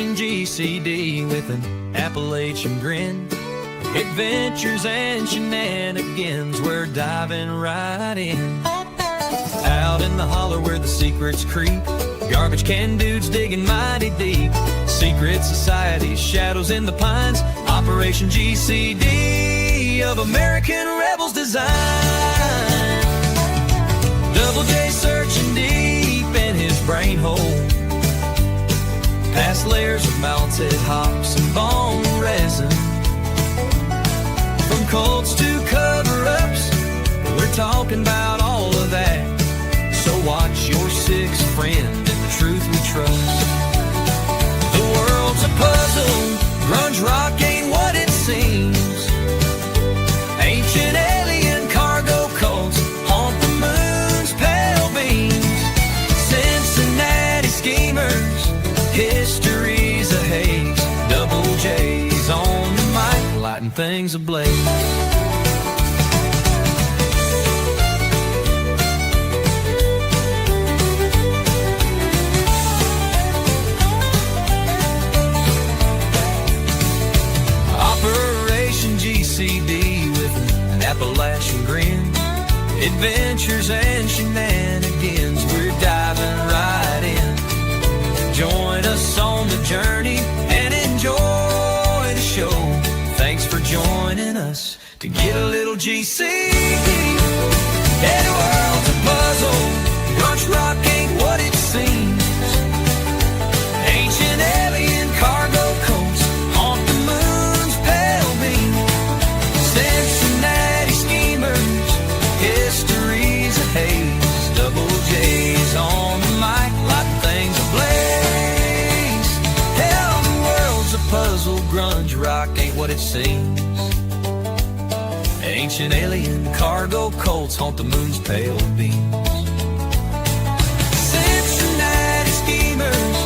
Operation GCD with an Appalachian grin. Adventures and shenanigans, we're diving right in. Out in the holler where the secrets creep, garbage can dudes digging mighty deep. Secret societies, shadows in the pines, Operation GCD of American rebels design. Double J searching deep in his brain hole, past layers of melted hops and bone resin. From cults to cover-ups, we're talking about all of that. So watch your sixth friend and the truth we trust. The world's a puzzle, grunge rock ain't what it seems. Ancient alien cargo cults haunt the moon's pale beams. Cincinnati schemers, history's a haze. Double J's on the mic, lighting things ablaze. Operation GCD with an Appalachian grin. Adventures and shenanigans, we're diving right in. Join us on the journey and enjoy the show. Thanks for joining us to get a little GCD. And the world's a puzzle, grunge rock ain't what it seems. Ancient alien cargo cults haunt the moon's pale beam. Cincinnati schemers, history's a haze. Double J's on the mic, lighting things ablaze. Hell, the world's a puzzle, grunge rock ain't what it seems. Ancient alien cargo cults haunt the moon's pale beams. Cincinnati schemers,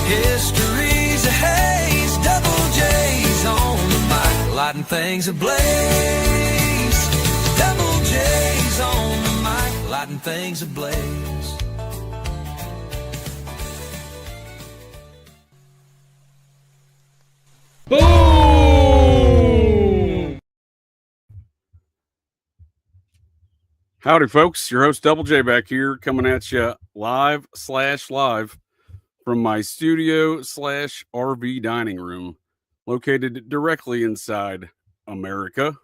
history's a haze. Double J's on the mic, lighting things ablaze. Double J's on the mic, lighting things ablaze. Boom! Howdy, folks. Your host, Double J, back here, coming at you live from my studio/RV dining room, located directly inside America.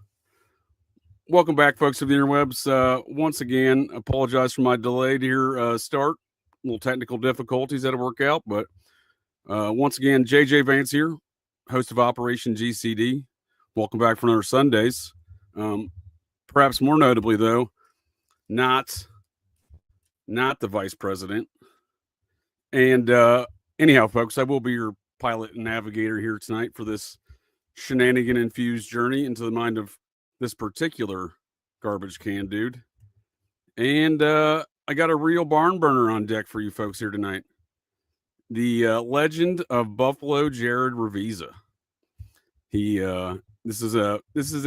Welcome back, folks of the interwebs. Once again, apologize for my delayed here start. A little technical difficulties had to work out, but once again, JJ Vance here, host of Operation GCD. Welcome back for another Sundaze. Perhaps more notably, though, not the vice president. And anyhow, folks, I will be your pilot and navigator here tonight for this shenanigan-infused journey into the mind of this particular garbage can dude. And I got a real barn burner on deck for you folks here tonight. The legend of Buffalo Jared Ravizza. This is a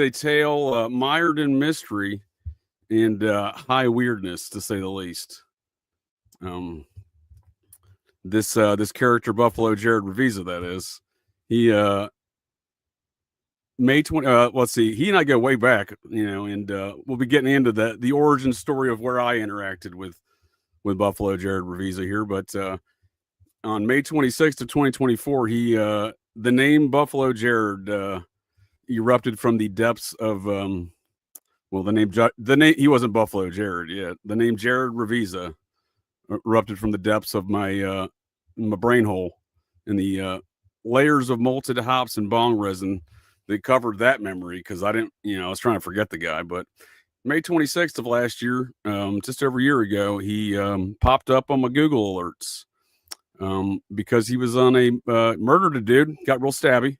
tale mired in mystery and high weirdness, to say the least. This character, Buffalo Jared Ravizza, that is, he May 20. Let's see, he and I go way back, and we'll be getting into the origin story of where I interacted with Buffalo Jared Ravizza here. But on May 26th of 2024, the name Buffalo Jared erupted from the depths of the name he wasn't Buffalo Jared yet. The name Jared Ravizza erupted from the depths of my brain hole, and the layers of malted hops and bong resin that covered that memory, because I was trying to forget the guy. But May 26th of last year, just over a year ago, he popped up on my Google alerts because he was on a murdered a dude, got real stabby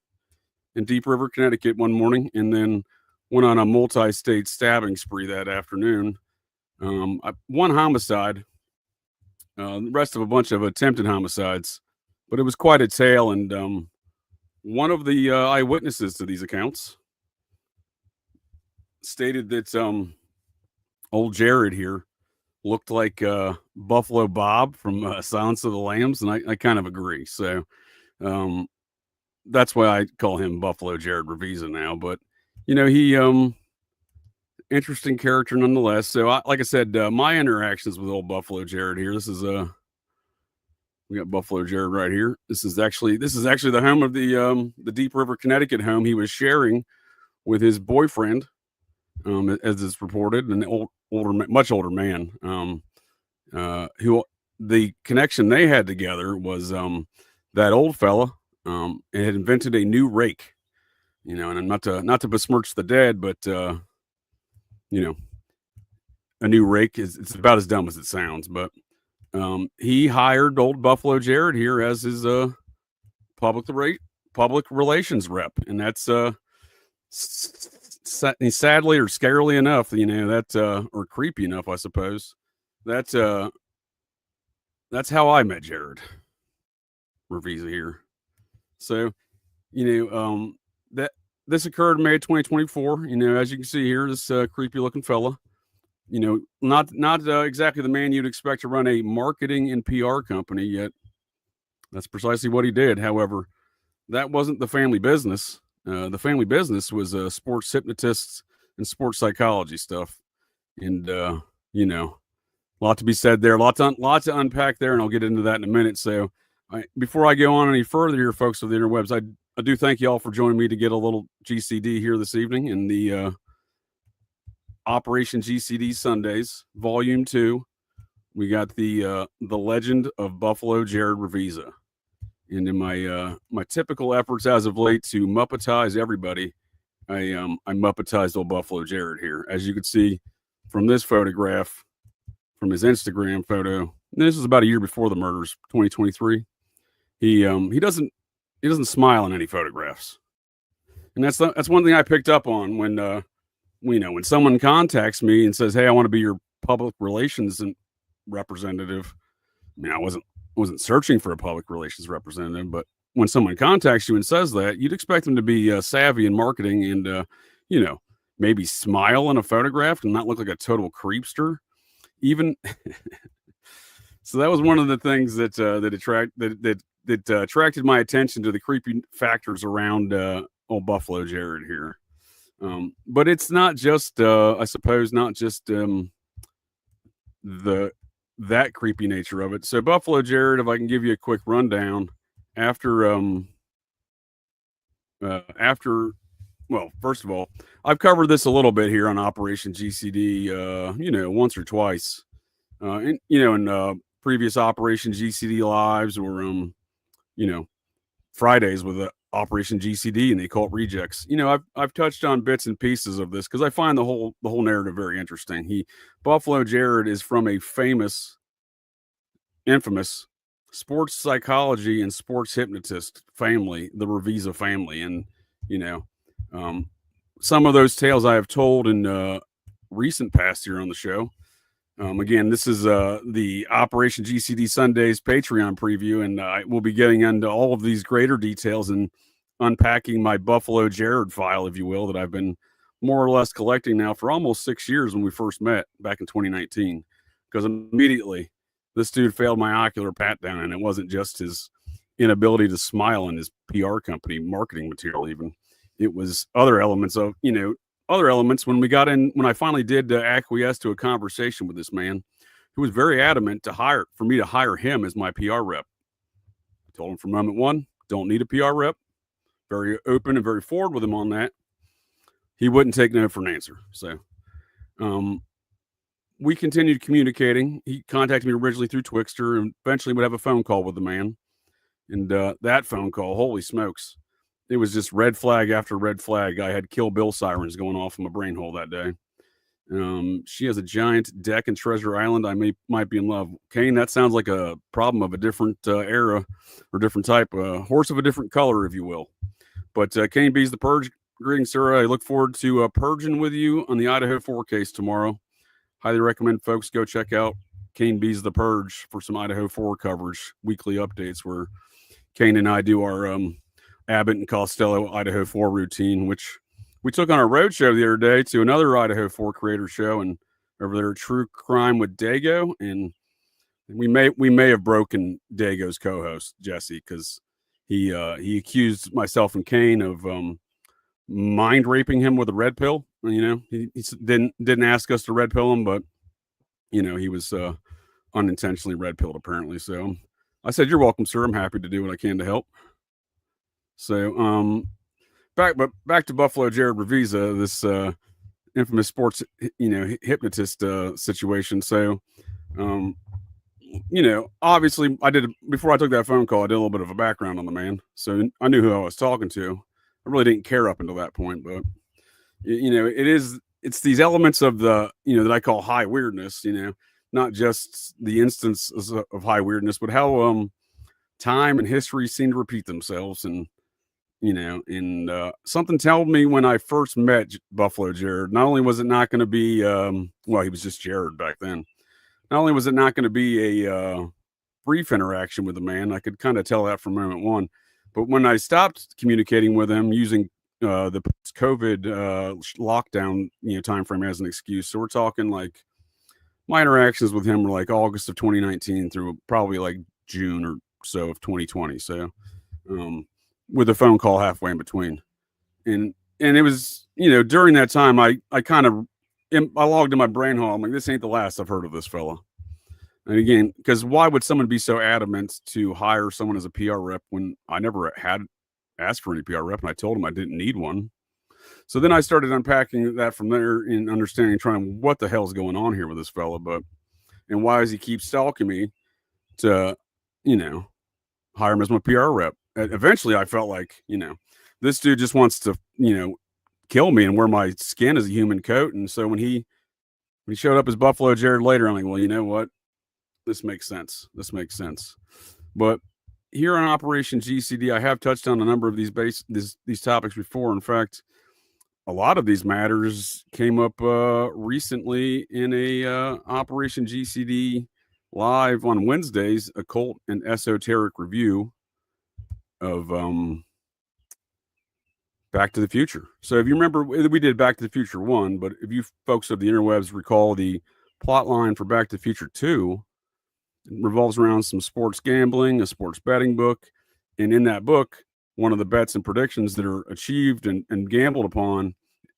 in Deep River, Connecticut one morning, and then went on a multi-state stabbing spree that afternoon. One homicide, the rest of a bunch of attempted homicides, but it was quite a tale. And one of the eyewitnesses to these accounts stated that old Jared here looked like Buffalo Bob from Silence of the Lambs, and I kind of agree. So That's why I call him Buffalo Jared Ravizza now. But he interesting character nonetheless. So, like I said, my interactions with old Buffalo Jared here. This is we got Buffalo Jared right here. This is actually the home of the Deep River, Connecticut home he was sharing with his boyfriend, as is reported, an much older man. Who the connection they had together was that old fella had invented a new rake. And not to besmirch the dead, but a new rake it's about as dumb as it sounds. But he hired old Buffalo Jared here as his public relations rep, and that's sadly or scarily enough, that or creepy enough, I suppose. That's how I met Jared Ravizza here. So, that this occurred in May 2024. As you can see here, this creepy looking fella. Not exactly the man you'd expect to run a marketing and PR company, yet that's precisely what he did. However, that wasn't the family business. The family business was sports hypnotists and sports psychology stuff. And, a lot to be said there, lots to unpack there, and I'll get into that in a minute. So before I go on any further here, folks of the interwebs, I do thank you all for joining me to get a little GCD here this evening in the Operation GCD Sundaze, Volume 2. We got the legend of Buffalo Jared Ravizza. And in my typical efforts as of late to Muppetize everybody, I Muppetized old Buffalo Jared here. As you can see from this photograph, from his Instagram photo, this is about a year before the murders, 2023. He doesn't smile in any photographs, and that's one thing I picked up on when when someone contacts me and says, "Hey, I want to be your public relations representative." I mean, I wasn't searching for a public relations representative, but when someone contacts you and says that, you'd expect them to be savvy in marketing and maybe smile in a photograph and not look like a total creepster. Even so, that was one of the things that attracted my attention to the creepy factors around old Buffalo Jared here. But it's not just, I suppose, not just that creepy nature of it. So Buffalo Jared, if I can give you a quick rundown, well, first of all, I've covered this a little bit here on Operation GCD, once or twice, in previous Operation GCD lives or, Fridays with Operation GCD and the Occult Rejects. I've touched on bits and pieces of this because I find the whole narrative very interesting. Buffalo Jared is from a infamous sports psychology and sports hypnotist family, the Ravizza family, and some of those tales I have told in recent past here on the show. Again, this is the Operation GCD Sundaze Patreon preview, and I will be getting into all of these greater details and unpacking my Buffalo Jared file, if you will, that I've been more or less collecting now for almost 6 years when we first met back in 2019. Because immediately, this dude failed my ocular pat down, and it wasn't just his inability to smile in his PR company marketing material even. It was other elements when I finally did acquiesce to a conversation with this man who was very adamant for me to hire him as my PR rep. I told him from moment one, don't need a PR rep. Very open and very forward with him on that. He wouldn't take no for an answer. So we continued communicating. He contacted me originally through Twixter and eventually would have a phone call with the man. And that phone call, holy smokes. It was just red flag after red flag. I had Kill Bill sirens going off in my brain hole that day. She has a giant deck in Treasure Island. I might be in love. Kane, that sounds like a problem of a different era or different type. Horse of a different color, if you will. But Kane B's the Purge. Greetings, sir. I look forward to purging with you on the Idaho 4 case tomorrow. Highly recommend folks go check out Kane B's the Purge for some Idaho 4 coverage, weekly updates where Kane and I do our Abbott and Costello Idaho 4 routine, which we took on our road show the other day to another Idaho 4 creator show, and over there, True Crime with Dago, and we may have broken Dago's co-host Jesse because he accused myself and Kane of mind raping him with a red pill. You know, he didn't ask us to red pill him, but you know, he was unintentionally red pilled apparently. So I said, "You're welcome, sir. I'm happy to do what I can to help." So back to Buffalo Jared Ravizza, this infamous sports hypnotist situation. So you know, obviously before I took that phone call, I did a little bit of a background on the man, so I knew who I was talking to. I really didn't care up until that point, but you know, it's these elements of the, you know, that I call high weirdness, you know, not just the instances of high weirdness, but how time and history seem to repeat themselves. And you know, and something told me when I first met Buffalo Jared, not only was it not going to be well, he was just Jared back then. Not only was it not going to be a brief interaction with the man, I could kind of tell that from moment one. But when I stopped communicating with him using the COVID lockdown, you know, time frame as an excuse, so we're talking like my interactions with him were like August of 2019 through probably like June or so of 2020. So with a phone call halfway in between, and it was, you know, during that time I kind of I logged in my brain hole. I'm like, this ain't the last I've heard of this fella. And again, because why would someone be so adamant to hire someone as a PR rep when I never had asked for any PR rep and I told him I didn't need one? So then I started unpacking that from there and understanding, trying what the hell's going on here with this fella, and why does he keep stalking me to, you know, hire him as my PR rep? And eventually I felt like, you know, this dude just wants to, you know, kill me and wear my skin as a human coat. And so when he showed up as Buffalo Jared later, I'm like, well, you know what? This makes sense. But here on Operation GCD, I have touched on a number of these topics before. In fact, a lot of these matters came up recently in a Operation GCD live on Wednesdays, occult and esoteric review of Back to the Future. So if you remember, we did Back to the Future 1, but if you folks of the interwebs recall, the plot line for Back to the Future 2 revolves around some sports gambling, a sports betting book. And in that book, one of the bets and predictions that are achieved and gambled upon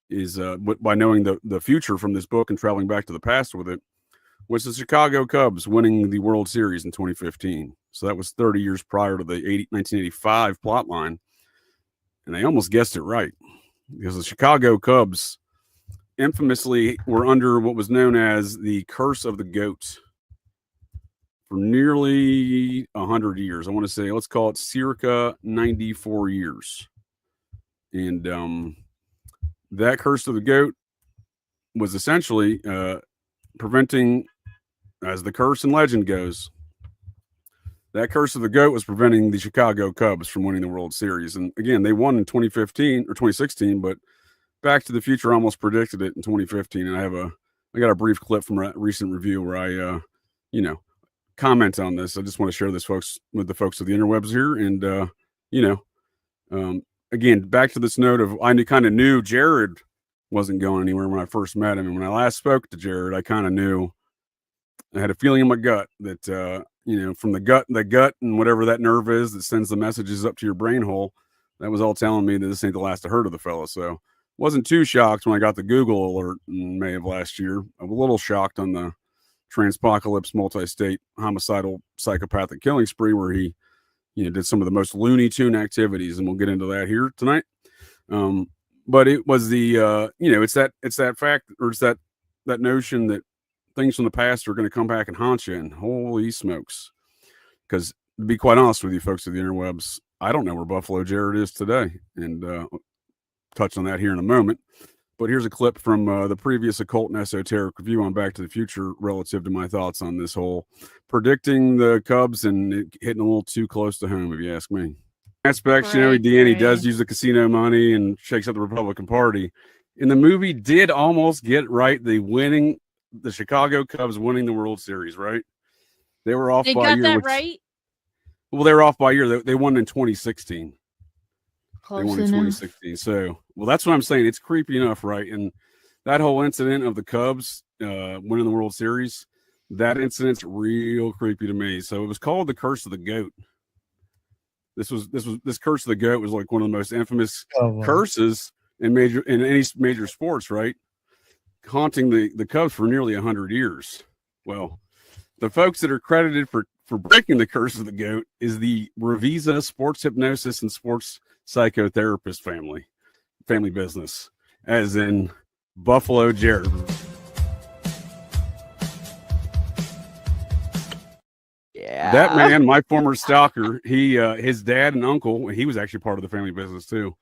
is by knowing the future from this book and traveling back to the past with it, was the Chicago Cubs winning the World Series in 2015. So that was 30 years prior to the 1985 plot line. And they almost guessed it right, because the Chicago Cubs infamously were under what was known as the curse of the GOAT for nearly 100 years. I want to say, let's call it circa 94 years. And that curse of the GOAT was essentially preventing, as the curse and legend goes, that curse of the GOAT was preventing the Chicago Cubs from winning the World Series. And again, they won in 2015 or 2016, but Back to the Future almost predicted it in 2015. And I got a brief clip from a recent review where I, you know, comment on this. I just want to share this with the folks of the interwebs here. And, you know, again, back to this note of, I kind of knew Jared wasn't going anywhere when I first met him. And when I last spoke to Jared, I kind of knew, I had a feeling in my gut that, you know, from the gut and whatever that nerve is that sends the messages up to your brain hole, that was all telling me that this ain't the last I heard of the fella. So wasn't too shocked when I got the Google alert in May of last year. I was a little shocked on the Transpocalypse multi-state homicidal psychopathic killing spree, where he, you know, did some of the most Looney Tune activities, and we'll get into that here tonight. But it was the, you know, it's that fact, or it's that notion that things from the past are going to come back and haunt you, and holy smokes. Because to be quite honest with you folks of the interwebs, I don't know where Buffalo Jared is today, and touch on that here in a moment. But here's a clip from the previous occult and esoteric review on Back to the Future relative to my thoughts on this whole predicting the Cubs and it hitting a little too close to home, if you ask me. Aspects, you know, Danny does use the casino money and shakes up the Republican Party. In the movie, did almost get right the Chicago Cubs winning the World Series, right? They were off by a year. They got that right? Well, they were off by a year. They won in 2016. They won in 2016. So, well, that's what I'm saying. It's creepy enough, right? And that whole incident of the Cubs winning the World Series, that incident's real creepy to me. So it was called the curse of the GOAT. This curse of the goat was like one of the most infamous wow. curses in any major sports, right? Haunting the Cubs for nearly 100 years. Well, the folks that are credited for breaking the curse of the goat is the Ravizza sports hypnosis and sports psychotherapist family business, as in Buffalo Jared. Yeah. That man, my former stalker, his dad and uncle, he was actually part of the family business too,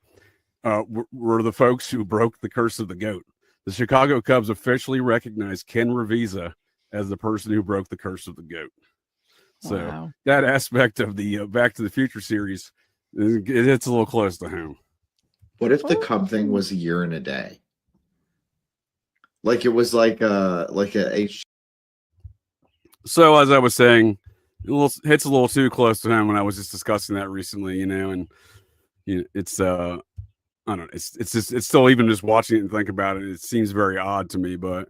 were the folks who broke the curse of the goat. The Chicago Cubs officially recognized Ken Ravizza as the person who broke the curse of the goat. So Wow. that aspect of the Back to the Future series, it's a little close to home. What if the Cub thing was a year and a day? Like it was like a H. So as I was saying, hits a little too close to home when I was just discussing that recently, and it's I don't know, it's still, even just watching it and think about it, it seems very odd to me. But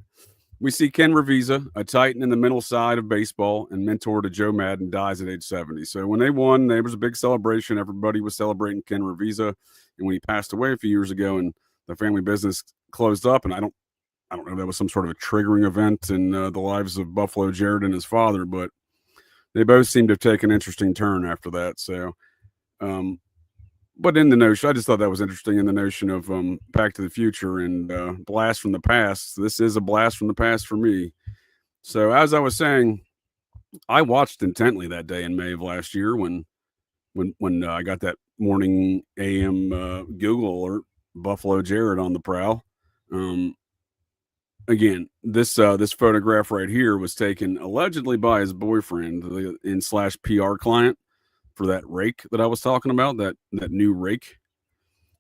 we see Ken Ravizza, a titan in the mental side of baseball and mentor to Joe Madden, dies at age 70. So when they won, there was a big celebration. Everybody was celebrating Ken Ravizza, and when he passed away a few years ago, and the family business closed up, and I don't know if that was some sort of a triggering event in the lives of Buffalo Jared and his father, but they both seem to have taken an interesting turn after that. So, but in the notion, I just thought that was interesting in the notion of Back to the Future and blast from the past. This is a blast from the past for me. So as I was saying, I watched intently that day in May of last year when I got that morning AM Google alert, Buffalo Jared on the prowl. Again, this photograph right here was taken allegedly by his boyfriend in / PR client for that rake that I was talking about, that new rake.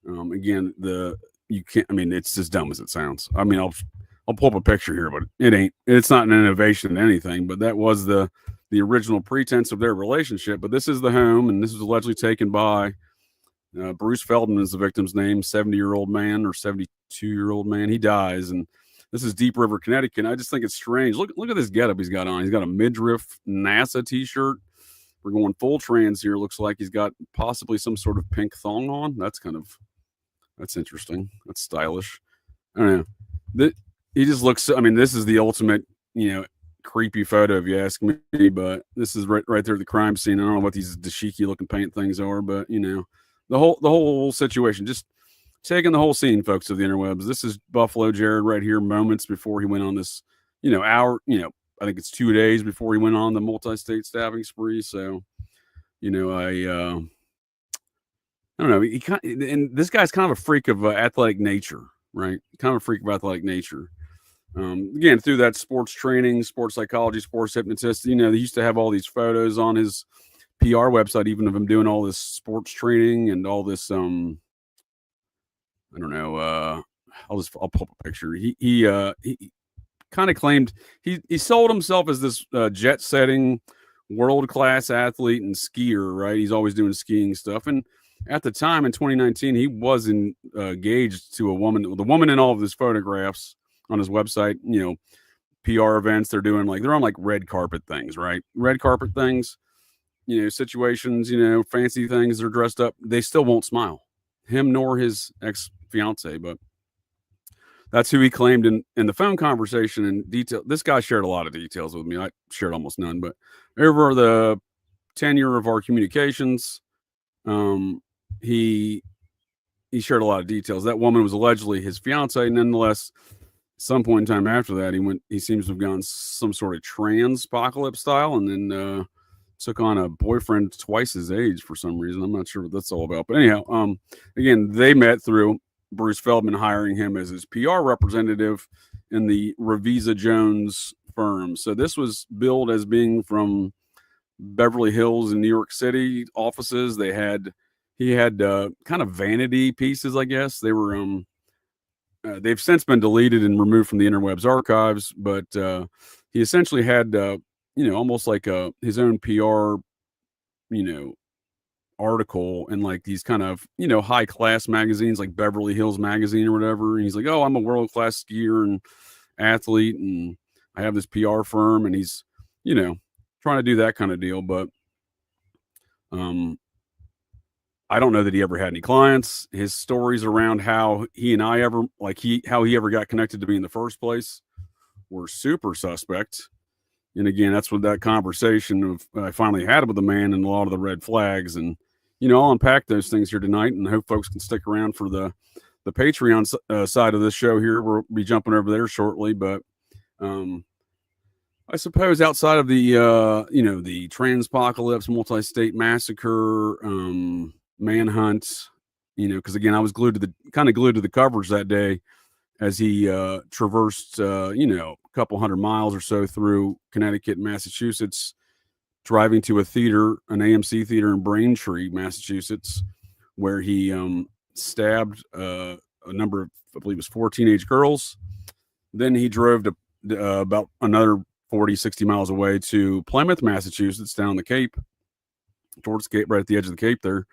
Again, you can't, I mean, it's as dumb as it sounds. I mean, I'll pull up a picture here, but it's not an innovation in anything, but that was the original pretense of their relationship. But this is the home, and this was allegedly taken by Bruce Feldman is the victim's name, 70-year-old man or 72-year-old man. He dies, and this is Deep River, Connecticut. I just think it's strange. Look at this getup he's got on. He's got a midriff NASA t-shirt. We're going full trans here. Looks like he's got possibly some sort of pink thong on. That's interesting. That's stylish. I don't know. He just looks, I mean, this is the ultimate, creepy photo if you ask me, but this is right there at the crime scene. I don't know what these dashiki looking paint things are, but the whole situation, just taking the whole scene, folks of the interwebs. This is Buffalo Jared right here, moments before he went on this, hour, I think it's 2 days before he went on the multi-state stabbing spree. So, I don't know. And this guy's kind of a freak of athletic nature, right? Kind of a freak of athletic nature. Again, through that sports training, sports psychology, sports hypnotist, they used to have all these photos on his PR website, even of him doing all this sports training and all this, I don't know. I'll pull up a picture. He kind of claimed he sold himself as this jet setting world-class athlete and skier, right? He's always doing skiing stuff. And at the time in 2019, he was engaged to a woman. The woman in all of his photographs on his website, PR events, they're on like red carpet things, right? Red carpet things, situations, fancy things, they're dressed up. They still won't smile, him nor his ex-fiance, but that's who he claimed in the phone conversation in detail. This guy shared a lot of details with me. I shared almost none, but over the tenure of our communications, he shared a lot of details. That woman was allegedly his fiance. Nonetheless, at some point in time after that, he seems to have gone some sort of Transpocalypse style, and then took on a boyfriend twice his age for some reason. I'm not sure what that's all about. But anyhow, again, they met through Bruce Feldman hiring him as his PR representative in the Ravizza Jones firm. So this was billed as being from Beverly Hills in New York City offices. He had kind of vanity pieces, I guess. They were they've since been deleted and removed from the interwebs archives, but he essentially had almost like his own PR article in like these kind of high class magazines like Beverly Hills Magazine or whatever. And he's like, oh, I'm a world class skier and athlete, and I have this PR firm, and he's trying to do that kind of deal. But I don't know that he ever had any clients. His stories around how he and I ever, how he ever got connected to me in the first place were super suspect. And again, that's what that conversation I finally had with the man and a lot of the red flags. And, I'll unpack those things here tonight, and I hope folks can stick around for the Patreon side of this show here. We'll be jumping over there shortly, but I suppose outside of the the Transpocalypse, multi-state massacre, manhunt, because again, I was glued to the coverage that day as he traversed a couple hundred miles or so through Connecticut and Massachusetts, driving to a theater, an AMC theater in Braintree, Massachusetts, where he stabbed a number of, I believe it was 4 teenage girls. Then he drove to about another 40, 60 miles away to Plymouth, Massachusetts, down the Cape, towards the Cape, right at the edge of the Cape there.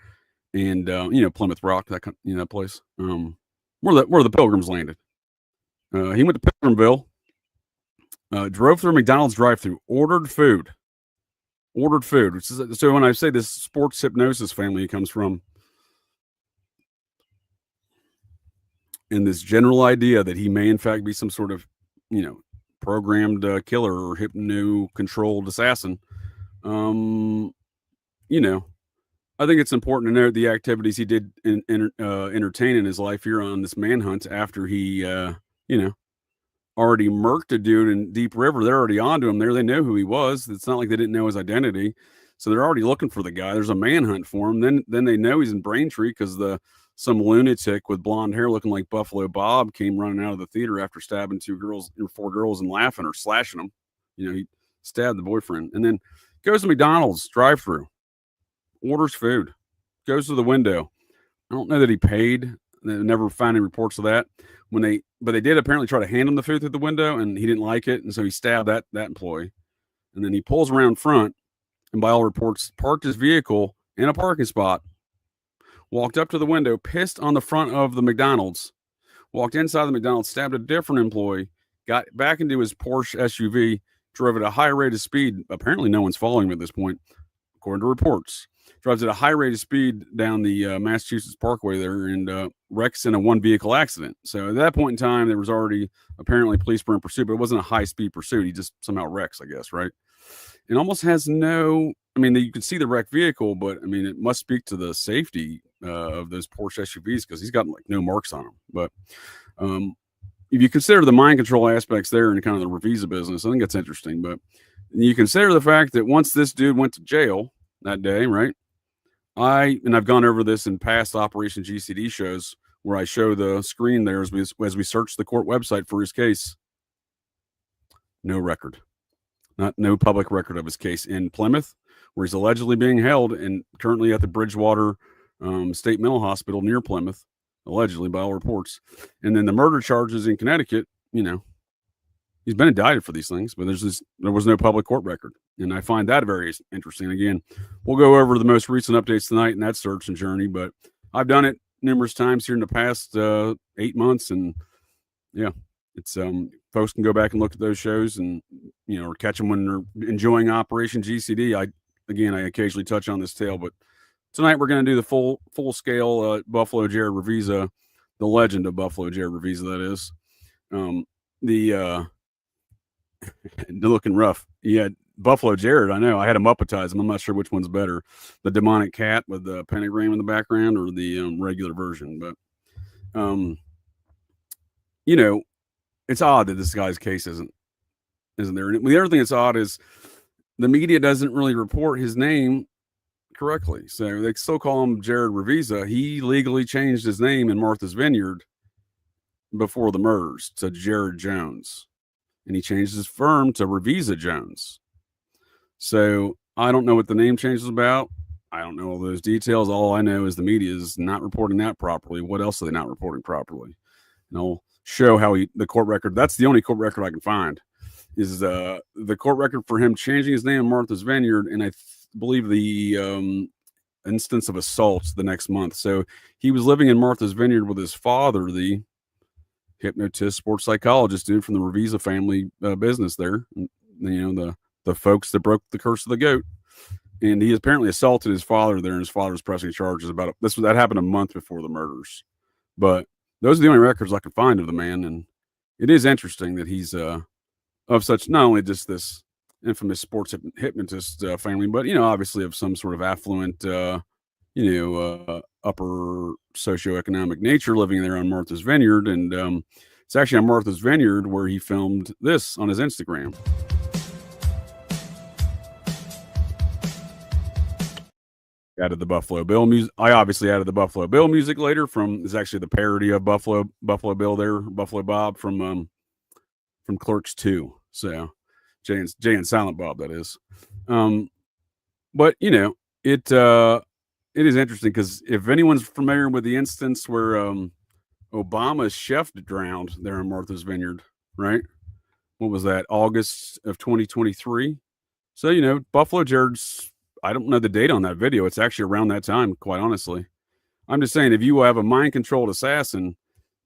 And, Plymouth Rock, that place, where the Pilgrims landed. He went to Pilgrimville, drove through McDonald's drive-thru, ordered food. So when I say this sports hypnosis family he comes from, and this general idea that he may in fact be some sort of, programmed killer or hypno-controlled assassin, I think it's important to note the activities he did entertain in his life here on this manhunt after he, already murked a dude in Deep River. They're already onto him there. They know who he was. It's not like they didn't know his identity. So they're already looking for the guy. There's a manhunt for him. Then they know he's in Braintree because some lunatic with blonde hair looking like Buffalo Bob came running out of the theater after stabbing 4 girls and laughing or slashing them. He stabbed the boyfriend and then goes to McDonald's drive-thru, orders food, goes to the window. I don't know that he paid. They never found any reports of that. But they did apparently try to hand him the food through the window, and he didn't like it, and so he stabbed that employee. And then he pulls around front, and by all reports, parked his vehicle in a parking spot, walked up to the window, pissed on the front of the McDonald's, walked inside the McDonald's, stabbed a different employee, got back into his Porsche SUV, drove at a high rate of speed. Apparently no one's following him at this point, according to reports. Drives at a high rate of speed down the Massachusetts Parkway there and wrecks in a one-vehicle accident. So at that point in time, there was already apparently police were in pursuit, but it wasn't a high-speed pursuit. He just somehow wrecks, I guess, right? And almost has no, you can see the wrecked vehicle, but, it must speak to the safety of those Porsche SUVs because he's got, no marks on them. But if you consider the mind control aspects there and kind of the Ravizza business, I think that's interesting. But you consider the fact that once this dude went to jail that day, right? I've gone over this in past Operation GCD shows where I show the screen there as we search the court website for his case. No record, no public record of his case in Plymouth, where he's allegedly being held and currently at the Bridgewater State Mental Hospital near Plymouth, allegedly by all reports. And then the murder charges in Connecticut, he's been indicted for these things, but there was no public court record. And I find that very interesting. Again, we'll go over the most recent updates tonight in that search and journey, but I've done it numerous times here in the past 8 months. And yeah, it's folks can go back and look at those shows and, or catch them when they're enjoying Operation GCD. I occasionally touch on this tale, but tonight we're going to do the full scale Buffalo Jared Ravizza, the legend of Buffalo Jared Ravizza, that is. They're looking rough. Yeah, Buffalo Jared, I know. I had him uppetize him. I'm not sure which one's better, the demonic cat with the pentagram in the background or the regular version. But, it's odd that this guy's case isn't there. And the other thing that's odd is the media doesn't really report his name correctly. So they still call him Jared Ravizza. He legally changed his name in Martha's Vineyard before the murders to Jared Jones. And he changed his firm to Ravizza Jones. So I don't know what the name change is about. I don't know all those details. All I know is the media is not reporting that properly. What else are they not reporting properly? And I'll show how the court record. That's the only court record I can find is the court record for him changing his name in Martha's Vineyard. And I believe the instance of assault the next month. So he was living in Martha's Vineyard with his father, the hypnotist, sports psychologist dude from the Ravizza family business there. The folks that broke the curse of the goat. and he apparently assaulted his father there, and his father was pressing charges about it. That happened a month before the murders, but those are the only records I could find of the man, and it is interesting that he's of such, not only just this infamous sports hypnotist family, but obviously of some sort of affluent, upper socioeconomic nature, living there on Martha's Vineyard, and it's actually on Martha's Vineyard where he filmed this on his Instagram. Added the Buffalo Bill music. I obviously added the Buffalo Bill music later it's actually the parody of Buffalo Bill there, Buffalo Bob from Clerks 2. So Jay and Silent Bob, that is. But it is interesting because if anyone's familiar with the instance where Obama's chef drowned there in Martha's Vineyard, right? What was that? August of 2023. So Buffalo Jared's, I don't know the date on that video. It's actually around that time, quite honestly. I'm just saying, if you have a mind-controlled assassin,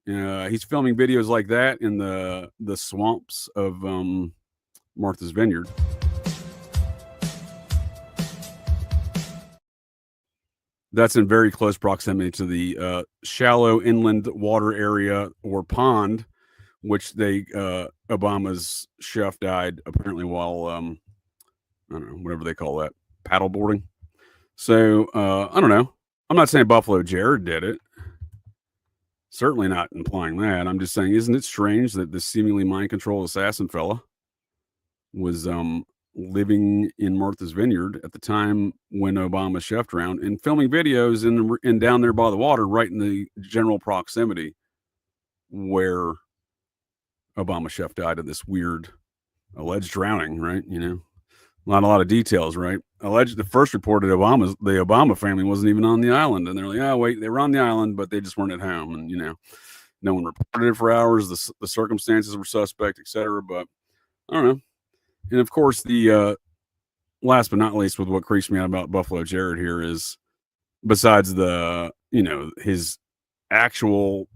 he's filming videos like that in the swamps of Martha's Vineyard. That's in very close proximity to the shallow inland water area or pond, which Obama's chef died apparently while I don't know, whatever they call that, paddleboarding. So I don't know. I'm not saying Buffalo Jared did it. Certainly not implying that. I'm just saying, isn't it strange that this seemingly mind-controlled assassin fella was living in Martha's Vineyard at the time when Obama's chef drowned and filming videos in down there by the water, right in the general proximity where Obama's chef died of this weird alleged drowning, right? Not a lot of details, right? The first report that the Obama family wasn't even on the island, and they're like, "Oh, wait, they were on the island, but they just weren't at home." And no one reported it for hours. The circumstances were suspect, etc. But I don't know. And of course, the last but not least, with what creeps me out about Buffalo Jared here is, besides the his actual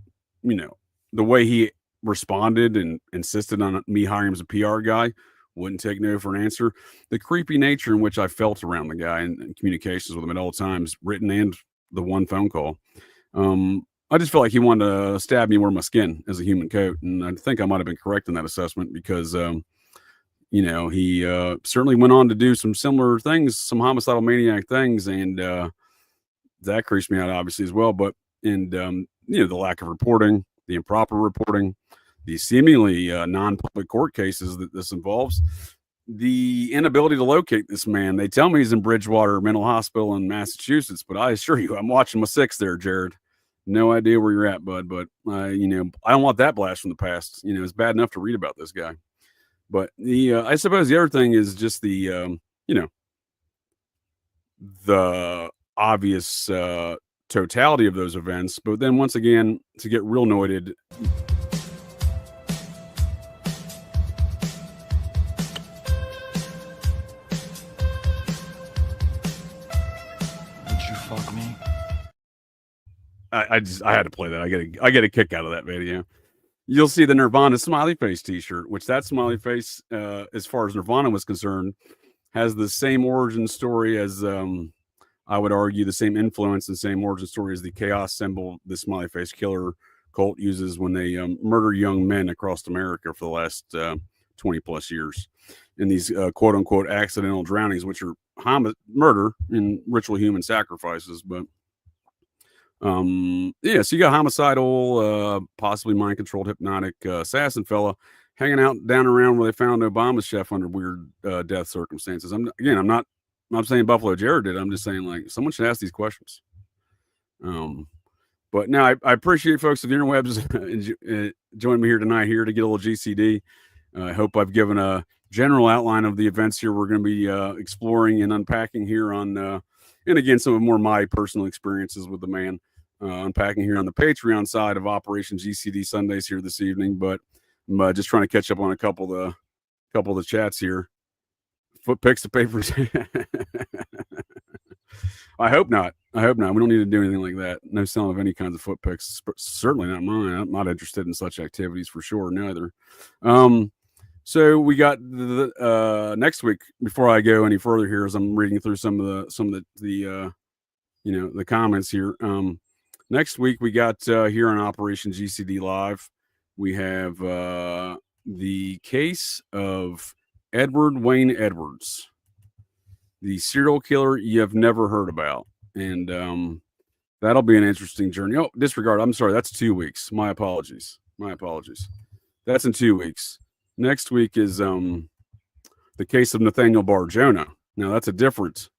the way he responded and insisted on me hiring him as a PR guy. Wouldn't take no for an answer. The creepy nature in which I felt around the guy and communications with him at all times, written and the one phone call. I just felt like he wanted to stab me where my skin as a human coat. And I think I might have been correct in that assessment because, he certainly went on to do some similar things, some homicidal maniac things. And that creeps me out, obviously, as well. But, the lack of reporting, the improper reporting, the seemingly non-public court cases that this involves, the inability to locate this man. They tell me he's in Bridgewater Mental Hospital in Massachusetts, but I assure you, I'm watching my six there, Jared. No idea where you're at, bud. But I don't want that blast from the past. It's bad enough to read about this guy. But I suppose the other thing is just the obvious totality of those events. But then once again, to get real noided. I had to play that. I get a kick out of that video. You'll see the Nirvana smiley face t-shirt, which that smiley face, as far as Nirvana was concerned, has the same origin story as I would argue the same influence and same origin story as the chaos symbol the smiley face killer cult uses when they murder young men across America for the last 20 plus years in these quote unquote accidental drownings, which are murder and ritual human sacrifices. But so you got homicidal, possibly mind-controlled hypnotic assassin fella hanging out down around where they found Obama's chef under weird death circumstances. I'm not saying Buffalo Jared did. I'm just saying, like, someone should ask these questions. But now I appreciate folks of the interwebs joining me here tonight here to get a little GCD. I hope I've given a general outline of the events here we're going to be exploring and unpacking here on and again, some of more my personal experiences with the man, unpacking here on the Patreon side of Operation GCD Sundaze here this evening. But I'm just trying to catch up on a couple of the chats here. Foot picks the papers. I hope not. We don't need to do anything like that. No selling of any kinds of foot picks. Certainly not mine. I'm not interested in such activities for sure. Neither. So we got the next week. Before I go any further here, as I'm reading through some of the the comments here. Next week we got here on Operation GCD Live, we have the case of Edward Wayne Edwards, the serial killer you have never heard about, and that'll be an interesting journey. Oh, disregard. I'm sorry. That's 2 weeks. My apologies. That's in 2 weeks. Next week is the case of Nathaniel Bar Jonah. Now that's a different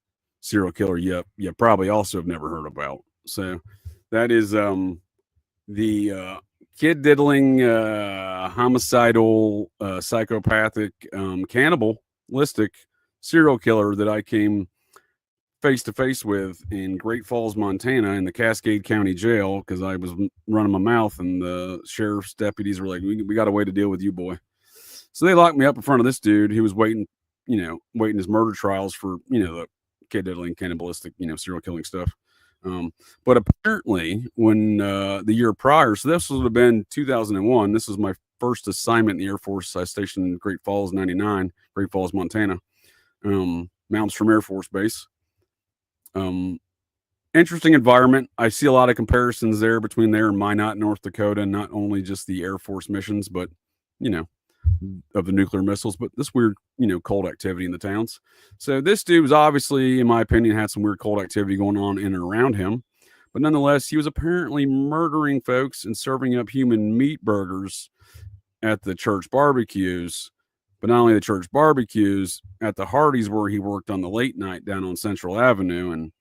serial killer you probably also have never heard about. So that is the kid diddling homicidal psychopathic cannibalistic serial killer that I came face to face with in Great Falls, Montana, in the Cascade County Jail, because I was running my mouth, and the sheriff's deputies were like, "We got a way to deal with you, boy." So they locked me up in front of this dude who was waiting his murder trials for the kid diddling, cannibalistic, serial killing stuff. But apparently, when the year prior, so this would have been 2001. This was my first assignment in the Air Force. I stationed in Great Falls, 99, Great Falls, Montana, Malmstrom Air Force Base. Interesting environment. I see a lot of comparisons there between there and Minot, North Dakota, not only just the Air Force missions, but of the nuclear missiles, but this weird cold activity in the towns. So this dude was obviously, in my opinion, had some weird cold activity going on in and around him, but nonetheless, he was apparently murdering folks and serving up human meat burgers at the church barbecues. But not only the church barbecues, at the Hardee's where he worked on the late night down on Central Avenue. And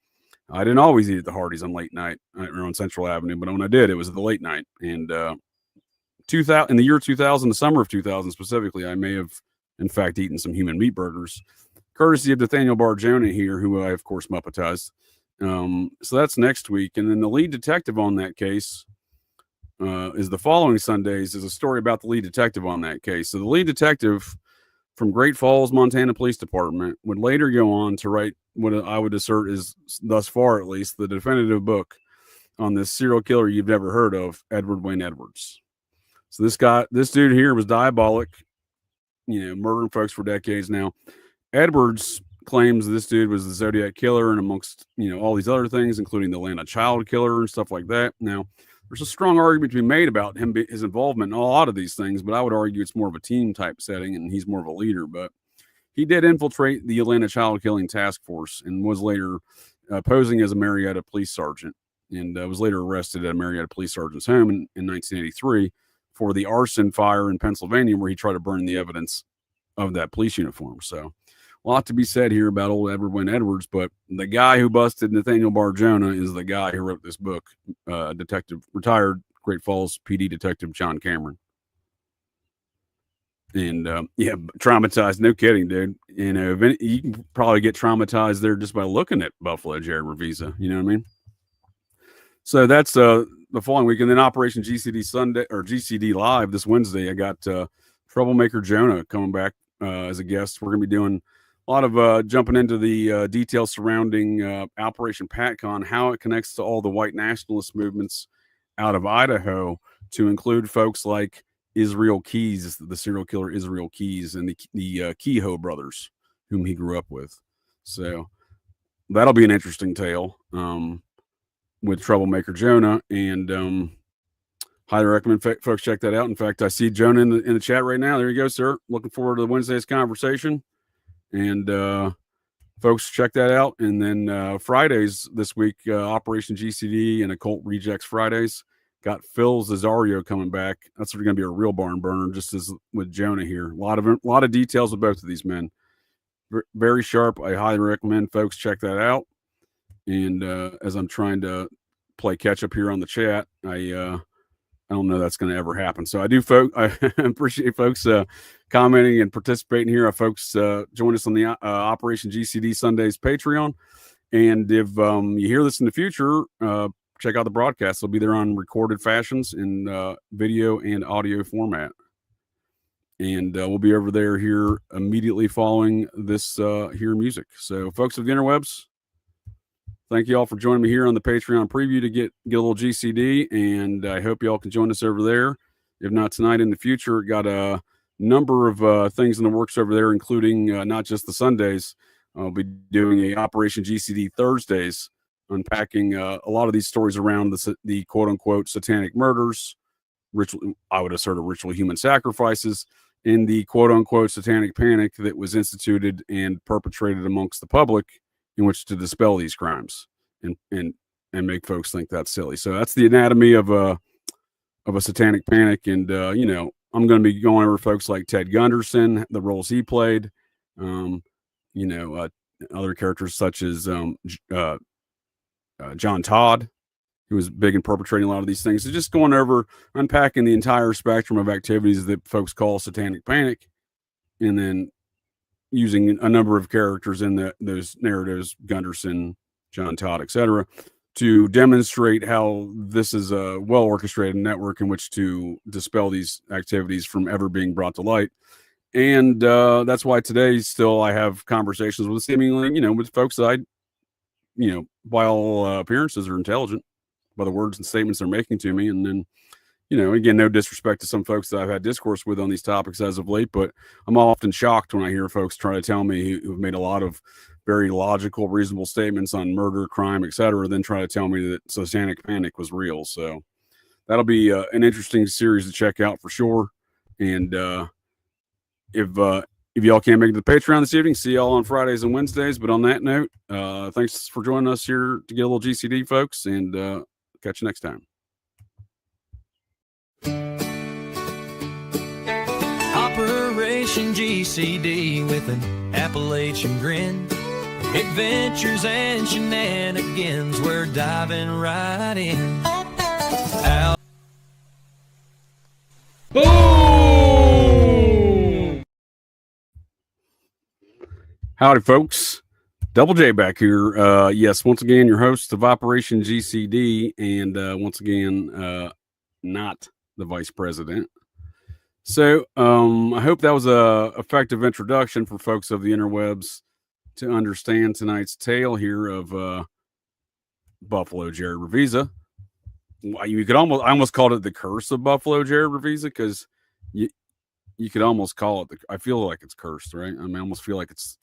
I didn't always eat at the Hardee's on late night or on Central Avenue, but when I did, it was at the late night. And in the year 2000, the summer of 2000 specifically, I may have, in fact, eaten some human meat burgers, courtesy of Nathaniel Bar Jonah here, who I, of course, muppetized. So that's next week. And then the lead detective on that case is the following Sundaze, is a story about the lead detective on that case. So the lead detective from Great Falls, Montana Police Department would later go on to write what I would assert is, thus far at least, the definitive book on this serial killer you've never heard of, Edward Wayne Edwards. So this dude here was diabolic, murdering folks for decades now. Edwards claims this dude was the Zodiac killer, and amongst, all these other things, including the Atlanta child killer and stuff like that. Now, there's a strong argument to be made about his involvement in a lot of these things, but I would argue it's more of a team type setting and he's more of a leader. But he did infiltrate the Atlanta child killing task force and was later posing as a Marietta police sergeant, and was later arrested at a Marietta police sergeant's home in 1983 for the arson fire in Pennsylvania, where he tried to burn the evidence of that police uniform. So a lot to be said here about old Edward Wayne Edwards, but the guy who busted Nathaniel Bar Jonah is the guy who wrote this book, retired Great Falls PD detective John Cameron. And traumatized, no kidding, dude. You can probably get traumatized there just by looking at Buffalo Jared Ravizza. You know what I mean? So that's the following week, and then Operation GCD Sunday or GCD Live this Wednesday. I got Troublemaker Jonah coming back as a guest. We're going to be doing a lot of jumping into the details surrounding Operation PatCon, how it connects to all the white nationalist movements out of Idaho, to include folks like Israel Keys, the serial killer Israel Keys, and the Kehoe brothers, whom he grew up with. So that'll be an interesting tale with Troublemaker Jonah, and highly recommend folks check that out. In fact, I see Jonah in the chat right now. There you go, sir. Looking forward to Wednesday's conversation. And folks, check that out. And then Fridays this week, Operation GCD and Occult Rejects Fridays. Got Phil Cesario coming back. That's going to be a real barn burner, just as with Jonah here. A lot of details with both of these men. Very sharp. I highly recommend folks check that out. And as I'm trying to play catch up here on the chat, I don't know that's going to ever happen. So I appreciate folks commenting and participating here. Folks, join us on the Operation GCD Sundaze Patreon. And if you hear this in the future, check out the broadcast. They'll be there on recorded fashions in video and audio format. And we'll be over there here immediately following this here music. So folks of the interwebs, thank you all for joining me here on the Patreon preview to get a little GCD, and I hope you all can join us over there. If not tonight, in the future, got number of things in the works over there, including not just the Sundaze. I'll be doing a Operation GCD Thursdays, unpacking a lot of these stories around the quote unquote satanic murders, ritual, I would assert, ritual human sacrifices, and the quote unquote satanic panic that was instituted and perpetrated amongst the public in which to dispel these crimes and make folks think that's silly. So that's the anatomy of a satanic panic. And I'm going to be going over folks like Ted Gunderson, the roles he played, other characters such as John Todd, who was big in perpetrating a lot of these things. So just going over, unpacking the entire spectrum of activities that folks call satanic panic, and then using a number of characters in those narratives, Gunderson, John Todd, etc., to demonstrate how this is a well-orchestrated network in which to dispel these activities from ever being brought to light. And that's why today still I have conversations with seemingly, with folks that I, by all appearances are intelligent by the words and statements they're making to me. And then, again, no disrespect to some folks that I've had discourse with on these topics as of late, but I'm often shocked when I hear folks try to tell me who've made a lot of very logical, reasonable statements on murder, crime, etc., then try to tell me that satanic panic was real. So that'll be an interesting series to check out for sure. And if y'all can't make it to the Patreon this evening, see y'all on Fridays and Wednesdays. But on that note, thanks for joining us here to get a little GCD, folks, and catch you next time. Operation GCD with an Appalachian grin. Adventures and shenanigans, we're diving right in. Boom! Howdy, folks. Double J back here. Yes, once again, your host of Operation GCD, and once again, not the vice president. So I hope that was a effective introduction for folks of the interwebs to understand tonight's tale here of Buffalo Jared Ravizza. I almost called it the curse of Buffalo Jared Ravizza, because you could almost call it I feel like it's cursed, right? I mean, I almost feel like it's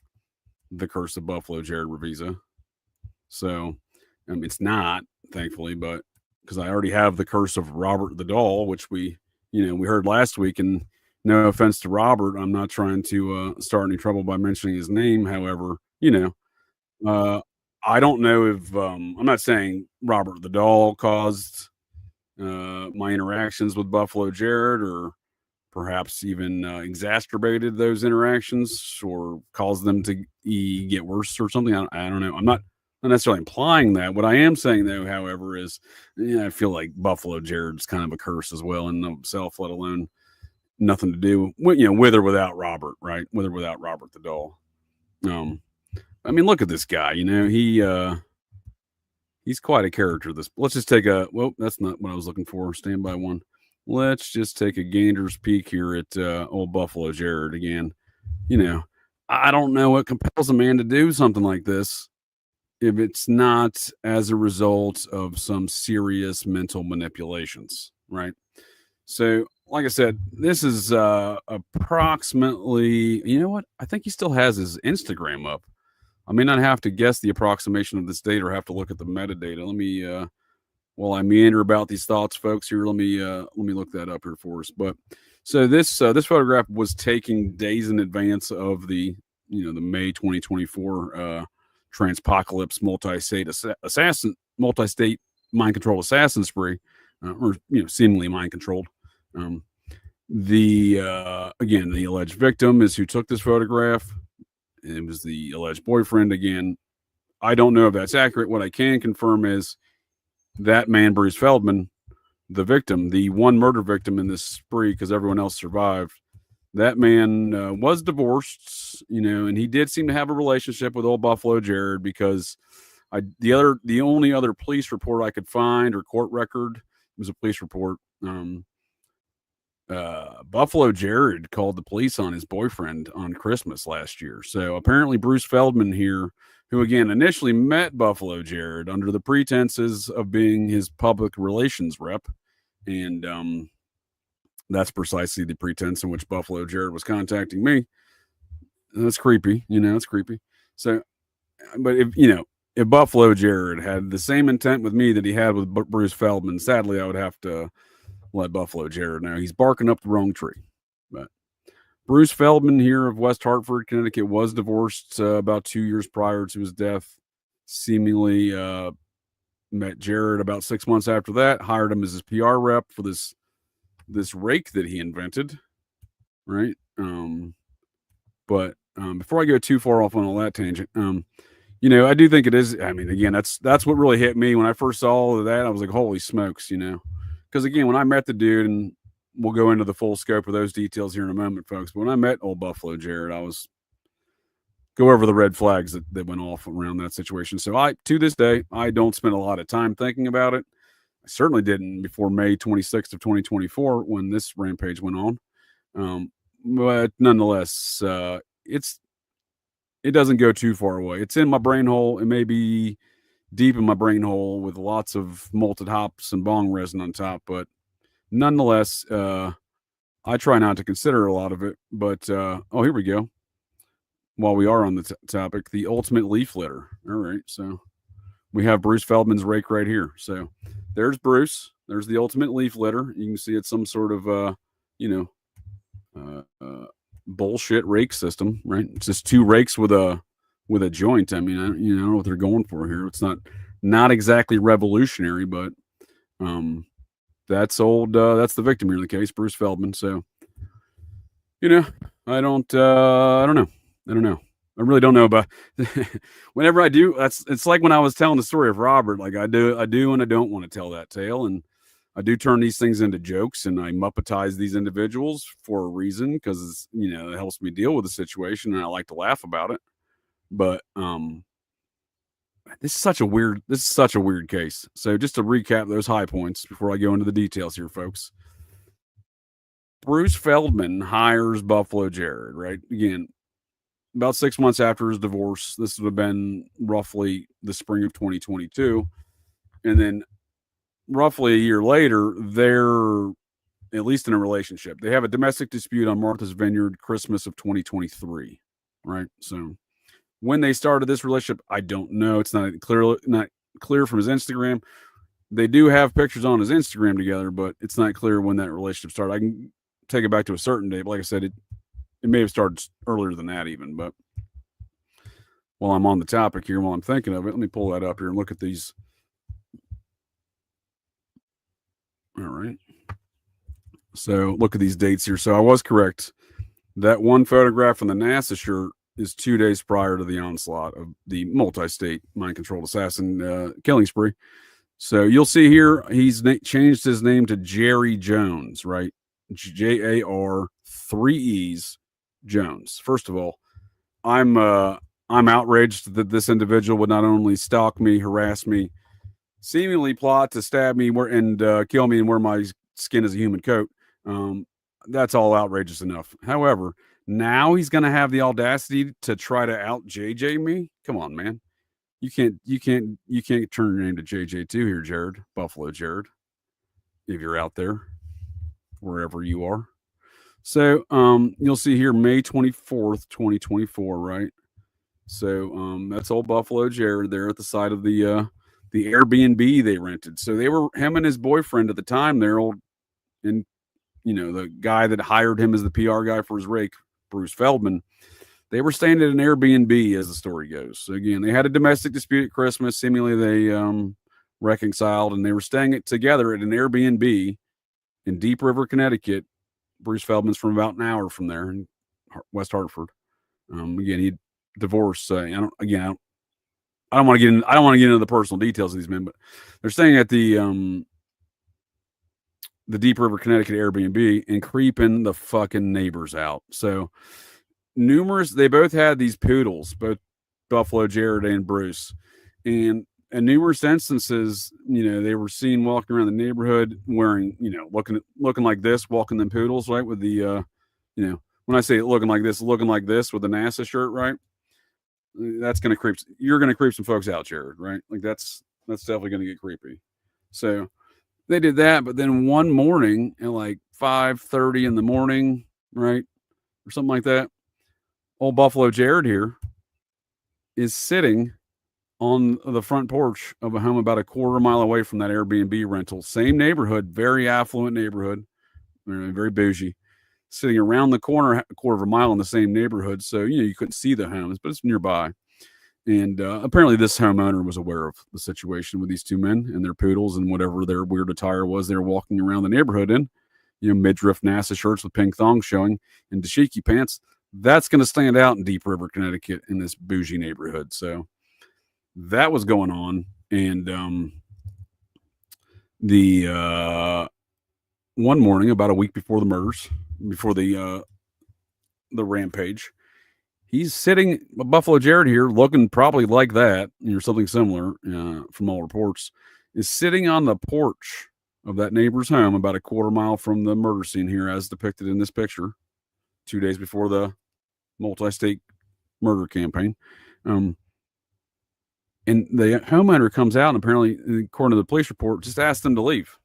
the curse of Buffalo Jared Ravizza. So it's not, thankfully, but because I already have the curse of Robert the Doll, which we heard last week. And no offense to Robert, I'm not trying to start any trouble by mentioning his name. However, I don't know if I'm not saying Robert the Doll caused my interactions with Buffalo Jared, or perhaps even exacerbated those interactions, or caused them to get worse or something. I don't know. I'm not necessarily implying that. What I am saying, though, however, is I feel like Buffalo Jared's kind of a curse as well in himself, let alone nothing to do with, with or without Robert, right? With or without Robert the Doll. I mean, look at this guy. He's quite a character. Let's just take that's not what I was looking for. Stand by one. Let's just take a gainder's peek here at old Buffalo Jared again. I don't know what compels a man to do something like this if it's not as a result of some serious mental manipulations, right? So, like I said, this is approximately, I think he still has his Instagram up. I may not have to guess the approximation of this date or have to look at the metadata. Let me, while I meander about these thoughts, folks, here, let me look that up here for us. But so this photograph was taken days in advance of the May 2024 Transpocalypse multi-state mind control assassin spree, or seemingly mind controlled. The alleged victim is who took this photograph. It was the alleged boyfriend. Again, I don't know if that's accurate. What I can confirm is that man, Bruce Feldman, the victim, the one murder victim in this spree, because everyone else survived, that man was divorced, and he did seem to have a relationship with old Buffalo Jared, because the only other police report I could find, or court record, was a police report. Buffalo Jared called the police on his boyfriend on Christmas last year. So apparently Bruce Feldman here, who again initially met Buffalo Jared under the pretenses of being his public relations rep, and That's precisely the pretense in which Buffalo Jared was contacting me. That's creepy, it's creepy. So, but if Buffalo Jared had the same intent with me that he had with Bruce Feldman, sadly, I would have to let Buffalo Jared know he's barking up the wrong tree. But Bruce Feldman here of West Hartford, Connecticut, was divorced about 2 years prior to his death. Seemingly met Jared about 6 months after that, hired him as his PR rep for this rake that he invented, right? But before I go too far off on all that tangent, I do think it is. I mean, again, that's what really hit me when I first saw all of that. I was like, holy smokes, because again, when I met the dude, and we'll go into the full scope of those details here in a moment, folks. But when I met old Buffalo Jared, I was go over the red flags that went off around that situation. So to this day, I don't spend a lot of time thinking about it. I certainly didn't before May 26th of 2024 when this rampage went on. But nonetheless, it doesn't go too far away. It's in my brain hole. It may be deep in my brain hole with lots of malted hops and bong resin on top, but nonetheless, I try not to consider a lot of it. But here we go. While we are on the topic, the ultimate leaf litter. All right, so we have Bruce Feldman's rake right here. So there's Bruce. There's the ultimate leaf litter. You can see it's some sort of bullshit rake system, right? It's just two rakes with a joint. I mean, I don't know what they're going for here. It's not exactly revolutionary, but that's old. That's the victim here in the case, Bruce Feldman. So I don't know. I really don't know, but whenever I do, it's like when I was telling the story of Robert. Like I do, and I don't want to tell that tale, and I do turn these things into jokes, and I muppetize these individuals for a reason because it helps me deal with the situation, and I like to laugh about it. But this is such a weird case. So just to recap those high points before I go into the details here, folks. Bruce Feldman hires Buffalo Jared, right? Again, about 6 months after his divorce. This would have been roughly the spring of 2022. And then roughly a year later, they're at least in a relationship. They have a domestic dispute on Martha's Vineyard, Christmas of 2023, right? So when they started this relationship, I don't know. It's not clear from his Instagram. They do have pictures on his Instagram together, but it's not clear when that relationship started. I can take it back to a certain date, but like I said, it may have started earlier than that even. But while I'm on the topic here, while I'm thinking of it, let me pull that up here and look at these. All right. So look at these dates here. So I was correct. That one photograph on the NASA shirt is 2 days prior to the onslaught of the multi-state mind-controlled assassin killing spree. So you'll see here, he's changed his name to Jerry Jones, right? Jar 3 E's Jones. First of all, I'm outraged that this individual would not only stalk me, harass me, seemingly plot to stab me and kill me and wear my skin as a human coat. That's all outrageous enough. However, now he's going to have the audacity to try to out JJ me. Come on, man. You can't turn your name to JJ2 here, Jared, Buffalo Jared, if you're out there, wherever you are. So you'll see here May 24th, 2024, right? So that's old Buffalo Jared there at the side of the Airbnb they rented. So they were him and his boyfriend at the time. They're old, and the guy that hired him as the PR guy for his rake, Bruce Feldman. They were staying at an Airbnb, as the story goes. So again, they had a domestic dispute at Christmas. Seemingly they reconciled, and they were staying together at an Airbnb in Deep River, Connecticut. Bruce Feldman's from about an hour from there in West Hartford. Again, he divorced. I don't want to get into the personal details of these men, but they're staying at the Deep River, Connecticut Airbnb and creeping the fucking neighbors out. So they both had these poodles, both Buffalo Jared and Bruce, and in numerous instances, they were seen walking around the neighborhood wearing, looking like this, walking them poodles, right? With the, when I say looking like this with the NASA shirt, right? That's going to creep. You're going to creep some folks out, Jared, right? Like that's definitely going to get creepy. So they did that, but then one morning at like 5:30 in the morning, right? Or something like that. Old Buffalo Jared here is sitting on the front porch of a home about a quarter mile away from that Airbnb rental. Same neighborhood, very affluent neighborhood, very bougie. Sitting around the corner, a quarter of a mile in the same neighborhood. So, you couldn't see the homes, but it's nearby. And apparently this homeowner was aware of the situation with these two men and their poodles and whatever their weird attire was they were walking around the neighborhood in. Midriff NASA shirts with pink thongs showing and dashiki pants. That's going to stand out in Deep River, Connecticut in this bougie neighborhood. So that was going on. And the one morning, about a week before the murders, before the rampage, he's sitting, Buffalo Jared here, looking probably like that, something similar from all reports, is sitting on the porch of that neighbor's home about a quarter mile from the murder scene here, as depicted in this picture, 2 days before the multi-state murder campaign. And the homeowner comes out and apparently, according to the police report, just asked them to leave.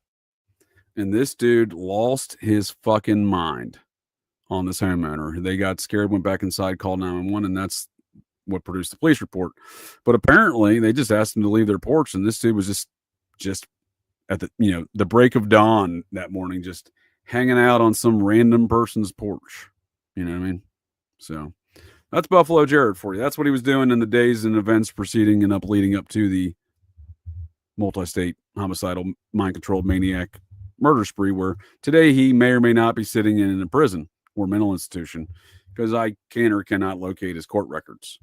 And this dude lost his fucking mind on this homeowner. They got scared, went back inside, called 911, and that's what produced the police report. But apparently they just asked him to leave their porch, and this dude was just at the break of dawn that morning, just hanging out on some random person's porch. You know what I mean? So that's Buffalo Jared for you. That's what he was doing in the days and events preceding and leading up to the multi-state homicidal, mind-controlled maniac murder spree, where today he may or may not be sitting in a prison or mental institution, because I can or cannot locate his court records.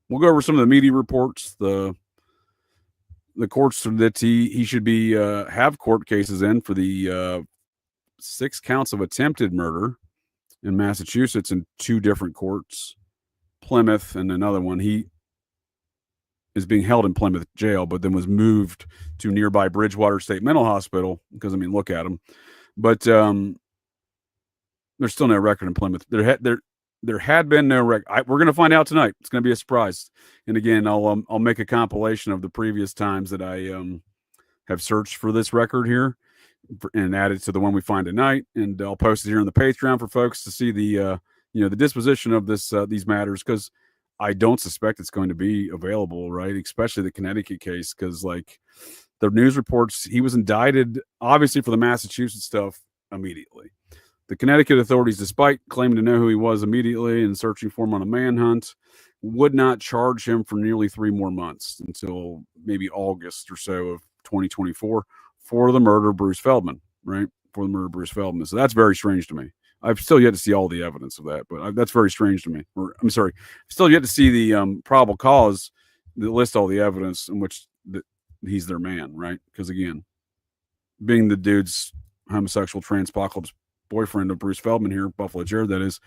We'll go over some of the media reports, the courts that he should be have court cases in for the 6 counts of attempted murder in Massachusetts in 2 different courts, Plymouth and another one. He is being held in Plymouth jail, but then was moved to nearby Bridgewater State Mental Hospital because, look at him. But there's still no record in Plymouth. There had been no record. We're going to find out tonight. It's going to be a surprise. And again, I'll make a compilation of the previous times that I have searched for this record here and add it to the one we find tonight. And I'll post it here on the Patreon for folks to see the the disposition of these matters, because I don't suspect it's going to be available, right? Especially the Connecticut case, because the news reports, he was indicted obviously for the Massachusetts stuff immediately. The Connecticut authorities, despite claiming to know who he was immediately and searching for him on a manhunt, would not charge him for nearly 3 more months until maybe August or so of 2024 for the murder of Bruce Feldman, right? For the murder of Bruce Feldman. So that's very strange to me. I've still yet to see all the evidence of that, but that's very strange to me. I'm sorry, still yet to see the probable cause that lists all the evidence in which he's their man, right? Because again, being the dude's homosexual Transpocalypse boyfriend of Bruce Feldman here, Buffalo Jared, that is,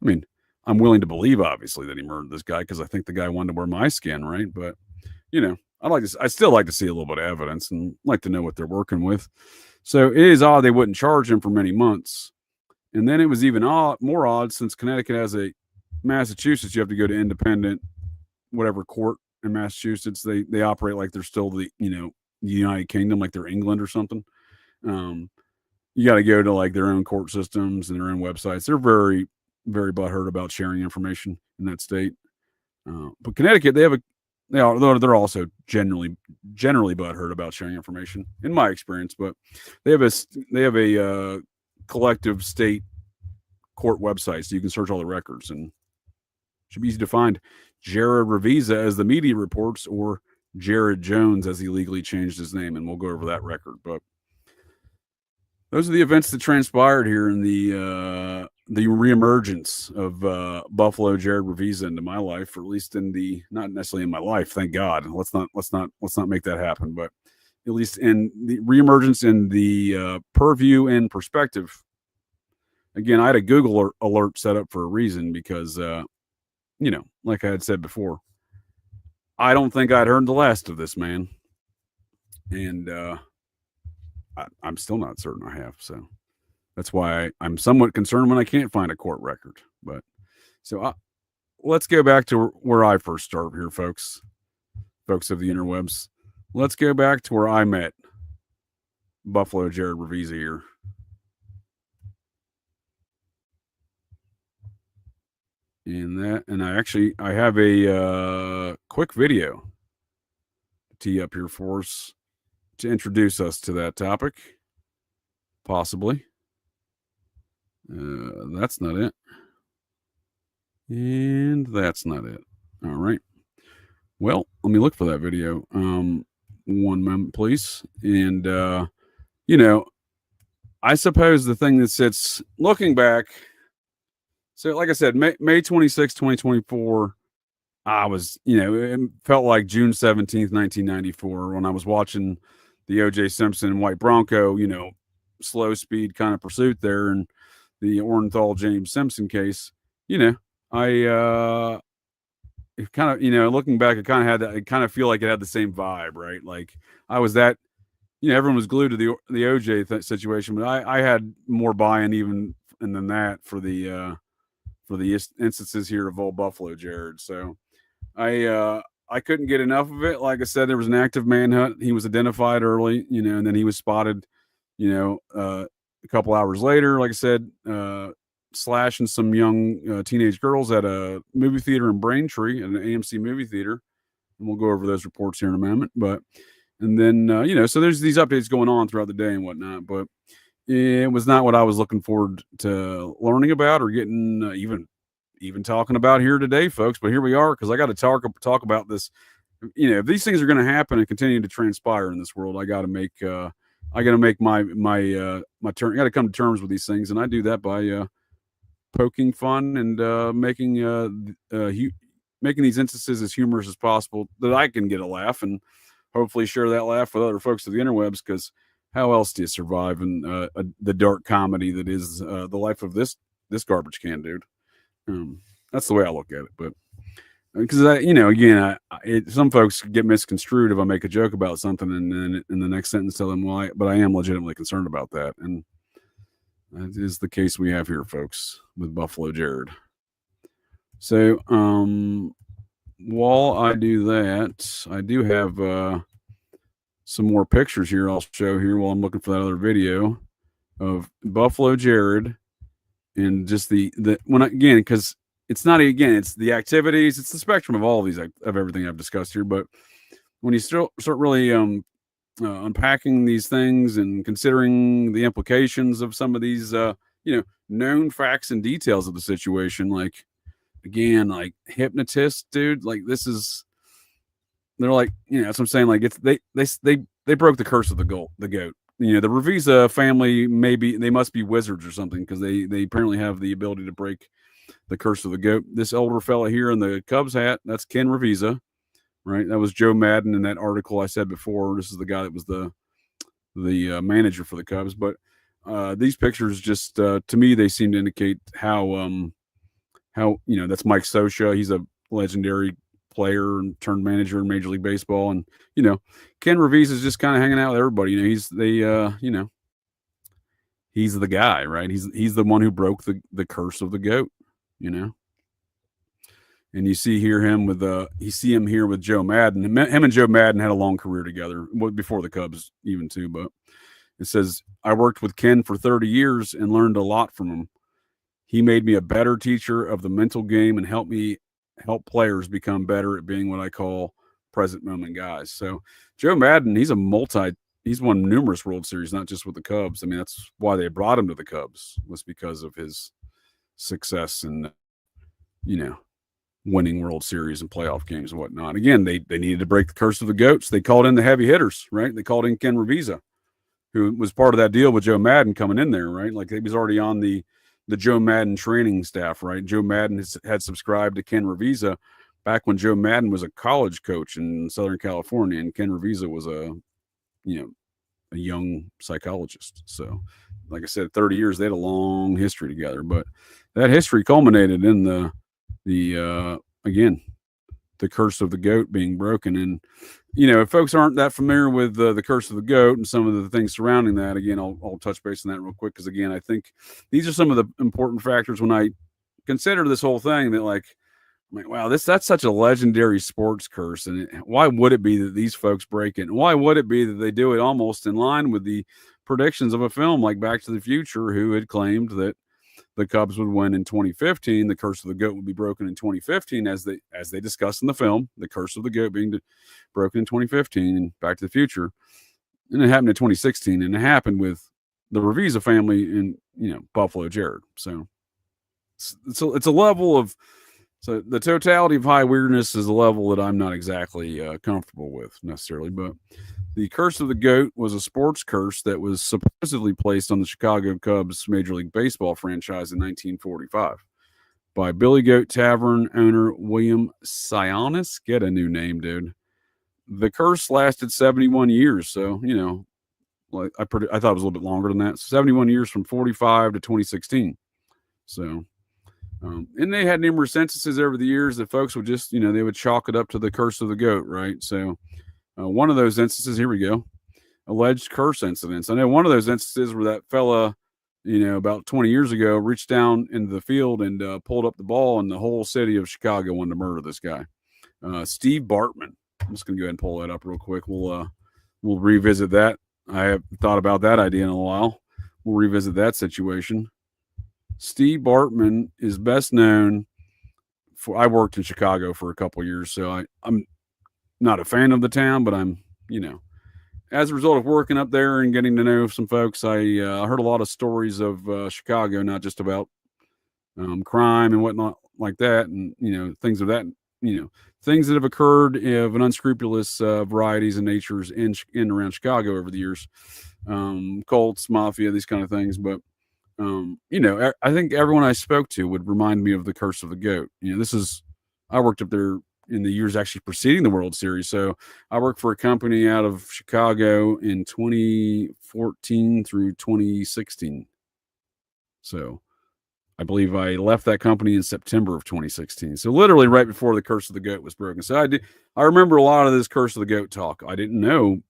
I'm willing to believe, obviously, that he murdered this guy, because I think the guy wanted to wear my skin, right? But, I'd still like to see a little bit of evidence and like to know what they're working with. So it is odd they wouldn't charge him for many months. And then it was even more odd, since Connecticut has a Massachusetts, you have to go to independent, whatever court in Massachusetts. They operate like they're still the United Kingdom, like they're England or something. You got to go to like their own court systems and their own websites. They're very, very butthurt about sharing information in that state. But Connecticut, they're also generally butthurt about sharing information, in my experience. But they have a collective state court website, so you can search all the records, and it should be easy to find. Jared Ravizza, as the media reports, or Jared Jones, as he legally changed his name, and we'll go over that record. But those are the events that transpired here in the reemergence of Buffalo Jared Ravizza into my life, or at least not necessarily in my life, thank God. Let's not make that happen, but at least in the reemergence in the purview and perspective. Again, I had a Google alert set up for a reason, because like I had said before, I don't think I'd heard the last of this man, and I'm still not certain I have. So that's why I'm somewhat concerned when I can't find a court record. But so let's go back to where I first started here, folks of the interwebs. Let's go back to where I met Buffalo Jared Ravizza here. And I have a quick video to tee up here for us to introduce us to that topic, possibly. That's not it. And that's not it. All right. Well, let me look for that video. One moment, please. And, I suppose the thing that sits looking back. So, like I said, May 26, 2024, I was, it felt like June 17th, 1994, when I was watching the O.J. Simpson White Bronco, slow speed kind of pursuit there, and the Orenthal James Simpson case. I kind of, looking back, it kind of had that. I kind of feel like it had the same vibe, right? Like I was that, everyone was glued to the OJ situation, but I had more buy-in even than that for the instances here of old Buffalo Jared. So I couldn't get enough of it. Like I said, there was an active manhunt. He was identified early, and then he was spotted, a couple hours later. Like I said, slashing some young teenage girls at a movie theater in Braintree, an AMC movie theater. And we'll go over those reports here in a moment. And then, so there's these updates going on throughout the day and whatnot. But it was not what I was looking forward to learning about or getting even talking about here today, folks. But here we are, because I got to talk about this. If these things are going to happen and continue to transpire in this world, I got to make my turn. I got to come to terms with these things, and I do that by poking fun and making these instances as humorous as possible, that I can get a laugh and hopefully share that laugh with other folks of the interwebs. Because how else do you survive in the dark comedy that is the life of this garbage can dude? That's the way I look at it. But because some folks get misconstrued if I make a joke about something and then in the next sentence tell them why, but I am legitimately concerned about that. And that is the case we have here, folks, with Buffalo Jared. So, while I do that, I do have some more pictures here I'll show here while I'm looking for that other video of Buffalo Jared, and just because it's not, it's the activities, it's the spectrum of all of these, of everything I've discussed here. But when you start really unpacking these things and considering the implications of some of these, known facts and details of the situation, like, again, like hypnotists, dude, like they're like, that's what I'm saying. Like they broke the curse of the goat. The Ravizza family, maybe they must be wizards or something, because they apparently have the ability to break the curse of the goat. This older fella here in the Cubs hat, that's Ken Ravizza. Right, that was Joe Madden in that article I said before. This is the guy that was the manager for the Cubs. But these pictures just, to me, they seem to indicate how that's Mike Scioscia. He's a legendary player and turned manager in Major League Baseball, and Ken Ravizza is just kind of hanging out with everybody. He's the guy, right? He's the one who broke the curse of the goat. And you see him here with Joe Madden. Him and Joe Madden had a long career together before the Cubs even too. But it says, I worked with Ken for 30 years and learned a lot from him. He made me a better teacher of the mental game and helped players become better at being what I call present moment guys. So Joe Madden, he's won numerous World Series, not just with the Cubs. I mean, that's why they brought him to the Cubs, was because of his success and, winning World Series and playoff games and whatnot. Again, they needed to break the curse of the goats. They called in the heavy hitters, right? They called in Ken Ravizza, who was part of that deal with Joe Madden coming in there, right? Like, he was already on the Joe Madden training staff, right? Joe Madden had subscribed to Ken Ravizza back when Joe Madden was a college coach in Southern California, and Ken Ravizza was a young psychologist. So, like I said, 30 years, they had a long history together, but that history culminated in the curse of the goat being broken. And if folks aren't that familiar with the curse of the goat and some of the things surrounding that, again, I'll touch base on that real quick, because again, I think these are some of the important factors when I consider this whole thing, that I'm like, wow, that's such a legendary sports curse, and why would it be that these folks break it? And why would it be that they do it almost in line with the predictions of a film like Back to the Future, who had claimed that the Cubs would win in 2015. The curse of the GOAT would be broken in 2015, as they discussed in the film. The curse of the GOAT being broken in 2015 and Back to the Future, and it happened in 2016, and it happened with the Ravizza family and Buffalo Jared. So it's a level of, so the totality of high weirdness is a level that I'm not exactly comfortable with necessarily. But the curse of the GOAT was a sports curse that was supposedly placed on the Chicago Cubs Major League Baseball franchise in 1945 by Billy Goat Tavern owner William Sionis. Get a new name, dude. The curse lasted 71 years. So, like I thought it was a little bit longer than that. 71 years from 45 to 2016. So, and they had numerous instances over the years that folks would just, they would chalk it up to the curse of the GOAT, right? So, one of those instances, here we go, alleged curse incidents. I know one of those instances where that fella, about 20 years ago, reached down into the field and pulled up the ball, and the whole city of Chicago wanted to murder this guy, Steve Bartman. I'm just gonna go ahead and pull that up real quick. We'll revisit that. I have thought about that idea in a while. We'll revisit that situation. Steve Bartman is best known for, I worked in Chicago for a couple of years, so I'm not a fan of the town, but I'm, as a result of working up there and getting to know some folks, I heard a lot of stories of Chicago, not just about crime and whatnot like that, and things of that, things that have occurred of an unscrupulous varieties and natures in and around Chicago over the years, cults, mafia, these kind of things. But I think everyone I spoke to would remind me of the curse of the GOAT. I worked up there in the years actually preceding the World Series. So I worked for a company out of Chicago in 2014 through 2016. So I believe I left that company in September of 2016. So literally right before the curse of the GOAT was broken. So I remember a lot of this curse of the GOAT talk. I didn't know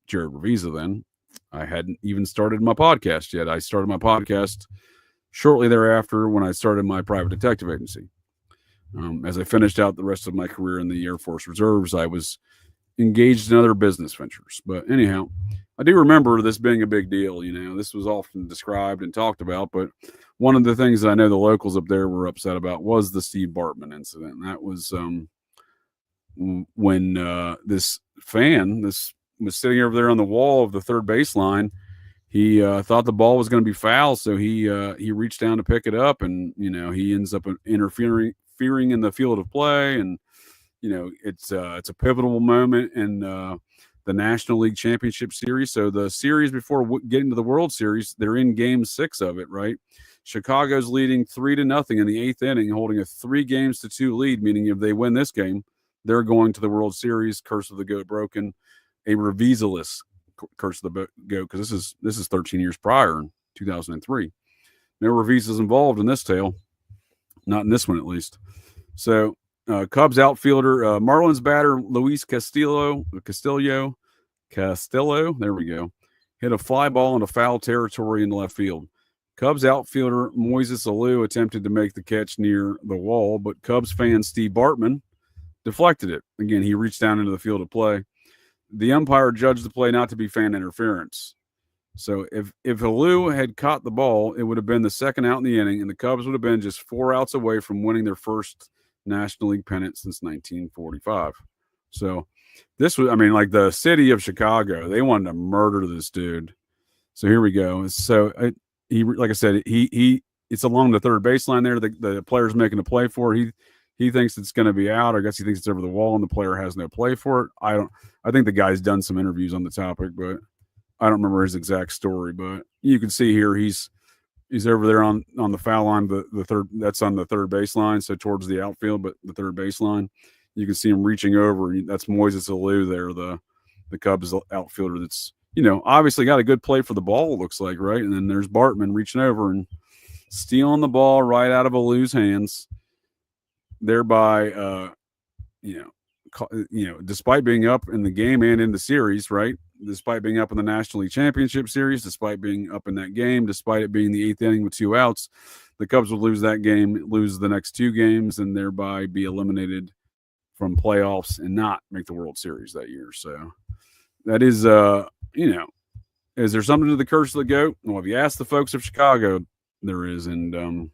Jared Ravizza then. I hadn't even started my podcast yet. I started my podcast shortly thereafter when I started my private detective agency. As I finished out the rest of my career in the Air Force Reserves, I was engaged in other business ventures. But anyhow, I do remember this being a big deal. This was often described and talked about. But one of the things that I know the locals up there were upset about was the Steve Bartman incident. And that was when this fan, this was sitting over there on the wall of the third baseline. He thought the ball was going to be foul, so he reached down to pick it up, and he ends up interfering in the field of play, and it's a pivotal moment in the National League Championship Series. So the series before getting to the World Series, they're in Game 6 of it, right? Chicago's leading 3-0 in the 8th inning, holding a 3-2 lead, meaning if they win this game, they're going to the World Series. Curse of the GOAT broken. A Ravizza-less curse of the GOAT, because this is 13 years prior in 2003. No Ravizzas involved in this tale, not in this one at least. So Cubs outfielder Marlins batter Luis Castillo, there we go, hit a fly ball into foul territory in left field. Cubs outfielder Moises Alou attempted to make the catch near the wall, but Cubs fan Steve Bartman deflected it. Again, he reached down into the field of play. The umpire judged the play not to be fan interference. So if Alou had caught the ball, it would have been the second out in the inning, and the Cubs would have been just 4 outs away from winning their first National League pennant since 1945. So this was, like the city of Chicago, they wanted to murder this dude. So here we go. So he, like I said, it's along the third baseline there. The player's making a play for it. He thinks it's going to be out. I guess he thinks it's over the wall, and the player has no play for it. I think the guy's done some interviews on the topic, but I don't remember his exact story. But you can see here he's over there on the foul line, the third, that's on the third baseline, so towards the outfield, but the third baseline. You can see him reaching over. That's Moises Alou there, the Cubs outfielder that's, obviously got a good play for the ball, it looks like, right? And then there's Bartman reaching over and stealing the ball right out of Alou's hands, thereby, despite being up in the game and in the series, right? Despite being up in the National League Championship Series, despite being up in that game, despite it being the 8th inning with 2 outs, the Cubs would lose that game, lose the next 2 games, and thereby be eliminated from playoffs and not make the World Series that year. So that is, is there something to the curse of the GOAT? Well, if you ask the folks of Chicago, there is. And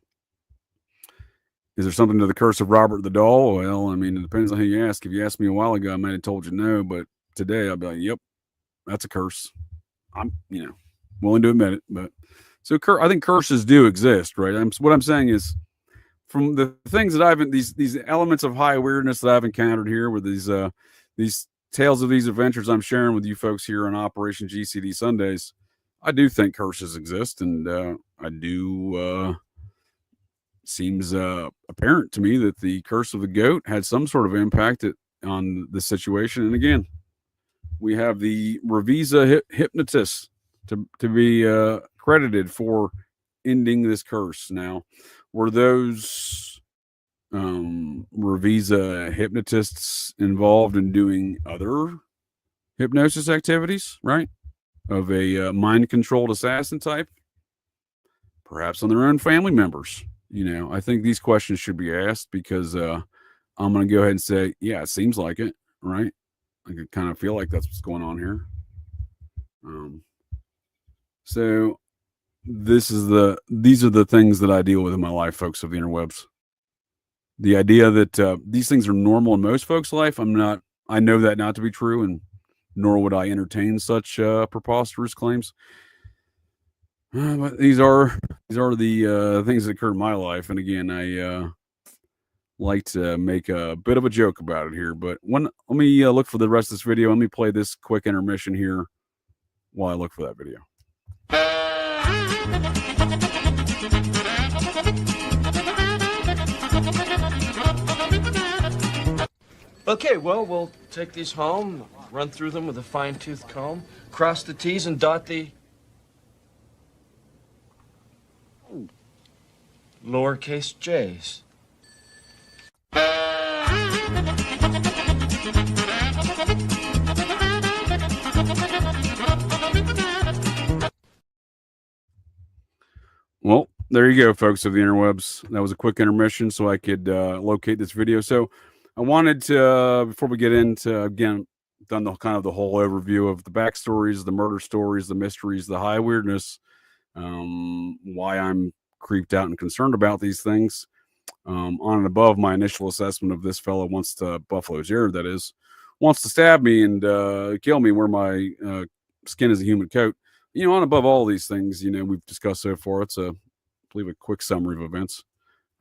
is there something to the curse of Robert the Doll? Well, I mean, it depends on who you ask. If you asked me a while ago, I might have told you no, but today I'll be like, yep, that's a curse. I'm, willing to admit it. But so I think curses do exist, right? What I'm saying is, from the things that these elements of high weirdness that I've encountered here with these tales of these adventures I'm sharing with you folks here on Operation GCD Sundaze, I do think curses exist, and I do. Seems apparent to me that the curse of the goat had some sort of impact on the situation. And again, we have the Ravizza hypnotist to be credited for ending this curse. Now, were those Ravizza hypnotists involved in doing other hypnosis activities, right? Of a mind-controlled assassin type? Perhaps on their own family members. I think these questions should be asked because I'm going to go ahead and say, yeah, it seems like it, right? I can kind of feel like that's what's going on here. So these are the things that I deal with in my life, folks of the interwebs. The idea that these things are normal in most folks' life, I know that not to be true, and nor would I entertain such preposterous claims. But these are the things that occur in my life, and again, I like to make a bit of a joke about it here. But let me look for the rest of this video. Let me play this quick intermission here while I look for that video. Okay, well, we'll take these home, run through them with a fine-tooth comb, cross the T's and dot the lowercase j's. Well, there you go, folks of the interwebs. That was a quick intermission so I could locate this video. So I wanted to, before we get into, again, done the kind of the whole overview of the backstories, the murder stories, the mysteries, the high weirdness, why I'm creeped out and concerned about these things, on and above my initial assessment of this fellow wants to, Buffalo Jared, that is, wants to stab me and kill me where my skin is a human coat. On and above all these things, we've discussed so far, it's I believe a quick summary of events.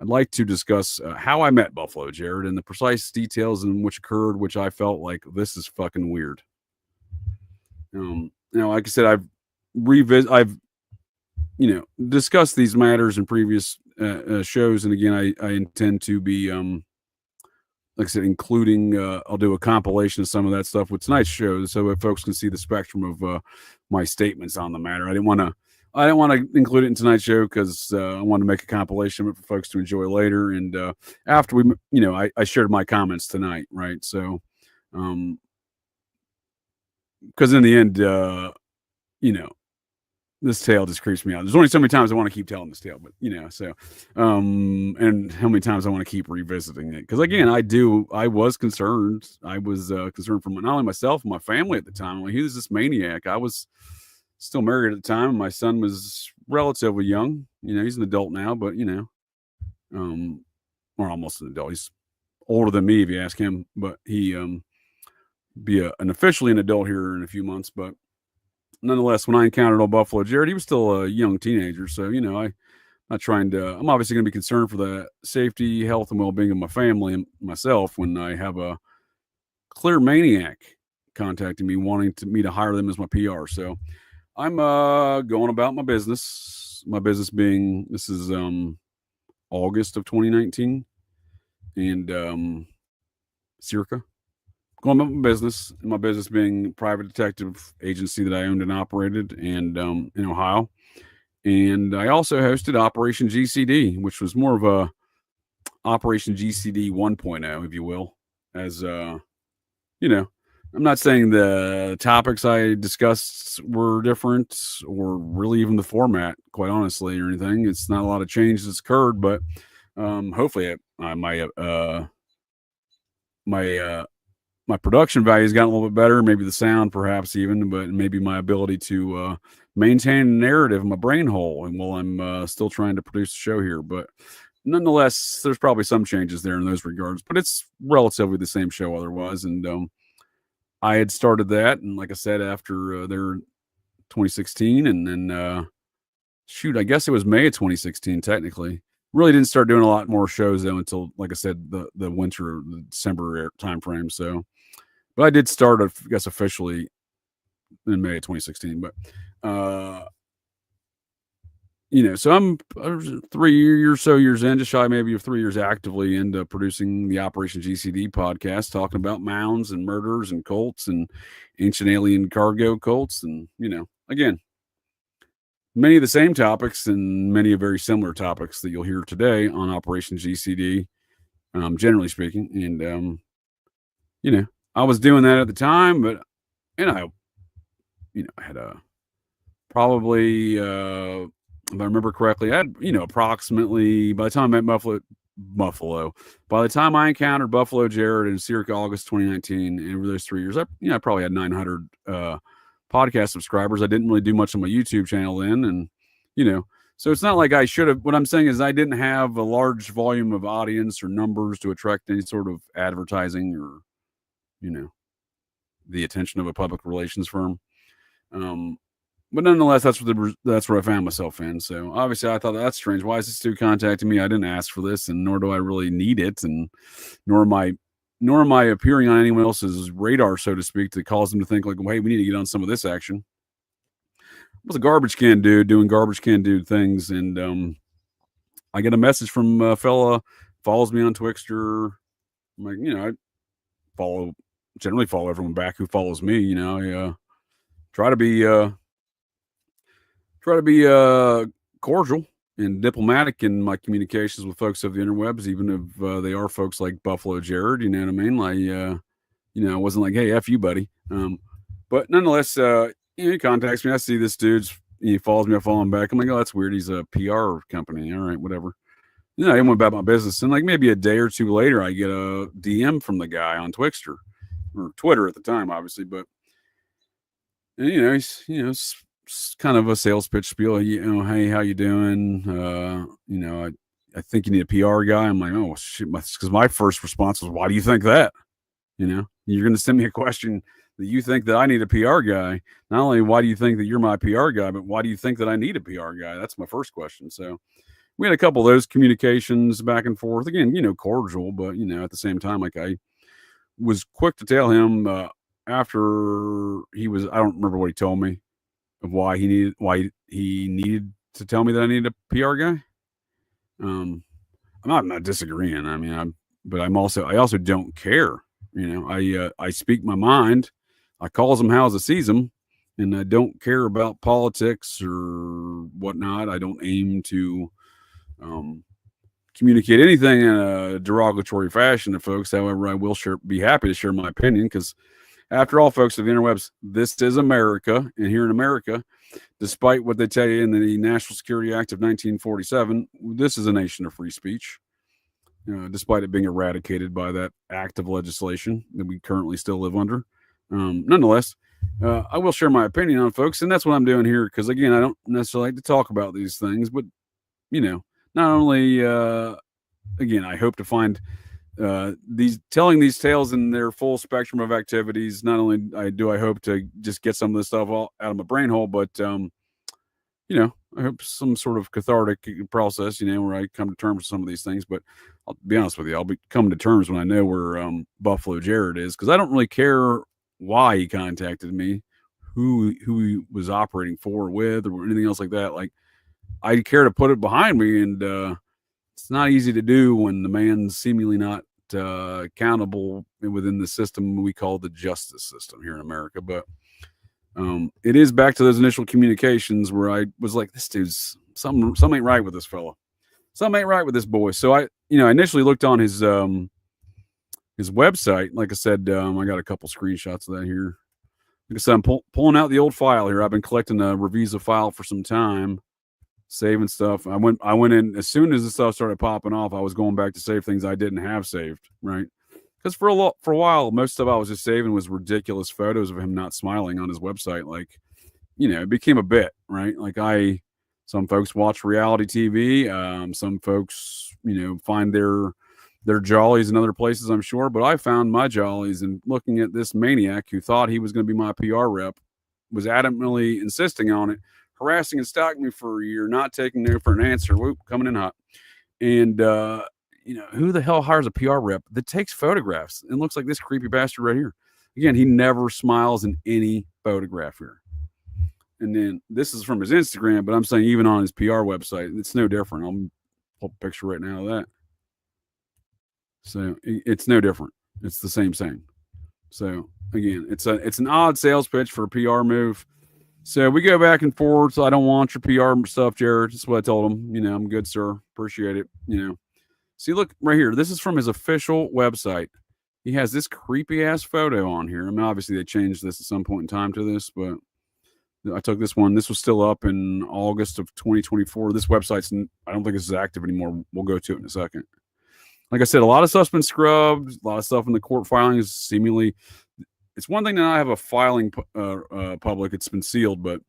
I'd like to discuss how I met Buffalo Jared and the precise details in which occurred, which I felt like this is fucking weird. Like I said, I've discussed these matters in previous shows, and again, I intend to be, like I said, including, I'll do a compilation of some of that stuff with tonight's show, so that folks can see the spectrum of my statements on the matter. I didn't want to include it in tonight's show because I wanted to make a compilation of it for folks to enjoy later. And after we, I shared my comments tonight, right? So, because in the end, this tale just creeps me out. There's only so many times I want to keep telling this tale, but so, and how many times I want to keep revisiting it. Because again, I was concerned. I was concerned for not only myself and my family at the time. Like, who's this maniac? I was still married at the time. My son was relatively young. He's an adult now, but or almost an adult. He's older than me if you ask him, but he be an officially an adult here in a few months. But nonetheless, when I encountered old Buffalo Jared, he was still a young teenager. So, I'm obviously going to be concerned for the safety, health, and well-being of my family and myself when I have a clear maniac contacting me, wanting me to hire them as my PR. So I'm going about my business. My business being, this is August of 2019. And circa. Going about my business being a private detective agency that I owned and operated and in Ohio. And I also hosted Operation GCD, which was more of a Operation GCD 1.0, if you will. As, I'm not saying the topics I discussed were different or really even the format, quite honestly, or anything. It's not a lot of change that's occurred, but hopefully my my production value's gotten a little bit better, maybe the sound perhaps even, but maybe my ability to maintain a narrative in my brain hole, and while I'm still trying to produce a show here. But nonetheless, there's probably some changes there in those regards, but it's relatively the same show otherwise. And I had started that, and like I said, after their 2016, and then I guess it was May of 2016 technically. Really didn't start doing a lot more shows though until, like I said, the winter, the December time frame. So, but I did start, I guess, officially in May of 2016. But so I'm 3 or so years in, just shy maybe of 3 years actively into producing the Operation GCD podcast, talking about mounds and murders and cults and ancient alien cargo cults, and again, many of the same topics and many of very similar topics that you'll hear today on Operation GCD, generally speaking. And, I was doing that at the time, but, I had probably, if I remember correctly, I had, approximately, by the time I met Buffalo, by the time I encountered Buffalo Jared in circa August 2019, and over those 3 years, I probably had 900, podcast subscribers. I didn't really do much on my YouTube channel then. And, so it's not like I should have. What I'm saying is I didn't have a large volume of audience or numbers to attract any sort of advertising or, the attention of a public relations firm. But nonetheless, that's where I found myself in. So obviously I thought, that's strange. Why is this dude contacting me? I didn't ask for this, and nor do I really need it. And nor am I appearing on anyone else's radar, so to speak, that cause them to think like, well, hey, we need to get on some of this action. I was a garbage can dude doing garbage can dude things. And I get a message from a fella, follows me on Twixter. I'm like, I generally follow everyone back who follows me. I try to be cordial and diplomatic in my communications with folks of the interwebs, even if they are folks like Buffalo Jared. You know what I mean? Like, I wasn't like, hey, F you, buddy. But nonetheless, he contacts me. I see this dude's, he follows me, I follow him back. I'm like, oh, that's weird. He's a PR company. All right, whatever. I went about my business. And like maybe a day or two later, I get a DM from the guy on Twixter, or Twitter at the time, obviously. But, and, he's kind of a sales pitch spiel. Hey, how you doing? I think you need a PR guy. I'm like, oh shit, because my first response was, why do you think that? You're going to send me a question that you think that I need a PR guy. Not only why do you think that you're my PR guy, but why do you think that I need a PR guy? That's my first question. So we had a couple of those communications back and forth. Again, cordial, but at the same time, like I was quick to tell him after I don't remember what he told me of why he needed to tell me that I needed a PR guy. I'm not disagreeing. I mean, I also don't care. I speak my mind. I calls them how I sees them, and I don't care about politics or whatnot. I don't aim to communicate anything in a derogatory fashion to folks. However, I will be happy to share my opinion, because after all, folks of the interwebs, this is America. And here in America, despite what they tell you in the National Security Act of 1947, this is a nation of free speech, despite it being eradicated by that act of legislation that we currently still live under. Nonetheless, I will share my opinion on folks, and that's what I'm doing here, because, again, I don't necessarily like to talk about these things, but, not only, again, I hope to find telling these tales in their full spectrum of activities. Not only I hope to just get some of this stuff all out of my brain hole, but I hope some sort of cathartic process, where I come to terms with some of these things. But I'll be honest with you, I'll be coming to terms when I know where Buffalo Jared is, because I don't really care why he contacted me, who he was operating for or with, or anything else like that. Like, I care to put it behind me, and it's not easy to do when the man's seemingly not accountable within the system we call the justice system here in America. But it is back to those initial communications where I was like, this dude's something ain't right with this fella. Something ain't right with this boy. So I initially looked on his website. Like I said, I got a couple screenshots of that here. Like I said, I'm pulling out the old file here. I've been collecting a Ravizza file for some time, saving stuff. I went in as soon as the stuff started popping off. I was going back to save things I didn't have saved. Right. Because for a while, most stuff I was just saving was ridiculous photos of him not smiling on his website. Like, it became a bit, right? Like some folks watch reality TV. Some folks, find their jollies in other places, I'm sure. But I found my jollies in looking at this maniac who thought he was going to be my PR rep, was adamantly insisting on it, harassing and stalking me for a year, not taking no for an answer. Whoop, coming in hot. And, who the hell hires a PR rep that takes photographs and looks like this creepy bastard right here? Again, he never smiles in any photograph here. And then this is from his Instagram, but I'm saying even on his PR website, it's no different. I'll pull a picture right now of that. So it's no different. It's the same. So again, it's an odd sales pitch for a PR move. So we go back and forth. So I don't want your PR stuff, Jared. That's what I told him. I'm good, sir. Appreciate it. See, look right here. This is from his official website. He has this creepy ass photo on here. I mean, obviously they changed this at some point in time to this, but I took this one. This was still up in August of 2024. This website's, I don't think this is active anymore. We'll go to it in a second. Like I said, a lot of stuff's been scrubbed. A lot of stuff in the court filings seemingly. It's one thing to not have a filing public. It's been sealed, but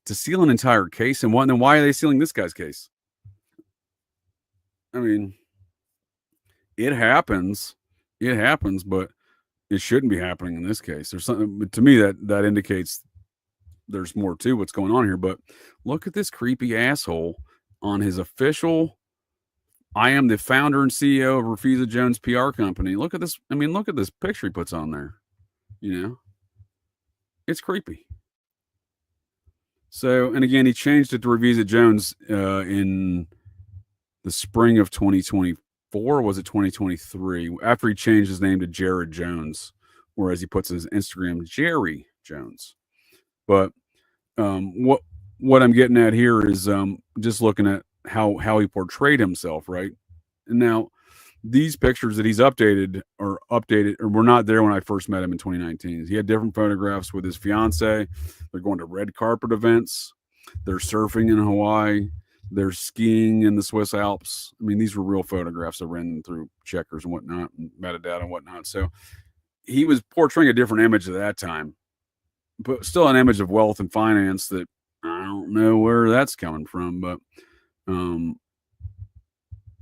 to seal an entire case, and then why are they sealing this guy's case? I mean, it happens, but it shouldn't be happening in this case. There's something to me that indicates there's more to what's going on here. But look at this creepy asshole on his official. I am the founder and CEO of Ravizza Jones PR company. Look at this. I mean, look at this picture he puts on there. It's creepy. So, and again, he changed it to Ravizza Jones in the spring of 2024. Was it 2023? After he changed his name to Jared Jones, or as he puts in his Instagram, Jerry Jones. But what I'm getting at here is just looking at how he portrayed himself, right? And now these pictures that he's updated or were not there when I first met him in 2019. He had different photographs with his fiance. They're going to red carpet events. They're surfing in Hawaii. They're skiing in the Swiss Alps. I mean, these were real photographs that ran through checkers and whatnot, and metadata and whatnot. So he was portraying a different image at that time, but still an image of wealth and finance that I don't know where that's coming from. But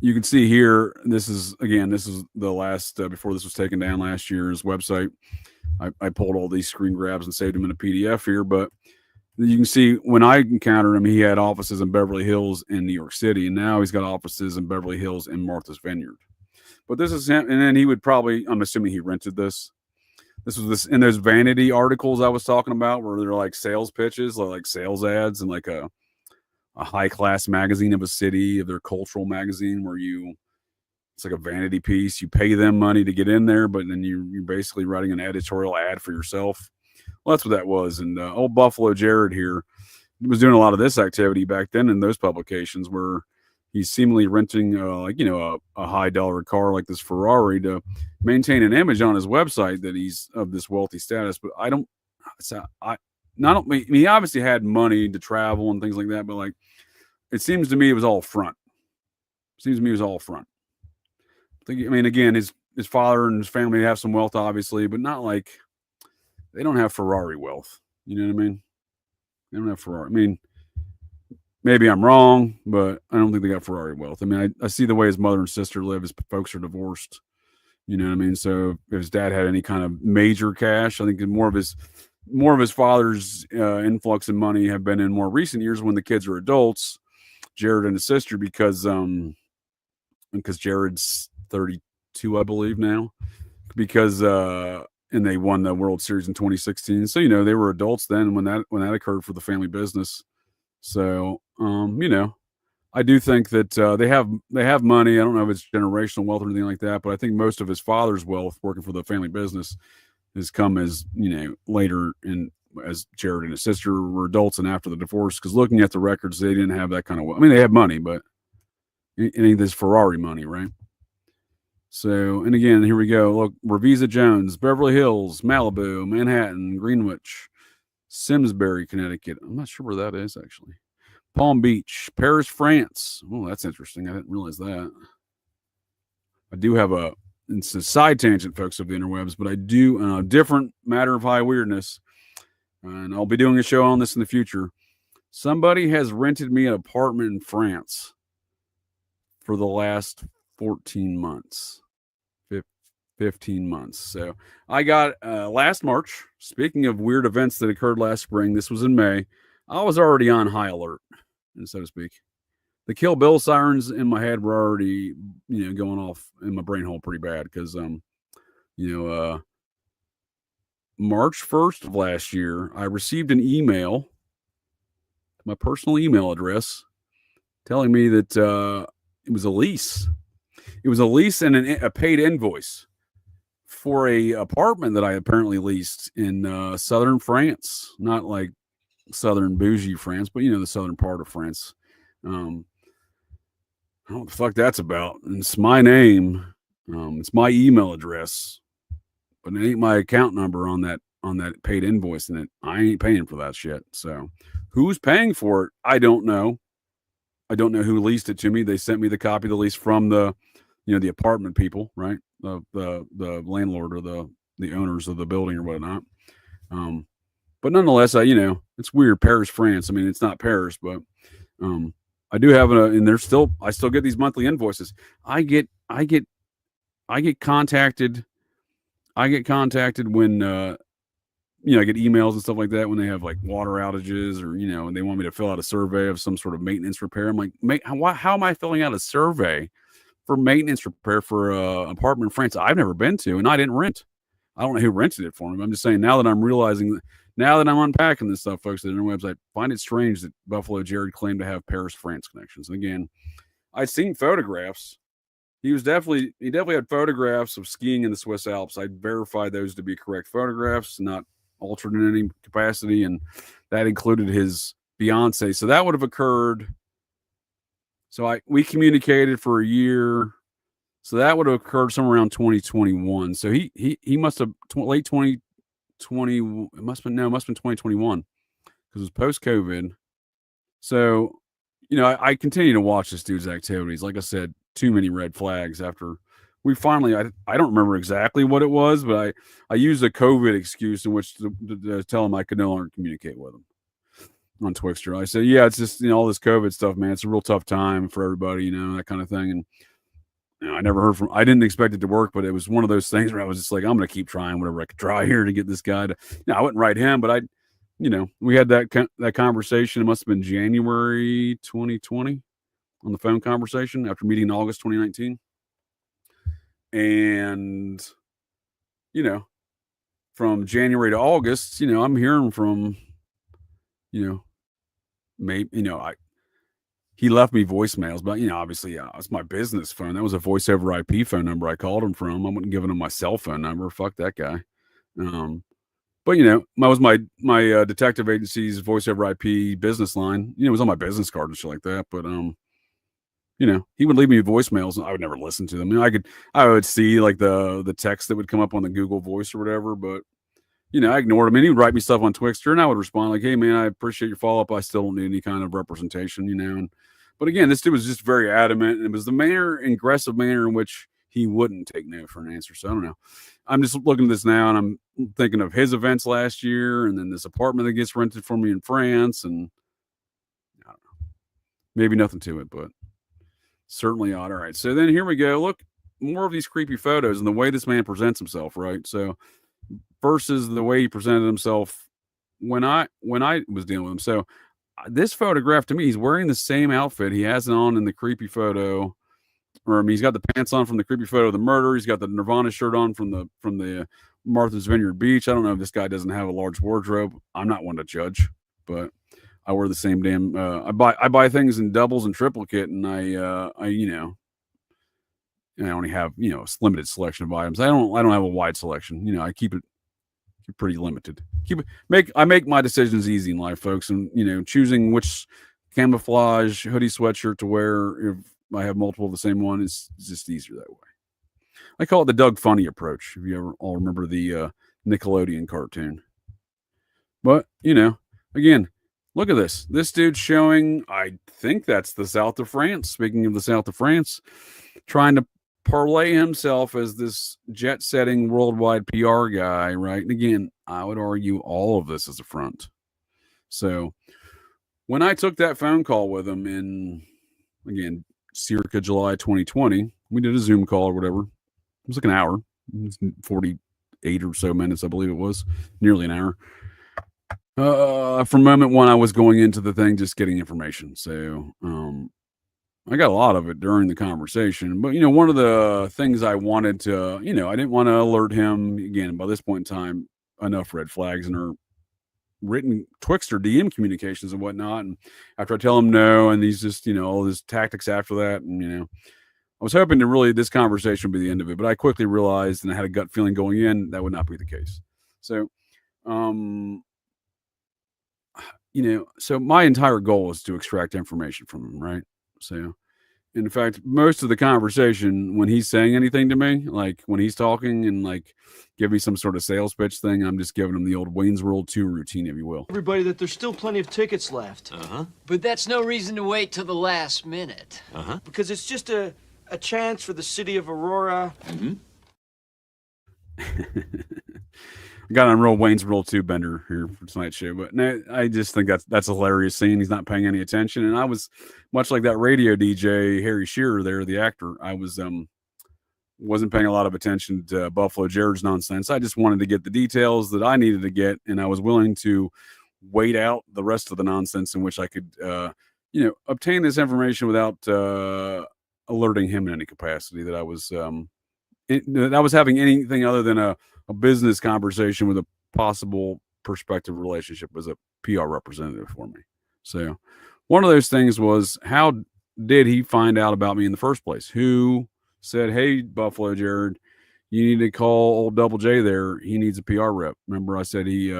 you can see here, this is the last, before this was taken down last year's website. I pulled all these screen grabs and saved them in a PDF here, but you can see when I encountered him, he had offices in Beverly Hills in New York City, and now he's got offices in Beverly Hills and Martha's Vineyard. But this is him, and then he would probably, I'm assuming he rented this. This was this in those vanity articles I was talking about, where they're like sales pitches, like sales ads, and like a high class magazine of a city, of their cultural magazine, where it's like a vanity piece. You pay them money to get in there, but then you're basically writing an editorial ad for yourself. Well, that's what that was. And old Buffalo Jared here was doing a lot of this activity back then in those publications, where he's seemingly renting a high dollar car like this Ferrari to maintain an image on his website that he's of this wealthy status. But he obviously had money to travel and things like that, but like, it seems to me it was all front. I mean, again, his father and his family have some wealth, obviously, but not like, they don't have Ferrari wealth. You know what I mean? They don't have Ferrari. I mean, maybe I'm wrong, but I don't think they got Ferrari wealth. I mean, I see the way his mother and sister live. His folks are divorced. You know what I mean? So if his dad had any kind of major cash, I think more of his father's influx of money have been in more recent years when the kids are adults, Jared and his sister, because Jared's 32, I believe now, because and they won the World Series in 2016. So, they were adults then when that occurred for the family business. So, I do think that they have money. I don't know if it's generational wealth or anything like that, but I think most of his father's wealth working for the family business has come as, later in as Jared and his sister were adults and after the divorce. Because looking at the records, they didn't have that kind of wealth. I mean, they had money, but it ain't this Ferrari money, right? So, and again, here we go. Look, Ravizza Jones, Beverly Hills, Malibu, Manhattan, Greenwich, Simsbury, Connecticut. I'm not sure where that is, actually. Palm Beach, Paris, France. Oh, that's interesting. I didn't realize that. I do have a it's a side tangent, folks, of the interwebs, but I do different matter of high weirdness, and I'll be doing a show on this in the future. Somebody has rented me an apartment in France for the last 14 months, 15 months. So I got last March, speaking of weird events that occurred last spring, this was in May, I was already on high alert, so to speak. The Kill Bill sirens in my head were already, going off in my brain hole pretty bad because, March 1st of last year, I received an email, my personal email address, telling me that it was a lease. It was a lease and a paid invoice for a apartment that I apparently leased in southern France, not like southern bougie France, but the southern part of France. I don't know what the fuck that's about. And it's my name. It's my email address, but it ain't my account number on that paid invoice in it. I ain't paying for that shit. So who's paying for it? I don't know. I don't know who leased it to me. They sent me the copy of the lease from the apartment people, right? The landlord or the owners of the building or whatnot. But nonetheless, it's weird. Paris, France. I mean, it's not Paris, but I do have and I still get these monthly invoices. I get contacted. I get contacted when, I get emails and stuff like that when they have like water outages or, and they want me to fill out a survey of some sort of maintenance repair. I'm like, how am I filling out a survey for maintenance repair for an apartment in France I've never been to and I didn't rent? I don't know who rented it for me. I'm just saying now that I'm realizing, now that I'm unpacking this stuff, folks, at the interwebs, I find it strange that Buffalo Jared claimed to have Paris, France connections. And again, I'd seen photographs. He definitely had photographs of skiing in the Swiss Alps. I verified those to be correct photographs, not altered in any capacity, and that included his fiance. So that would have occurred. So we communicated for a year. So that would have occurred somewhere around 2021. So he must have late 2020. It must have been 2021 because it was post COVID. So, I continue to watch this dude's activities. Like I said, too many red flags after we finally, I don't remember exactly what it was, but I used a COVID excuse in which to tell him I could no longer communicate with him on Twixter. I said, yeah, it's just, all this COVID stuff, man. It's a real tough time for everybody, that kind of thing. And I never heard I didn't expect it to work, but it was one of those things where I was just like, I'm going to keep trying whatever I could try here to get this guy to, I wouldn't write him, but we had that conversation. It must have been January 2020 on the phone conversation after meeting in August 2019. And, from January to August, I'm hearing from, maybe, he left me voicemails, but, obviously, it's my business phone. That was a voice over IP phone number I called him from. I wasn't giving him my cell phone number. Fuck that guy. But, that was my detective agency's voice over IP business line. It was on my business card and shit like that. But, he would leave me voicemails and I would never listen to them. I would see like the text that would come up on the Google Voice or whatever, but I ignored him and he would write me stuff on Twixter and I would respond like, hey man, I appreciate your follow up. I still don't need any kind of representation, but again, this dude was just very adamant and it was the aggressive manner in which he wouldn't take no for an answer. So I don't know. I'm just looking at this now and I'm thinking of his events last year and then this apartment that gets rented for me in France and I don't know, maybe nothing to it, but certainly odd. All right. So then here we go. Look, more of these creepy photos and the way this man presents himself, right? So versus the way he presented himself when I was dealing with him. So this photograph to me, he's wearing the same outfit he has it on in the creepy photo. Or he's got the pants on from the creepy photo of the murder. He's got the Nirvana shirt on from the Martha's Vineyard Beach. I don't know if this guy doesn't have a large wardrobe. I'm not one to judge, but I wear the same damn. I buy things in doubles and triplicate, and I only have a limited selection of items. I don't have a wide selection. I keep it pretty limited. I make my decisions easy in life, folks, and choosing which camouflage hoodie sweatshirt to wear if I have multiple of the same one is just easier that way. I call it the Doug Funny approach. If you ever all remember the Nickelodeon cartoon, but again. Look at this. This dude's showing, I think that's the south of France. Speaking of the south of France, trying to parlay himself as this jet-setting worldwide PR guy, right? And again, I would argue all of this is a front. So when I took that phone call with him in, again, circa July 2020, we did a Zoom call or whatever. It was like an hour, 48 or so minutes, I believe it was, nearly an hour. From moment one, I was going into the thing just getting information. So I got a lot of it during the conversation. But, one of the things I wanted to, I didn't want to alert him, again, by this point in time, enough red flags in our written Twixter DM communications and whatnot. And after I tell him no, and he's just, all his tactics after that. And, I was hoping to really, this conversation would be the end of it. But I quickly realized, and I had a gut feeling going in, that would not be the case. So, so my entire goal is to extract information from him, right? So, in fact, most of the conversation, when he's saying anything to me, like when he's talking and like give me some sort of sales pitch thing, I'm just giving him the old Wayne's World 2 routine, if you will. Everybody that there's still plenty of tickets left. But that's no reason to wait till the last minute. Because it's just a chance for the city of Aurora. Got on real Wayne's World 2 bender here for tonight's show, but no, I just think that's a hilarious scene. He's not paying any attention, and I was much like that radio DJ Harry Shearer there, the actor. I was wasn't paying a lot of attention to Buffalo Jared's nonsense. I just wanted to get the details that I needed to get, and I was willing to wait out the rest of the nonsense in which I could, obtain this information without alerting him in any capacity that I was having anything other than a business conversation with a possible prospective relationship as a PR representative for me. So one of those things was, how did he find out about me in the first place? Who said, hey, Buffalo Jared, you need to call old Double J there. He needs a PR rep. Remember I said we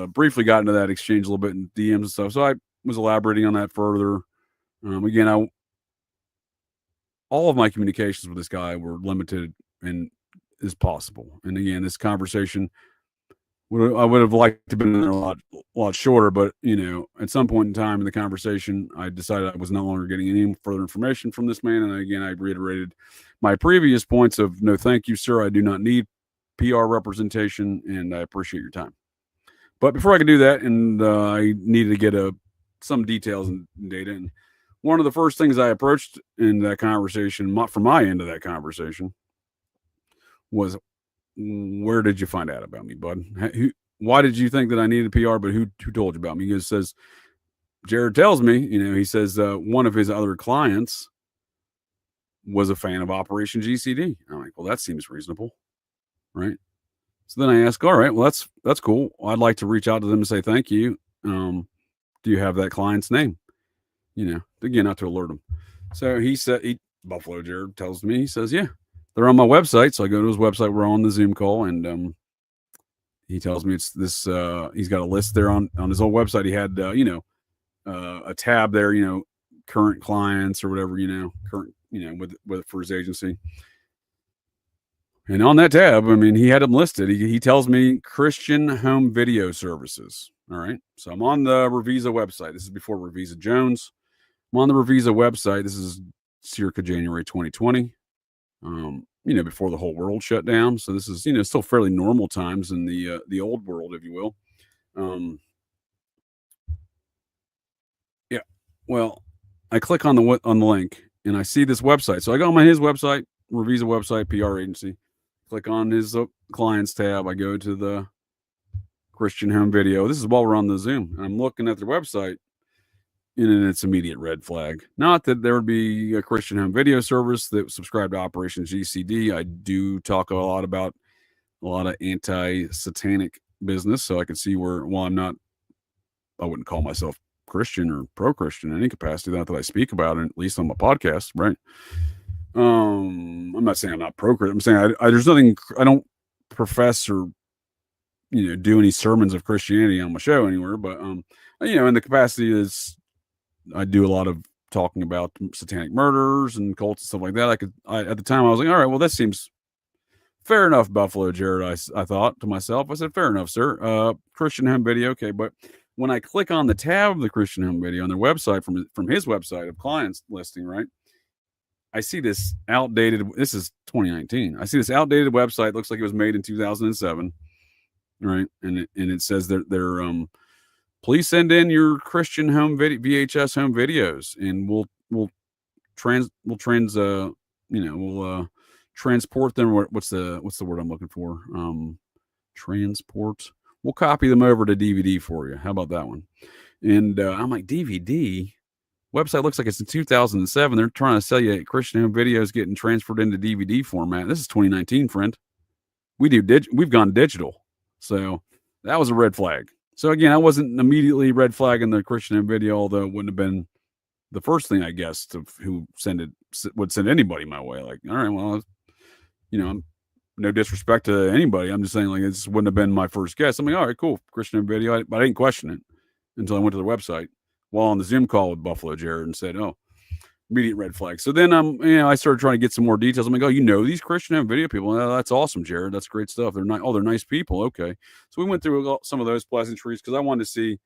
briefly got into that exchange a little bit in DMs and stuff. So I was elaborating on that further. Again, all of my communications with this guy were limited and as possible. And again, this conversation, I would have liked to have been there a lot shorter, but at some point in time in the conversation, I decided I was no longer getting any further information from this man. And again, I reiterated my previous points of no, thank you, sir. I do not need PR representation, and I appreciate your time. But before I could do that, and I needed to get some details and data. And one of the first things I approached in that conversation, from my end of that conversation, was, where did you find out about me, bud? Why did you think that I needed PR, but who told you about me? He says, Jared tells me, he says one of his other clients was a fan of Operation GCD. I'm like, well, that seems reasonable, right? So then I ask, all right, well, that's cool. I'd like to reach out to them and say thank you. Do you have that client's name? Again, not to alert them. So he said, Buffalo Jared tells me, he says, yeah, they're on my website. So I go to his website. We're on the Zoom call, and he tells me it's this. He's got a list there on his old website. He had a tab there, current clients or whatever, current, with for his agency. And on that tab, he had them listed. He tells me Christian Home Video Services. All right. So I'm on the Ravizza website. This is before Ravizza Jones. I'm on the Ravizza website. This is circa January 2020. Before the whole world shut down. So this is, still fairly normal times in the old world, if you will. Yeah. Well, I click on the link and I see this website. So I go on his website, Ravizza website, PR agency, click on his clients tab. I go to the Christian Home Video. This is while we're on the Zoom. I'm looking at their website, and it's immediate red flag. Not that there would be a Christian Home Video Service that subscribed to Operation GCD. I do talk a lot about a lot of anti-satanic business, so I can see where, I wouldn't call myself Christian or pro-Christian in any capacity, not that I speak about it, at least on my podcast, right? I'm not saying I'm not pro-Christian. I'm saying there's nothing, I don't profess or, do any sermons of Christianity on my show anywhere, but, in the capacity is, I do a lot of talking about satanic murders and cults and stuff like that. At the time I was like, all right, well, that seems fair enough, Buffalo Jared. I thought to myself, I said, fair enough, sir. Christian Home Video. Okay. But when I click on the tab of the Christian Home Video on their website from his website of clients listing, right, I see this outdated. This is 2019. I see this outdated website. Looks like it was made in 2007, right? And it says that they're please send in your Christian home video VHS home videos, and we'll transport them. What's the word I'm looking for? Transport. We'll copy them over to DVD for you. How about that one? And I'm like, DVD? Website looks like it's in 2007. They're trying to sell you Christian home videos getting transferred into DVD format. This is 2019, friend. We've gone digital. So that was a red flag. So again, I wasn't immediately red flagging the Christian home video, although it wouldn't have been the first thing, I guess, who would send anybody my way. Like, all right, well, no disrespect to anybody. I'm just saying, like, this wouldn't have been my first guess. I'm like, all right, cool, Christian video. But I didn't question it until I went to the website while on the Zoom call with Buffalo Jared and said, oh, immediate red flag. So then I started trying to get some more details. I'm like, oh, these Christian home video people? Oh, that's awesome, Jared. That's great stuff. They're nice people. Okay. So we went through some of those pleasantries because I want to see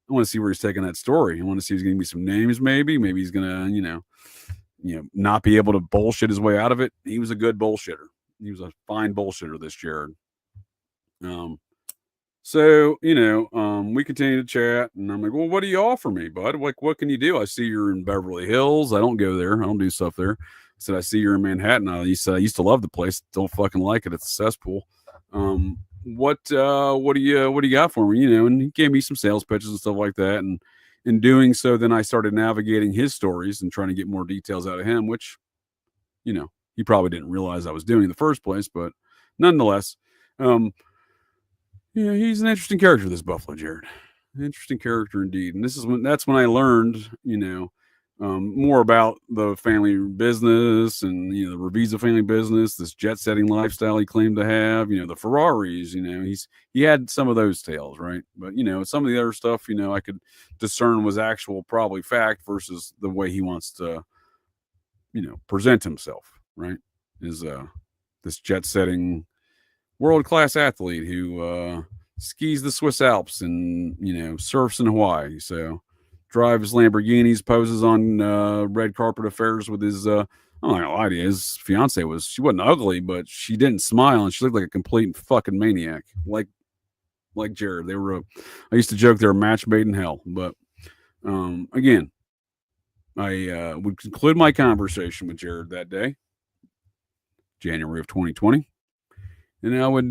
where he's taking that story. I want to see if he's going to be some names. Maybe he's going to, not be able to bullshit his way out of it. He was a good bullshitter. He was a fine bullshitter, this Jared. So, we continue to chat, and I'm like, well, what do you offer me, bud? Like, what can you do? I see you're in Beverly Hills. I don't go there. I don't do stuff there. I said, I see you're in Manhattan. I used to love the place. Don't fucking like it. It's a cesspool. What do you got for me? And he gave me some sales pitches and stuff like that. And in doing so, then I started navigating his stories and trying to get more details out of him, which, he probably didn't realize I was doing in the first place, but nonetheless, he's an interesting character, this Buffalo Jared. Interesting character indeed. And that's when I learned, more about the family business and, the Ravizza family business, this jet setting lifestyle he claimed to have, the Ferraris, he had some of those tales, right? But, some of the other stuff, I could discern was actual probably fact versus the way he wants to, present himself, right? Is this jet setting world-class athlete who skis the Swiss Alps and, surfs in Hawaii. So drives Lamborghinis, poses on red carpet affairs with his, I'm not gonna lie to you, his fiance she wasn't ugly, but she didn't smile and she looked like a complete fucking maniac. Like Jared. I used to joke they were a match made in hell. But again, I would conclude my conversation with Jared that day, January of 2020. And I would,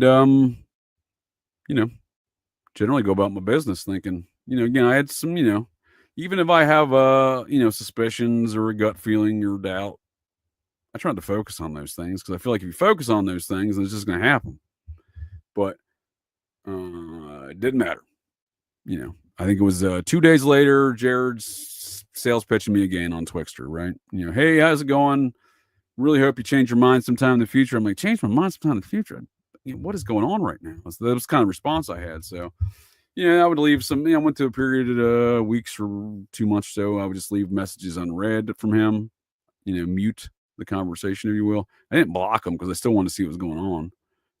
generally go about my business thinking, again, I had some, even if I have, suspicions or a gut feeling or doubt, I tried to focus on those things because I feel like if you focus on those things, then it's just going to happen. But it didn't matter. I think it was 2 days later, Jared's sales pitching me again on Twixter, right? Hey, how's it going? Really hope you change your mind sometime in the future. I'm like, change my mind sometime in the future? What is going on right now? That was kind of response I had. So, I would leave some, I went to a period of weeks or 2 months or so. I would just leave messages unread from him, mute the conversation, if you will. I didn't block him because I still wanted to see what was going on. I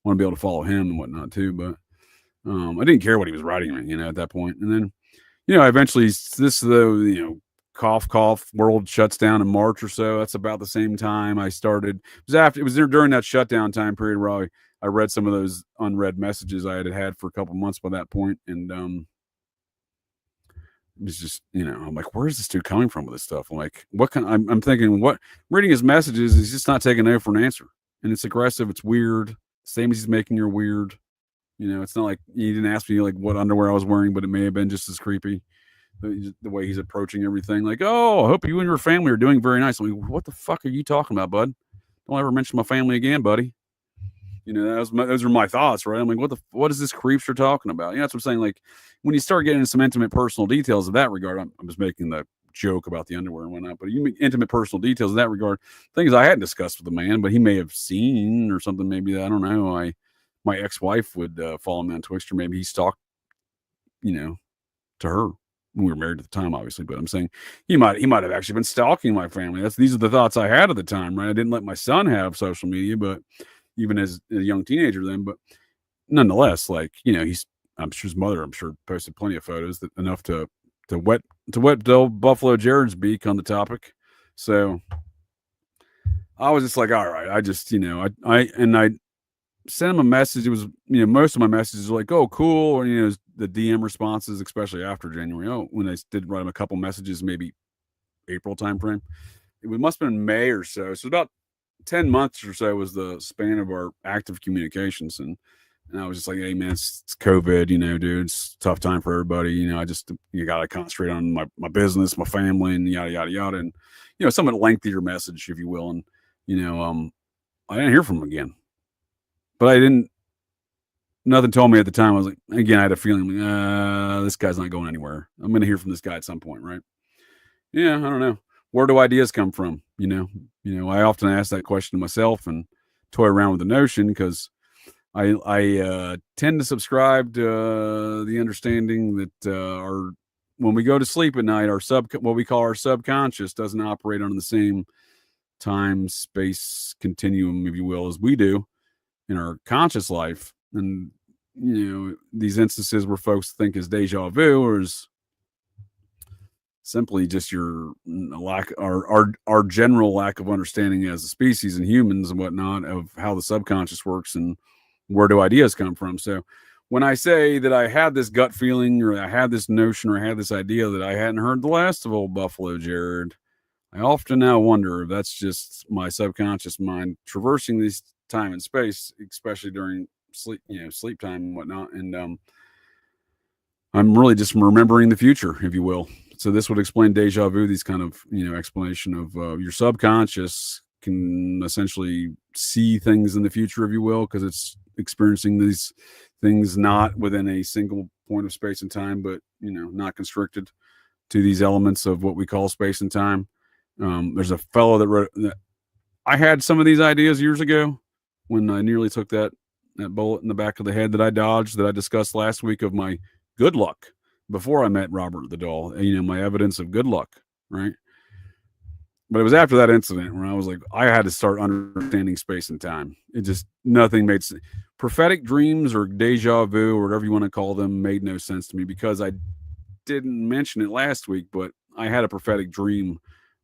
want to be able to follow him and whatnot too. But I didn't care what he was writing me, at that point. And then, eventually cough, world shuts down in March or so. That's about the same time I started. It was during that shutdown time period where I read some of those unread messages I had for a couple months by that point. And it was just, I'm like, where's this dude coming from with this stuff? I'm like, I'm thinking, reading his messages, he's just not taking no for an answer. And it's aggressive. It's weird. Same as he's making you're weird. It's not like he didn't ask me like what underwear I was wearing, but it may have been just as creepy. The way he's approaching everything, like, oh, I hope you and your family are doing very nice. I'm like, what the fuck are you talking about, bud? Don't ever mention my family again, buddy. Those were my thoughts, right? I'm like, what is this creepster talking about? That's what I'm saying. Like, when you start getting into some intimate personal details of that regard, I was making the joke about the underwear and whatnot, but intimate personal details in that regard, things I hadn't discussed with the man, but he may have seen or something. Maybe, I don't know. My ex-wife would follow me on Twixter. Maybe he stalked, to her. We were married at the time, obviously, but I'm saying he might have actually been stalking my family. These are the thoughts I had at the time, right? I didn't let my son have social media, but even as a young teenager then, but nonetheless, like, I'm sure his mother, posted plenty of photos enough to wet Buffalo Jared's beak on the topic. So I was just like, all right, I just, I sent him a message. It was, most of my messages were like, oh, cool. Or, the DM responses, especially after January. Oh, when I did write him a couple messages, maybe April timeframe. It must have been May or so. So about 10 months or so was the span of our active communications. And I was just like, hey, man, it's COVID, dude, it's a tough time for everybody. You got to concentrate on my business, my family, and yada, yada, yada. And, somewhat lengthier message, if you will. And, I didn't hear from him again. But nothing told me at the time. I was like, again, I had a feeling, this guy's not going anywhere. I'm going to hear from this guy at some point, right? Yeah, I don't know. Where do ideas come from? I often ask that question to myself and toy around with the notion because I tend to subscribe to the understanding that when we go to sleep at night, what we call our subconscious doesn't operate on the same time space continuum, if you will, as we do in our conscious life. And these instances where folks think is deja vu or is simply just your lack, our general lack of understanding as a species and humans and whatnot of how the subconscious works and where do ideas come from. So when I say that I had this gut feeling or I had this notion or I had this idea that I hadn't heard the last of old Buffalo Jared, I often now wonder if that's just my subconscious mind traversing this time and space, especially during sleep, sleep time and whatnot. And I'm really just remembering the future, if you will. So this would explain deja vu, these kind of, explanation of your subconscious can essentially see things in the future, if you will, because it's experiencing these things not within a single point of space and time, but, not constricted to these elements of what we call space and time. There's a fellow that wrote that I had some of these ideas years ago when I nearly took that bullet in the back of the head that I dodged, that I discussed last week, of my good luck before I met Robert the Doll, my evidence of good luck, right? But it was after that incident when I was like, I had to start understanding space and time. It just, nothing made sense. Prophetic dreams or deja vu or whatever you want to call them made no sense to me because I didn't mention it last week, but I had a prophetic dream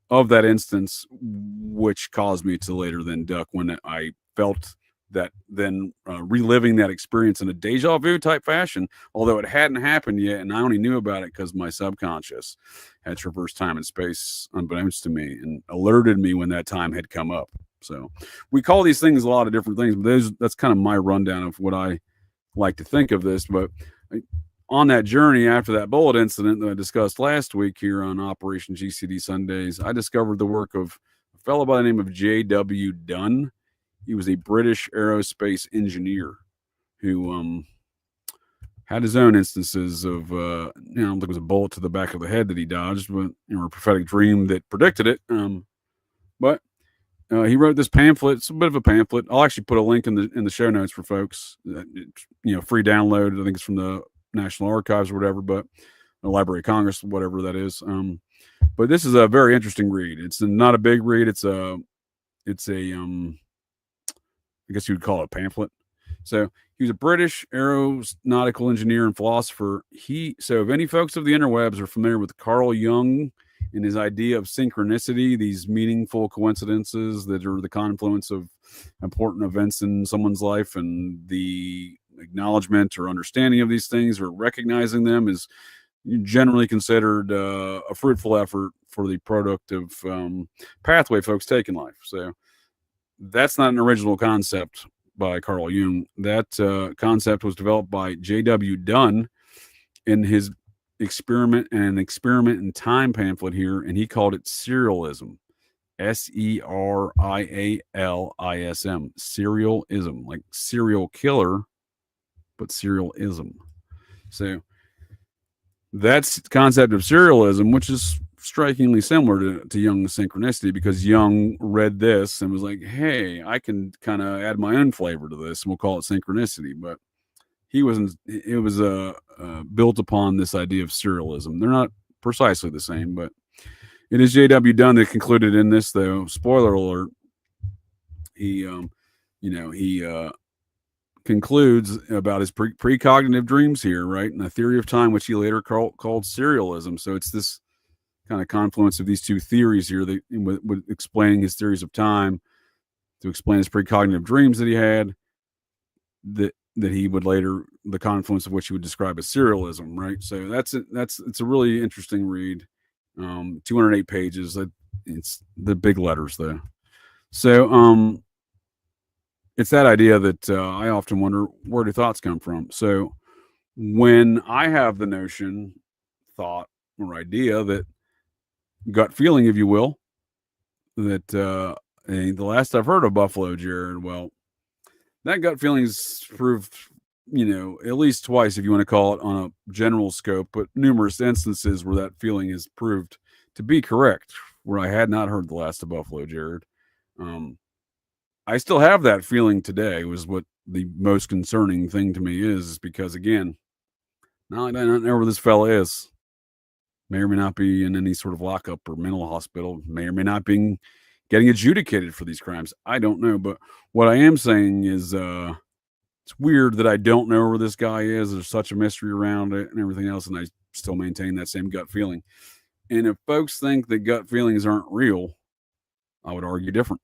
of that instance, which caused me to later then duck when I felt that then reliving that experience in a deja vu type fashion, although it hadn't happened yet. And I only knew about it because my subconscious had traversed time and space unbeknownst to me and alerted me when that time had come up. So we call these things a lot of different things, but that's kind of my rundown of what I like to think of this. But on that journey after that bullet incident that I discussed last week here on Operation GCD Sundaze, I discovered the work of a fellow by the name of J.W. Dunn. He was a British aerospace engineer who had his own instances of, I don't think it was a bullet to the back of the head that he dodged, but a prophetic dream that predicted it. But he wrote this pamphlet. It's a bit of a pamphlet. I'll actually put a link in the show notes for folks. Free download. I think it's from the National Archives or whatever, but the Library of Congress, whatever that is. But this is a very interesting read. It's not a big read. It's a I guess you would call it a pamphlet. So he was a British aeronautical engineer and philosopher. So if any folks of the interwebs are familiar with Carl Jung and his idea of synchronicity, these meaningful coincidences that are the confluence of important events in someone's life, and the acknowledgement or understanding of these things or recognizing them is generally considered a fruitful effort for the productive pathway folks take in life. So that's not an original concept by Carl Jung. That concept was developed by J.W. Dunn in his experiment in time pamphlet here, and he called it serialism. Serialism. Serialism, like serial killer, but serialism. So that's the concept of serialism, which is strikingly similar to Jung's synchronicity, because Jung read this and was like, hey, I can kind of add my own flavor to this and we'll call it synchronicity. But it was built upon this idea of serialism. They're not precisely the same, but it is J.W. Dunn that concluded in this, though. Spoiler alert. He concludes about his precognitive dreams here, right? And a theory of time, which he later called serialism. So it's this kind of confluence of these two theories here that with explaining his theories of time. to explain his precognitive dreams that he had, that he would later, the confluence of which he would describe as serialism, right? So it's a really interesting read. 208 pages. It's the big letters though. So it's that idea that I often wonder, where do thoughts come from? So when I have the notion, thought, or idea, that gut feeling, if you will, that the last I've heard of Buffalo Jared, well, that gut feeling's proved, at least twice, if you want to call it on a general scope, but numerous instances where that feeling is proved to be correct, where I had not heard the last of Buffalo Jared. I still have that feeling today, was what the most concerning thing to me is because, again, now I don't know where this fella is. May or may not be in any sort of lockup or mental hospital, may or may not be getting adjudicated for these crimes. I don't know. But what I am saying is it's weird that I don't know where this guy is. There's such a mystery around it and everything else, and I still maintain that same gut feeling. And if folks think that gut feelings aren't real, I would argue different.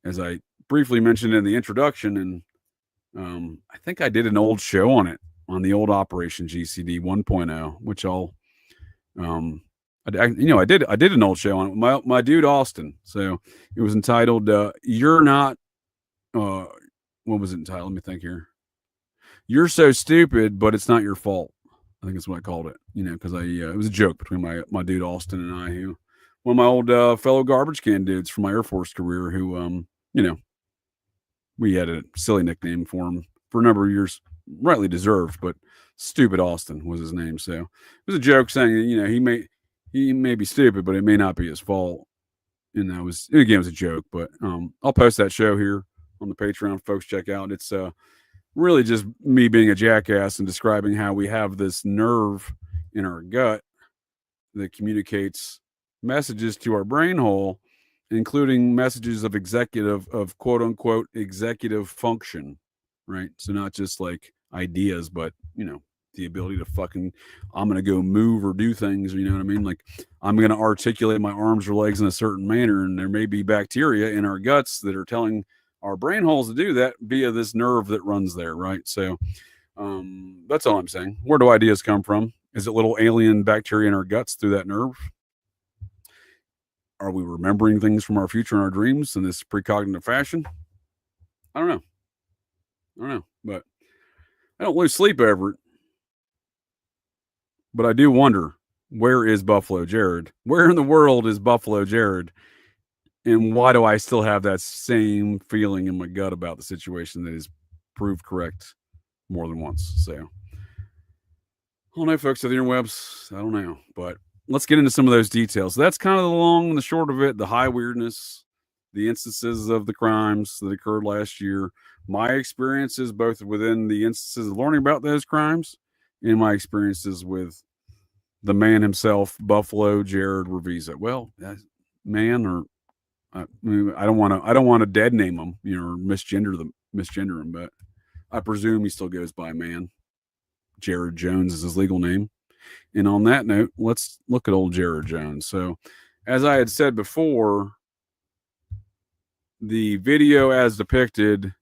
As I briefly mentioned in the introduction, and I think I did an old show on it, on the old Operation GCD 1.0, which I did an old show on it, my dude Austin. So it was entitled "You're Not." What was it entitled? Let me think here. You're so stupid, but it's not your fault. I think that's what I called it. Because it was a joke between my dude Austin and I, who one of my old fellow garbage can dudes from my Air Force career, who we had a silly nickname for him for a number of years, rightly deserved, but Stupid Austin was his name. So it was a joke saying that, he may be stupid, but it may not be his fault. And it was a joke, but I'll post that show here on the Patreon. Folks, check out. It's really just me being a jackass and describing how we have this nerve in our gut that communicates messages to our brain hole, including messages of quote unquote executive function, right? So not just like ideas, but the ability to I'm going to go move or do things, you know what I mean? Like I'm going to articulate my arms or legs in a certain manner, and there may be bacteria in our guts that are telling our brain holes to do that via this nerve that runs there, right? So that's all I'm saying. Where do ideas come from? Is it little alien bacteria in our guts through that nerve? Are we remembering things from our future and our dreams in this precognitive fashion? I don't know, but I don't lose sleep over it. But I do wonder, where is Buffalo Jared? Where in the world is Buffalo Jared? And why do I still have that same feeling in my gut about the situation that is proved correct more than once? So, I don't know, folks, of the interwebs. I don't know. But let's get into some of those details. So that's kind of the long and the short of it, the high weirdness, the instances of the crimes that occurred last year, my experiences both within the instances of learning about those crimes and my experiences with the man himself, Buffalo Jared Ravizza. Well, man, or I don't want to dead name him, or misgender him, but I presume he still goes by man. Jared Jones is his legal name. And on that note, let's look at old Jared Jones. So, as I had said before, the video as depicted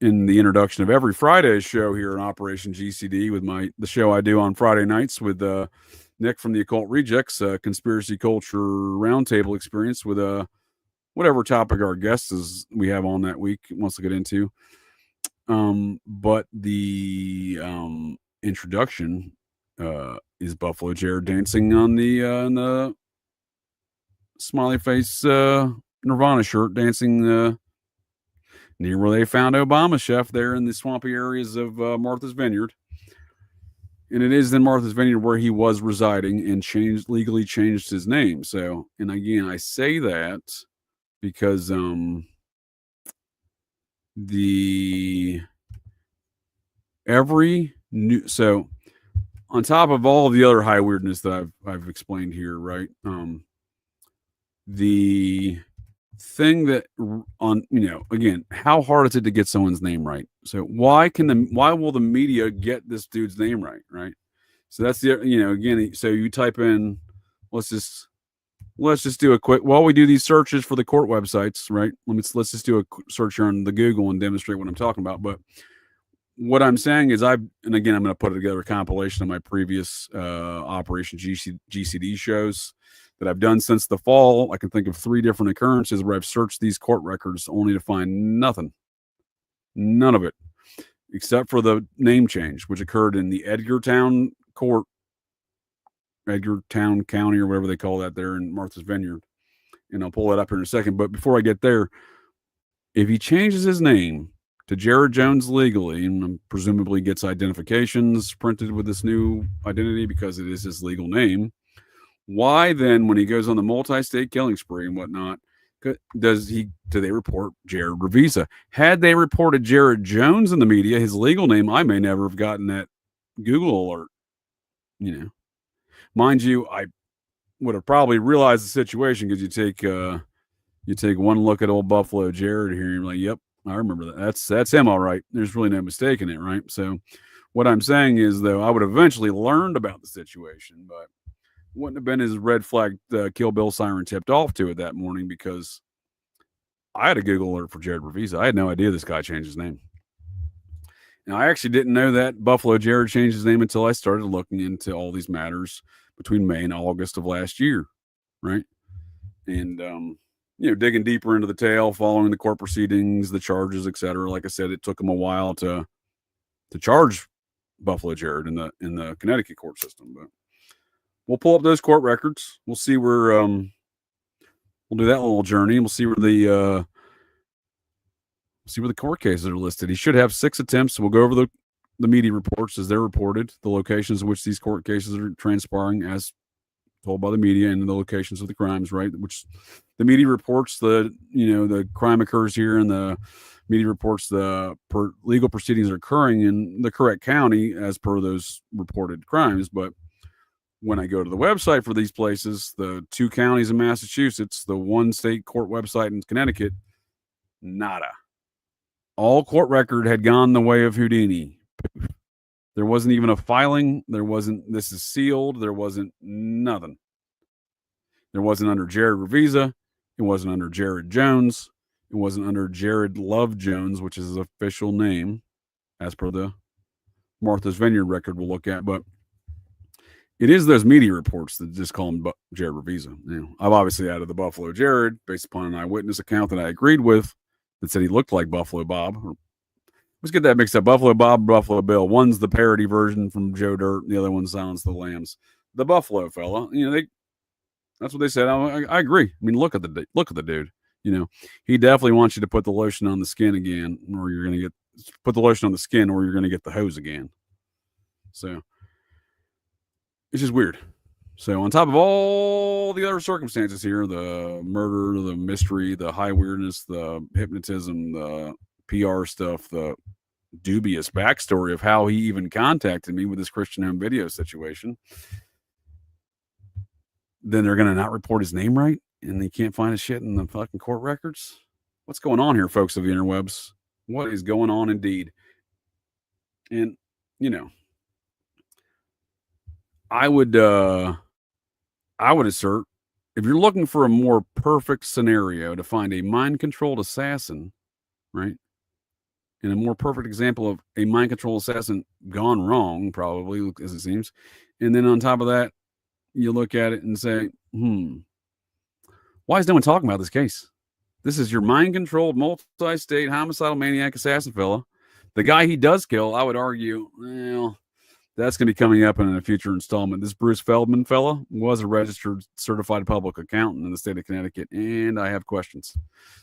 in the introduction of every Friday's show here in Operation GCD with the show I do on Friday nights with Nick from the Occult Rejects, Conspiracy Culture Roundtable Experience with whatever topic our guests we have on that week wants to get into. But the introduction is Buffalo Jared dancing on in the smiley face Nirvana shirt, dancing near where they found Obama chef there in the swampy areas of Martha's Vineyard. And it is in Martha's Vineyard where he was residing and legally changed his name. So, and again, I say that because so on top of all of the other high weirdness that I've explained here, right? The thing that again, how hard is it to get someone's name right? So why will the media get this dude's name right? So that's again, so you type in, let's just let's just do a quick, while we do these searches for the court websites, right? Let's just do a search here on the Google and demonstrate what I'm talking about. But what I'm saying is and again, I'm going to put together a compilation of my previous Operation GCD shows that I've done since the fall. I can think of 3 different occurrences where I've searched these court records only to find nothing. None of it, except for the name change, which occurred in the Edgartown Court, Edgartown County, or whatever they call that there in Martha's Vineyard. And I'll pull that up here in a second. But before I get there, if he changes his name to Jared Jones legally, and presumably gets identifications printed with this new identity because it is his legal name, why then, when he goes on the multi-state killing spree and whatnot, do they report Jared Ravizza? Had they reported Jared Jones in the media, his legal name, I may never have gotten that Google alert. Mind you, I would have probably realized the situation because you take one look at old Buffalo Jared here, and you're like, yep, I remember that. That's him, all right. There's really no mistake in it, right? So what I'm saying is, though, I would have eventually learned about the situation, but wouldn't have been his red flag Kill Bill siren tipped off to it that morning, because I had a Google alert for Jared Ravizza. I had no idea this guy changed his name. Now, I actually didn't know that Buffalo Jared changed his name until I started looking into all these matters between May and August of last year, right? And, digging deeper into the tale, following the court proceedings, the charges, etc. Like I said, it took him a while to charge Buffalo Jared in the Connecticut court system. But we'll pull up those court records. We'll see where we'll do that little journey. We'll see where the court cases are listed. He should have 6 attempts. So we'll go over the media reports as they're reported, the locations in which these court cases are transpiring as told by the media, and the locations of the crimes, right? Which the media reports the crime occurs here, and the media reports the legal proceedings are occurring in the correct county as per those reported crimes. But when I go to the website for these places, the 2 counties in Massachusetts, the 1 state court website in Connecticut, nada. All court record had gone the way of Houdini. There wasn't even a filing. This is sealed. There wasn't nothing. There wasn't under Jared Ravizza. It wasn't under Jared Jones. It wasn't under Jared Love Jones, which is his official name, as per the Martha's Vineyard record we'll look at. But it is those media reports that just call him Jared Ravizza. I've obviously added the Buffalo Jared based upon an eyewitness account that I agreed with that said he looked like Buffalo Bob. Let's get that mixed up. Buffalo Bob, Buffalo Bill. One's the parody version from Joe Dirt. The other one's Silence the Lambs. The Buffalo fella, that's what they said. I agree. I mean, look at the dude. He definitely wants you to put the lotion on the skin again, or you're going to put the lotion on the skin, or you're going to get the hose again. So it's just weird. So on top of all the other circumstances here, the murder, the mystery, the high weirdness, the hypnotism, the PR stuff, the dubious backstory of how he even contacted me with this Christian home video situation, then they're going to not report his name right, and they can't find his shit in the fucking court records. What's going on here, folks of the interwebs? What is going on indeed? And I would assert, if you're looking for a more perfect scenario to find a mind-controlled assassin, right? And a more perfect example of a mind-controlled assassin gone wrong, probably, as it seems. And then on top of that, you look at it and say, why is no one talking about this case? This is your mind-controlled, multi-state, homicidal maniac assassin fella. The guy he does kill, I would argue, well, that's going to be coming up in a future installment. This Bruce Feldman fella was a registered certified public accountant in the state of Connecticut, and I have questions.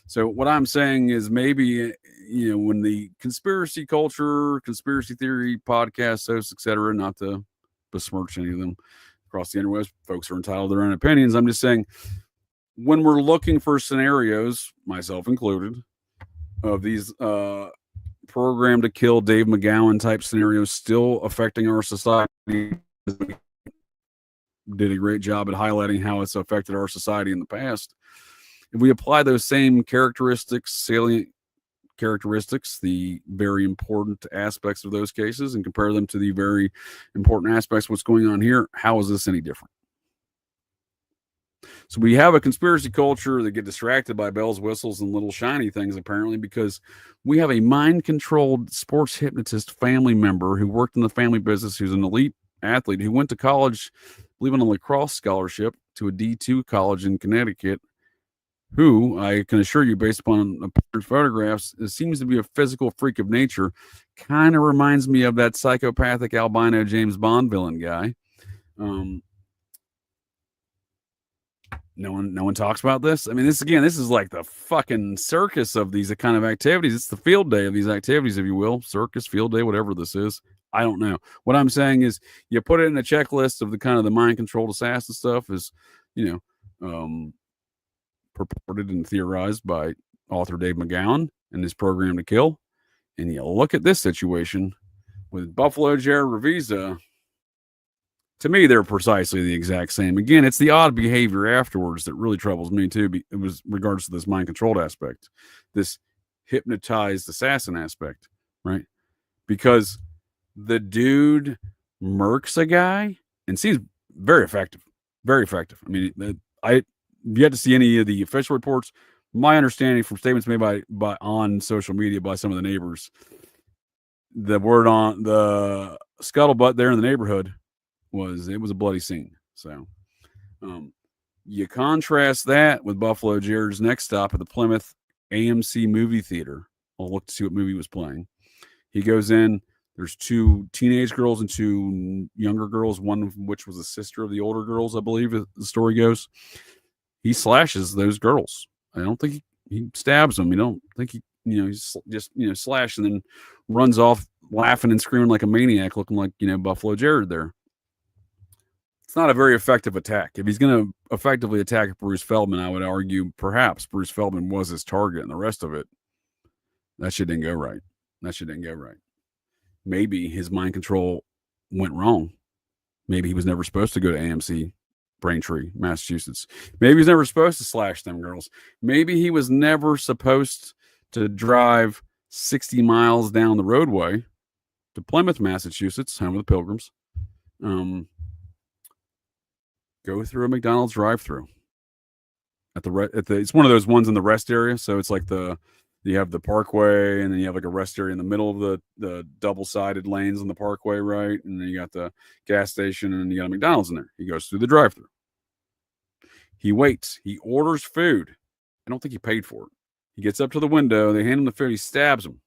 So what I'm saying is maybe, when the conspiracy culture, conspiracy theory podcast hosts, etc., not to besmirch any of them across the interwebs, folks are entitled to their own opinions. I'm just saying, when we're looking for scenarios, myself included, of these program to kill Dave McGowan type scenarios still affecting our society, did a great job at highlighting how it's affected our society in the past. If we apply those same characteristics, salient characteristics, the very important aspects of those cases, and compare them to the very important aspects of what's going on here, how is this any different? So we have a conspiracy culture that get distracted by bells, whistles, and little shiny things, apparently, because we have a mind-controlled sports hypnotist family member who worked in the family business, who's an elite athlete, who went to college, believe on a lacrosse scholarship to a D2 college in Connecticut, who I can assure you, based upon photographs, it seems to be a physical freak of nature. Kind of reminds me of that psychopathic albino James Bond villain guy. No one talks about this. I mean, this is like the fucking circus of these kind of activities. It's the field day of these activities, if you will. Circus, field day, whatever this is. I don't know. What I'm saying is, you put it in the checklist of the kind of the mind-controlled assassin stuff is, purported and theorized by author Dave McGowan in his Program to Kill. And you look at this situation with Buffalo Jared Ravizza. To me, they're precisely the exact same. Again, it's the odd behavior afterwards that really troubles me too. It was regards to this mind-controlled aspect, this hypnotized assassin aspect, right? Because the dude murks a guy and seems very effective, very effective. I mean, I yet to see any of the official reports. My understanding from statements made by on social media by some of the neighbors, the word on the scuttlebutt there in the neighborhood was it was a bloody scene. So you contrast that with Buffalo Jared's next stop at the Plymouth AMC movie theater. I'll look to see what movie was playing. He goes in. There's 2 teenage girls and 2 younger girls, one of which was a sister of the older girls, I believe the story goes. He slashes those girls. I don't think he stabs them. You don't think he's just slash and then runs off laughing and screaming like a maniac, looking like Buffalo Jared there. It's not a very effective attack. If he's going to effectively attack Bruce Feldman, I would argue perhaps Bruce Feldman was his target, and the rest of it, that shit didn't go right. Maybe his mind control went wrong. Maybe he was never supposed to go to AMC Braintree, Massachusetts. Maybe he was never supposed to slash them girls. Maybe he was never supposed to drive 60 miles down the roadway to Plymouth, Massachusetts, home of the Pilgrims. Go through a McDonald's drive-through it's one of those ones in the rest area. So it's like you have the parkway, and then you have like a rest area in the middle of the double-sided lanes on the parkway, right? And then you got the gas station, and then you got a McDonald's in there. He goes through the drive-thru. He waits. He orders food. I don't think he paid for it. He gets up to the window. They hand him the food. He stabs him.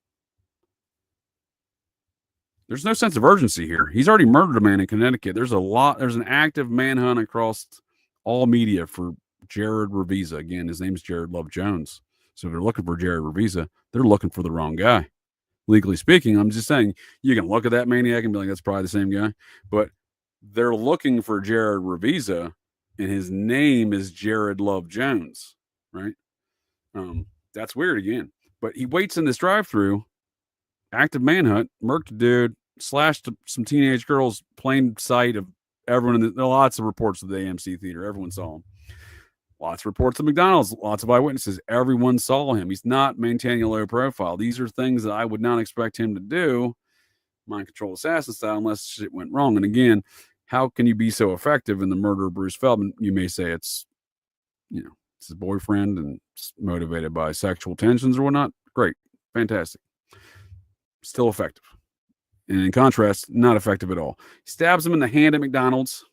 There's no sense of urgency here. He's already murdered a man in Connecticut. There's an active manhunt across all media for Jared Ravizza. Again, his name's Jared Love Jones. So if they're looking for Jared Ravizza, they're looking for the wrong guy. Legally speaking, I'm just saying, you can look at that maniac and be like, that's probably the same guy. But they're looking for Jared Ravizza, and his name is Jared Love Jones, right? That's weird again. But he waits in this drive-thru, active manhunt, murked a dude, slashed some teenage girls, plain sight of everyone. There are lots of reports of the AMC theater. Everyone saw him. Lots of reports of McDonald's, lots of eyewitnesses. Everyone saw him. He's not maintaining a low profile. These are things that I would not expect him to do, mind control assassin style, unless shit went wrong. And again, how can you be so effective in the murder of Bruce Feldman? You may say it's his boyfriend and it's motivated by sexual tensions or whatnot. Great. Fantastic. Still effective. And in contrast, not effective at all. He stabs him in the hand at McDonald's.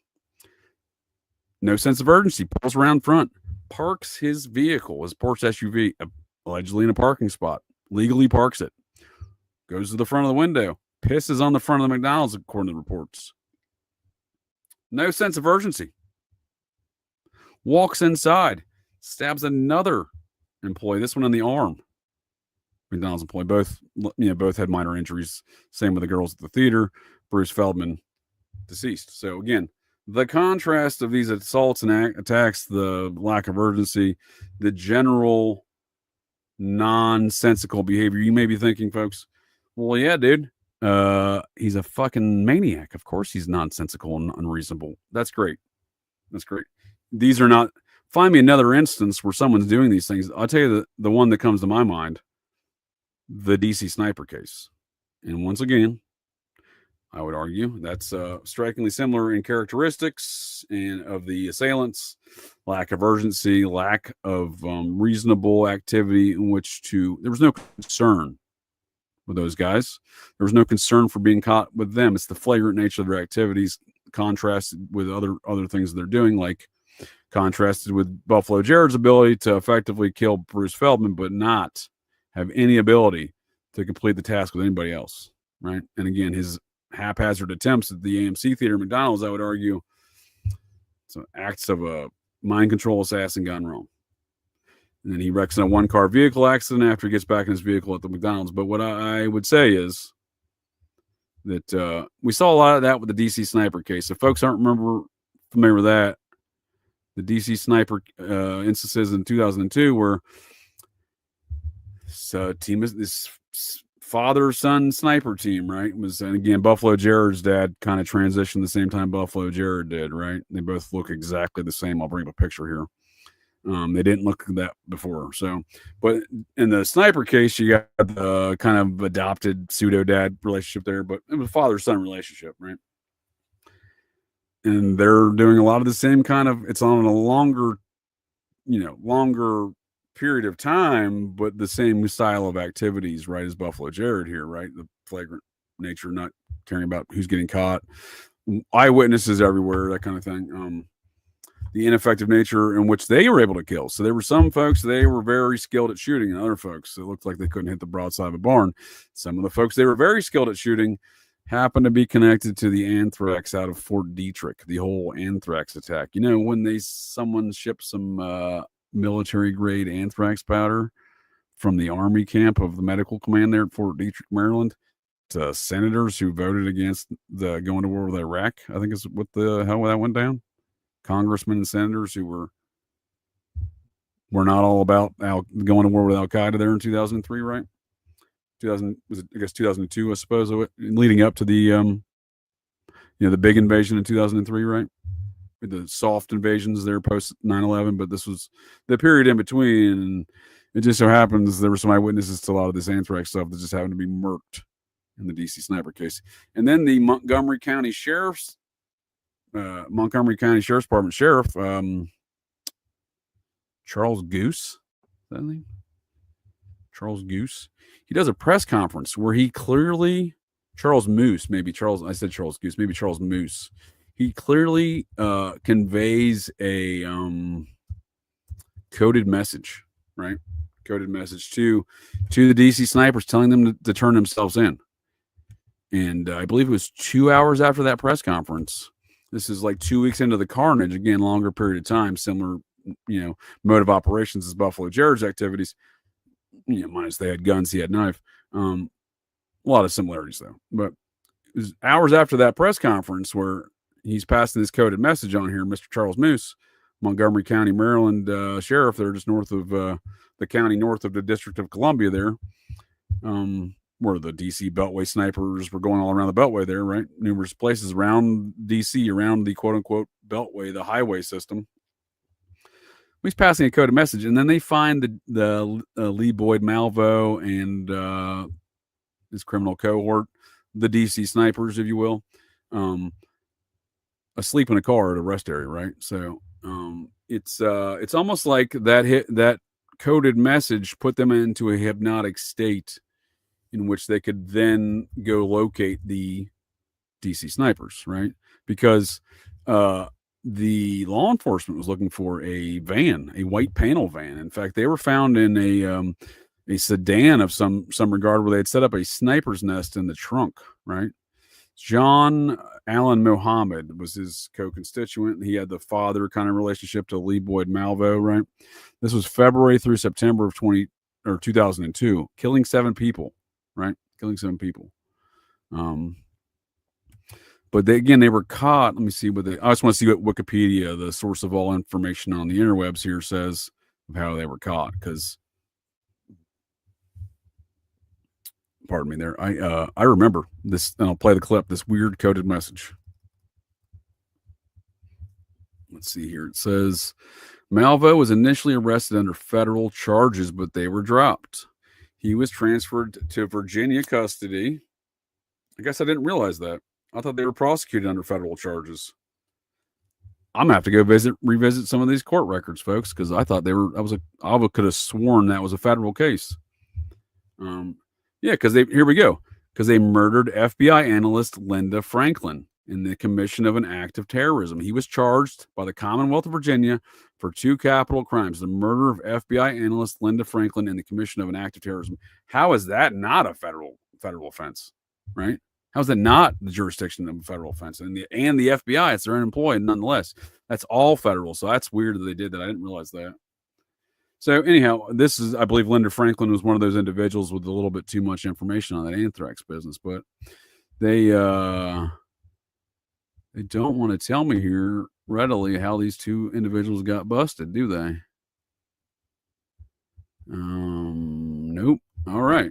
No sense of urgency. Pulls around front. Parks his vehicle, his Porsche SUV, allegedly in a parking spot. Legally parks it. Goes to the front of the window. Pisses on the front of the McDonald's, according to the reports. No sense of urgency. Walks inside. Stabs another employee. This one in the arm. McDonald's employee. Both had minor injuries. Same with the girls at the theater. Bruce Feldman deceased. So again, the contrast of these assaults and attacks, the lack of urgency, the general nonsensical behavior. You may be thinking, folks, well, yeah, dude, he's a fucking maniac. Of course he's nonsensical and unreasonable. That's great. That's great. These are not, find me another instance where someone's doing these things. I'll tell you the one that comes to my mind, the DC sniper case. And once again, I would argue. That's strikingly similar in characteristics and of the assailants. Lack of urgency, lack of reasonable activity in which to. There was no concern with those guys. There was no concern for being caught with them. It's the flagrant nature of their activities, contrasted with other things they're doing, like contrasted with Buffalo Jared's ability to effectively kill Bruce Feldman, but not have any ability to complete the task with anybody else, right? And again, his haphazard attempts at the AMC Theater McDonald's, I would argue, so acts of a mind control assassin gone wrong. And then he wrecks in a one-car vehicle accident after he gets back in his vehicle at the McDonald's. But what I would say is that we saw a lot of that with the DC sniper case. If folks aren't familiar with that, the DC sniper instances in 2002 where this father-son sniper team, right? And again, Buffalo Jared's dad kind of transitioned the same time Buffalo Jared did, right? They both look exactly the same. I'll bring up a picture here. They didn't look that before. So, but in the sniper case, you got the kind of adopted pseudo dad relationship there, but it was a father-son relationship, right? And they're doing a lot of the same kind of, it's on a longer period of time, but the same style of activities, right, as Buffalo Jared here, right? The flagrant nature, not caring about who's getting caught, eyewitnesses everywhere, that kind of thing. The ineffective nature in which they were able to kill. So there were some folks, they were very skilled at shooting, and other folks, it looked like they couldn't hit the broadside of a barn. Some of the folks they were very skilled at shooting happened to be connected to the anthrax out of Fort Detrick, the whole anthrax attack. You know, when someone shipped some military grade anthrax powder from the army camp of the medical command there at Fort Detrick, Maryland, to senators who voted against the going to war with Iraq. I think is what the hell that went down. Congressmen and senators who were not all about going to war with Al Qaeda there in 2003, right? 2002, I suppose, leading up to the the big invasion in 2003, right? The soft invasions there post 9/11, but this was the period in between, and it just so happens there were some eyewitnesses to a lot of this anthrax stuff that just happened to be murked in the DC sniper case. And then the Montgomery County Sheriff's Department Sheriff Charles Goose, Charles Goose, he does a press conference where he clearly Charles Moose, he clearly conveys a coded message, right? Coded message to the DC snipers, telling them to turn themselves in. And I believe it was 2 hours after that press conference. This is like 2 weeks into the carnage. Again, longer period of time, similar, mode of operations as Buffalo Jared's activities. Minus they had guns, he had knife. A lot of similarities though. But it was hours after that press conference where he's passing this coded message on here. Mr. Charles Moose, Montgomery County, Maryland sheriff, there just north of the county, north of the District of Columbia there, where the DC Beltway snipers were going all around the Beltway there, right? Numerous places around DC, around the quote unquote Beltway, the highway system. He's passing a coded message, and then they find the Lee Boyd Malvo and his criminal cohort, the DC snipers, if you will, asleep in a car at a rest area, right? So it's almost like that coded message put them into a hypnotic state in which they could then go locate the DC snipers, right? Because the law enforcement was looking for a van, a white panel van. In fact, they were found in a sedan of some regard where they had set up a sniper's nest in the trunk, right? John Allen Mohammed was his co-constituent. He had the father kind of relationship to Lee Boyd Malvo, right? This was February through September of 2002, killing 7 people, right? Killing 7 people. But they were caught. Let me see I just want to see what Wikipedia, the source of all information on the interwebs here, says of how they were caught. Because, pardon me there, I remember this, and I'll play the clip, this weird coded message. Let's see here. It says, Malvo was initially arrested under federal charges, but they were dropped. He was transferred to Virginia custody. I guess I didn't realize that. I thought they were prosecuted under federal charges. I'm gonna have to go revisit some of these court records, folks, because I thought they were. I could have sworn that was a federal case. Yeah, because here we go. Because they murdered FBI analyst Linda Franklin in the commission of an act of terrorism. He was charged by the Commonwealth of Virginia for 2 capital crimes: the murder of FBI analyst Linda Franklin and the commission of an act of terrorism. How is that not a federal offense, right? How is that not the jurisdiction of a federal offense? And the FBI, it's their own employee, nonetheless. That's all federal. So that's weird that they did that. I didn't realize that. So anyhow, I believe Linda Franklin was one of those individuals with a little bit too much information on that anthrax business, but they don't want to tell me here readily how these 2 individuals got busted, do they? Nope. All right.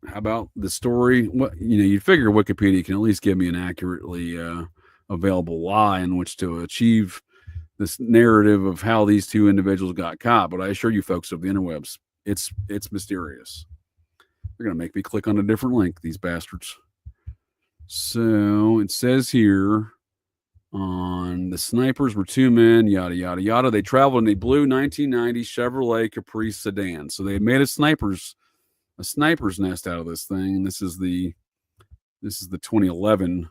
How about the story? You figure Wikipedia can at least give me an accurately available lie in which to achieve this narrative of how these 2 individuals got caught. But I assure you folks of the interwebs, it's mysterious. They're going to make me click on a different link, these bastards. So it says here on the snipers were 2 men, yada, yada, yada. They traveled in a blue 1990 Chevrolet Caprice sedan. So they made a sniper's nest out of this thing. And this is the 2011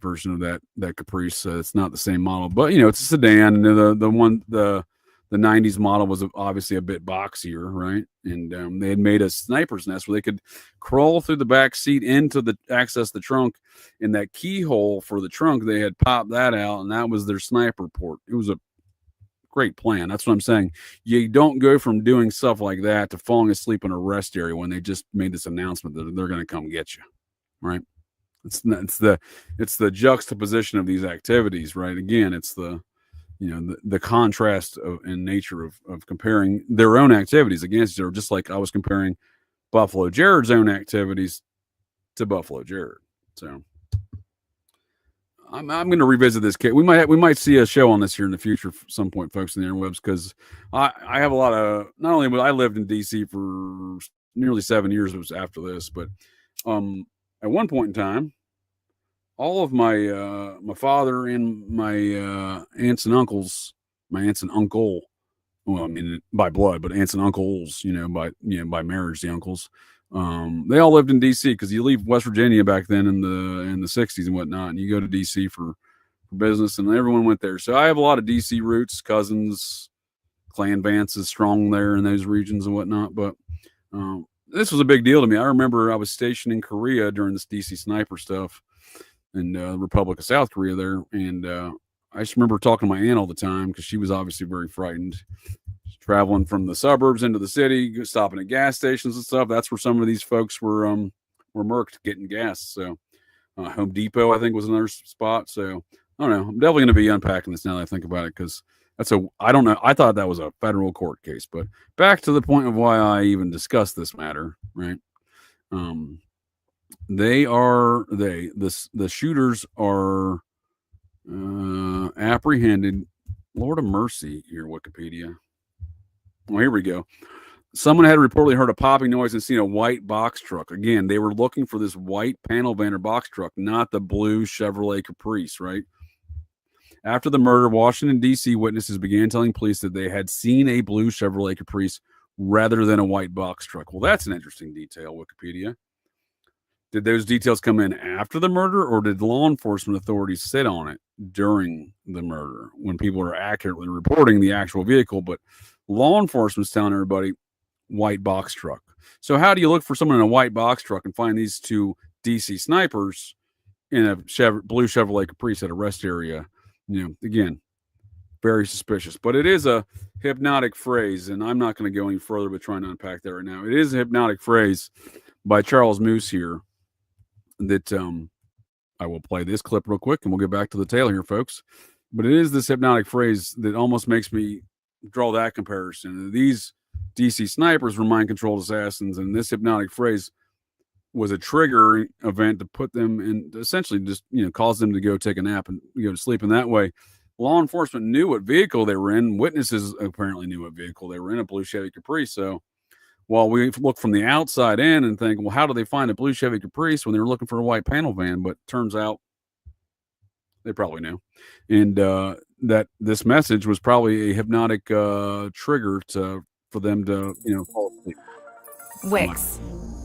version of that Caprice. It's not the same model, but it's a sedan. And the 90s model was obviously a bit boxier, right? And they had made a sniper's nest where they could crawl through the back seat access the trunk. In that keyhole for the trunk, they had popped that out, and that was their sniper port. It was a great plan. That's what I'm saying. You don't go from doing stuff like that to falling asleep in a rest area when they just made this announcement that they're going to come get you, right? It's the juxtaposition of these activities, right? Again, it's the contrast in nature of comparing their own activities against each other, just like I was comparing Buffalo Jared's own activities to Buffalo Jared. So I'm going to revisit this case. We might see a show on this here in the future at some point, folks, in the interwebs, because I have a lot of, not only I lived in DC for nearly 7 years. It was after this, but at one point in time, all of my father and my aunts and uncles, my aunts and uncle, well, I mean by blood, but aunts and uncles, by marriage, the uncles, they all lived in DC, because you leave West Virginia back then in the 60s and whatnot, and you go to DC for business, and everyone went there. So I have a lot of DC roots, cousins, Clan Vance is strong there in those regions and whatnot. But this was a big deal to me. I remember I was stationed in Korea during this DC sniper stuff in the Republic of South Korea there. And I just remember talking to my aunt all the time, because she was obviously very frightened. Traveling from the suburbs into the city, stopping at gas stations and stuff. That's where some of these folks were murked getting gas. So Home Depot, I think, was another spot. So I don't know. I'm definitely going to be unpacking this now that I think about it, because I don't know. I thought that was a federal court case. But back to the point of why I even discussed this matter, right? The shooters are apprehended. Lord of mercy here, Wikipedia. Well, here we go. Someone had reportedly heard a popping noise and seen a white box truck. Again, they were looking for this white panel van or box truck, not the blue Chevrolet Caprice, right? After the murder, Washington, D.C. witnesses began telling police that they had seen a blue Chevrolet Caprice rather than a white box truck. Well, that's an interesting detail, Wikipedia. Did those details come in after the murder, or did law enforcement authorities sit on it during the murder when people are accurately reporting the actual vehicle? But law enforcement's telling everybody white box truck. So how do you look for someone in a white box truck and find these 2 DC snipers in a blue Chevrolet Caprice at a rest area? Again, very suspicious. But it is a hypnotic phrase, and I'm not going to go any further with trying to unpack that right now. It is a hypnotic phrase by Charles Moose here that I will play this clip real quick, and we'll get back to the tale here, folks. But it is this hypnotic phrase that almost makes me draw that comparison. These DC snipers were mind-controlled assassins, and this hypnotic phrase was a trigger event to put them in, essentially just cause them to go take a nap and go to sleep. And that way, law enforcement knew what vehicle they were in. Witnesses apparently knew what vehicle they were in, a blue Chevy Caprice. So While we look from the outside in and think, well, how do they find a blue Chevy Caprice when they were looking for a white panel van? But turns out they probably knew. And that this message was probably a hypnotic trigger for them to, fall asleep. Wix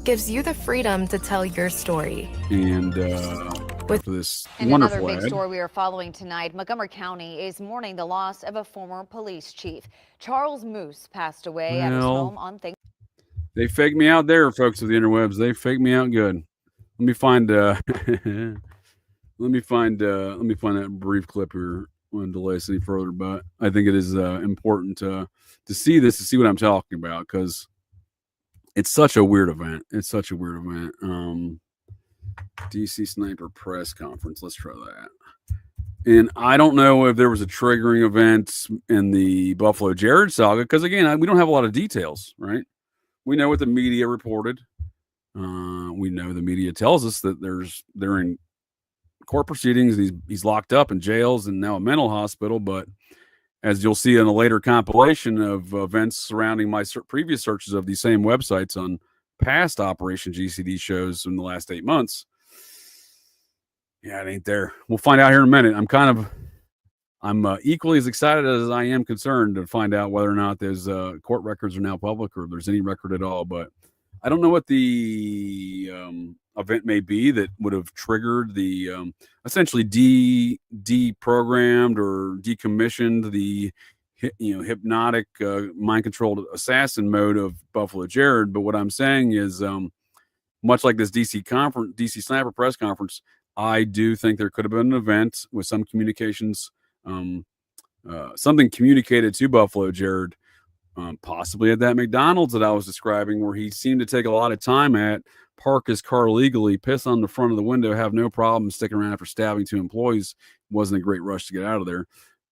gives you the freedom to tell your story. And for this and wonderful another big ad. story we are following tonight, Montgomery County is mourning the loss of a former police chief. Charles Moose passed away at his home on Thanksgiving. They faked me out there, folks of the interwebs. They faked me out good. Let me find let me find that brief clip here. I won't delay us any further, but I think it is important to see this, to see what I'm talking about, because it's such a weird event. It's such a weird event. DC Sniper press conference. Let's try that. And I don't know if there was a triggering event in the Buffalo Jared saga, because again, we don't have a lot of details, right? We know what the media reported. We know the media tells us that they're in court proceedings. He's locked up in jails and now a mental hospital. But as you'll see in a later compilation of events surrounding my previous searches of these same websites on past Operation GCD shows in the last 8 months, yeah, it ain't there. We'll find out here in a minute. I'm equally as excited as I am concerned to find out whether or not those court records are now public, or if there's any record at all. But I don't know what the event may be that would have triggered the essentially deprogrammed or decommissioned the hypnotic mind controlled assassin mode of Buffalo Jared. But what I'm saying is, much like this DC Sniper press conference, I do think there could have been an event with some communications, something communicated to Buffalo Jared, possibly at that McDonald's that I was describing, where he seemed to take a lot of time at, park his car legally, piss on the front of the window, have no problem sticking around after stabbing 2 employees. Wasn't a great rush to get out of there.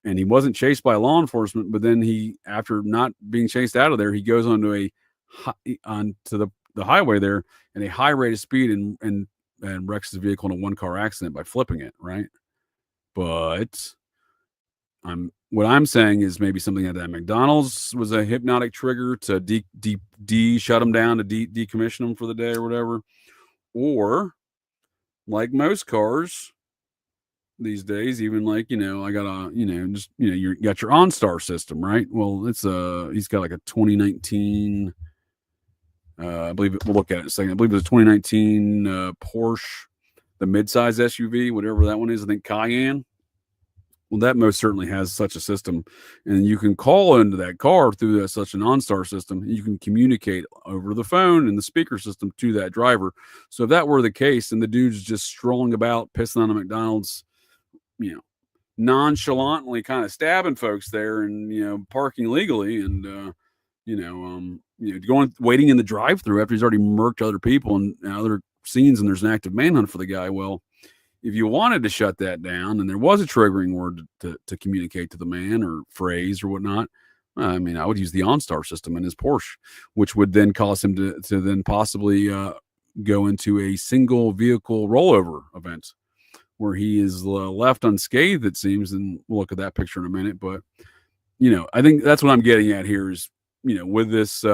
And he wasn't chased by law enforcement, but then after not being chased out of there, he goes onto the highway there in a high rate of speed and wrecks his vehicle in a 1-car accident by flipping it, right? But what I'm saying is maybe something at that McDonald's was a hypnotic trigger to shut him down, to decommission him for the day or whatever. Or like most cars these days, even like, I got you got your OnStar system, right? Well, he's got like a 2019, I believe we'll look at it in a second. I believe it was a 2019 Porsche, the midsize SUV, whatever that one is. I think Cayenne. Well, that most certainly has such a system, and you can call into that car through such an OnStar system. You can communicate over the phone and the speaker system to that driver. So if that were the case, and the dude's just strolling about, pissing on a McDonald's, nonchalantly kind of stabbing folks there, and parking legally, and waiting in the drive-thru after he's already murked other people and other scenes, and there's an active manhunt for the guy. Well, if you wanted to shut that down and there was a triggering word to communicate to the man, or phrase or whatnot, I would use the OnStar system in his Porsche, which would then cause him to then possibly go into a single vehicle rollover event where he is left unscathed, it seems. And we'll look at that picture in a minute. But, I think that's what I'm getting at here is, with this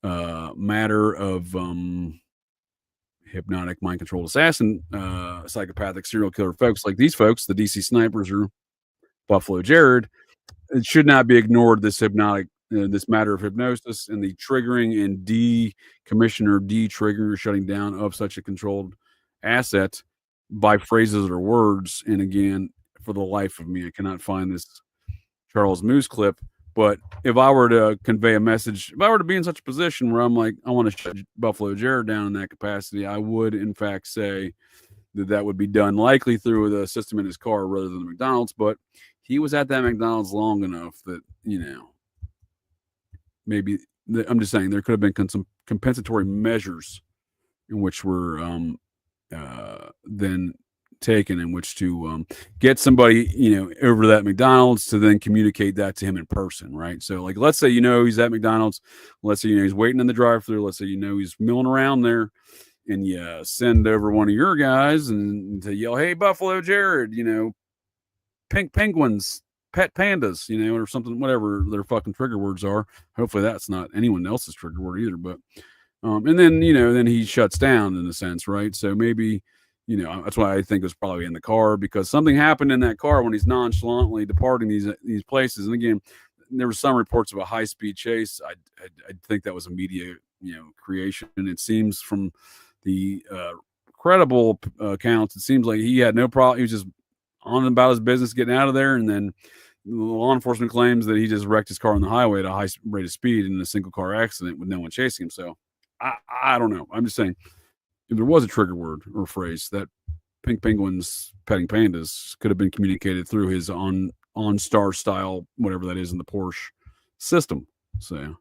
matter of hypnotic mind controlled assassin, psychopathic serial killer folks like these folks, the DC snipers or Buffalo Jared, it should not be ignored. This hypnotic, this matter of hypnosis and the triggering and decommission or de-triggering or shutting down of such a controlled asset by phrases or words. And again, for the life of me, I cannot find this Charles Moose clip. But if I were to convey a message, if I were to be in such a position where I'm like, I want to shut Buffalo Jared down in that capacity, I would in fact say that would be done likely through the system in his car rather than the McDonald's. But he was at that McDonald's long enough that, maybe I'm just saying there could have been some compensatory measures in which were then taken, in which to get somebody over to that McDonald's to then communicate that to him in person, right? So like, let's say he's at McDonald's, let's say he's waiting in the drive-thru, let's say he's milling around there, and you send over one of your guys and to yell, "Hey, Buffalo Jared, pink penguins pet pandas, or something, whatever their fucking trigger words are. Hopefully that's not anyone else's trigger word either. But and then then he shuts down in a sense, right? So maybe that's why I think it was probably in the car, because something happened in that car when he's nonchalantly departing these places. And again, there were some reports of a high-speed chase. I think that was a media creation, and it seems from the credible accounts, it seems like he had no problem. He was just on about his business, getting out of there, and then law enforcement claims that he just wrecked his car on the highway at a high rate of speed in a single car accident with no one chasing him. So I don't know. I'm just saying, if there was a trigger word or phrase, that pink penguins petting pandas could have been communicated through his OnStar style, whatever that is, in the Porsche system. So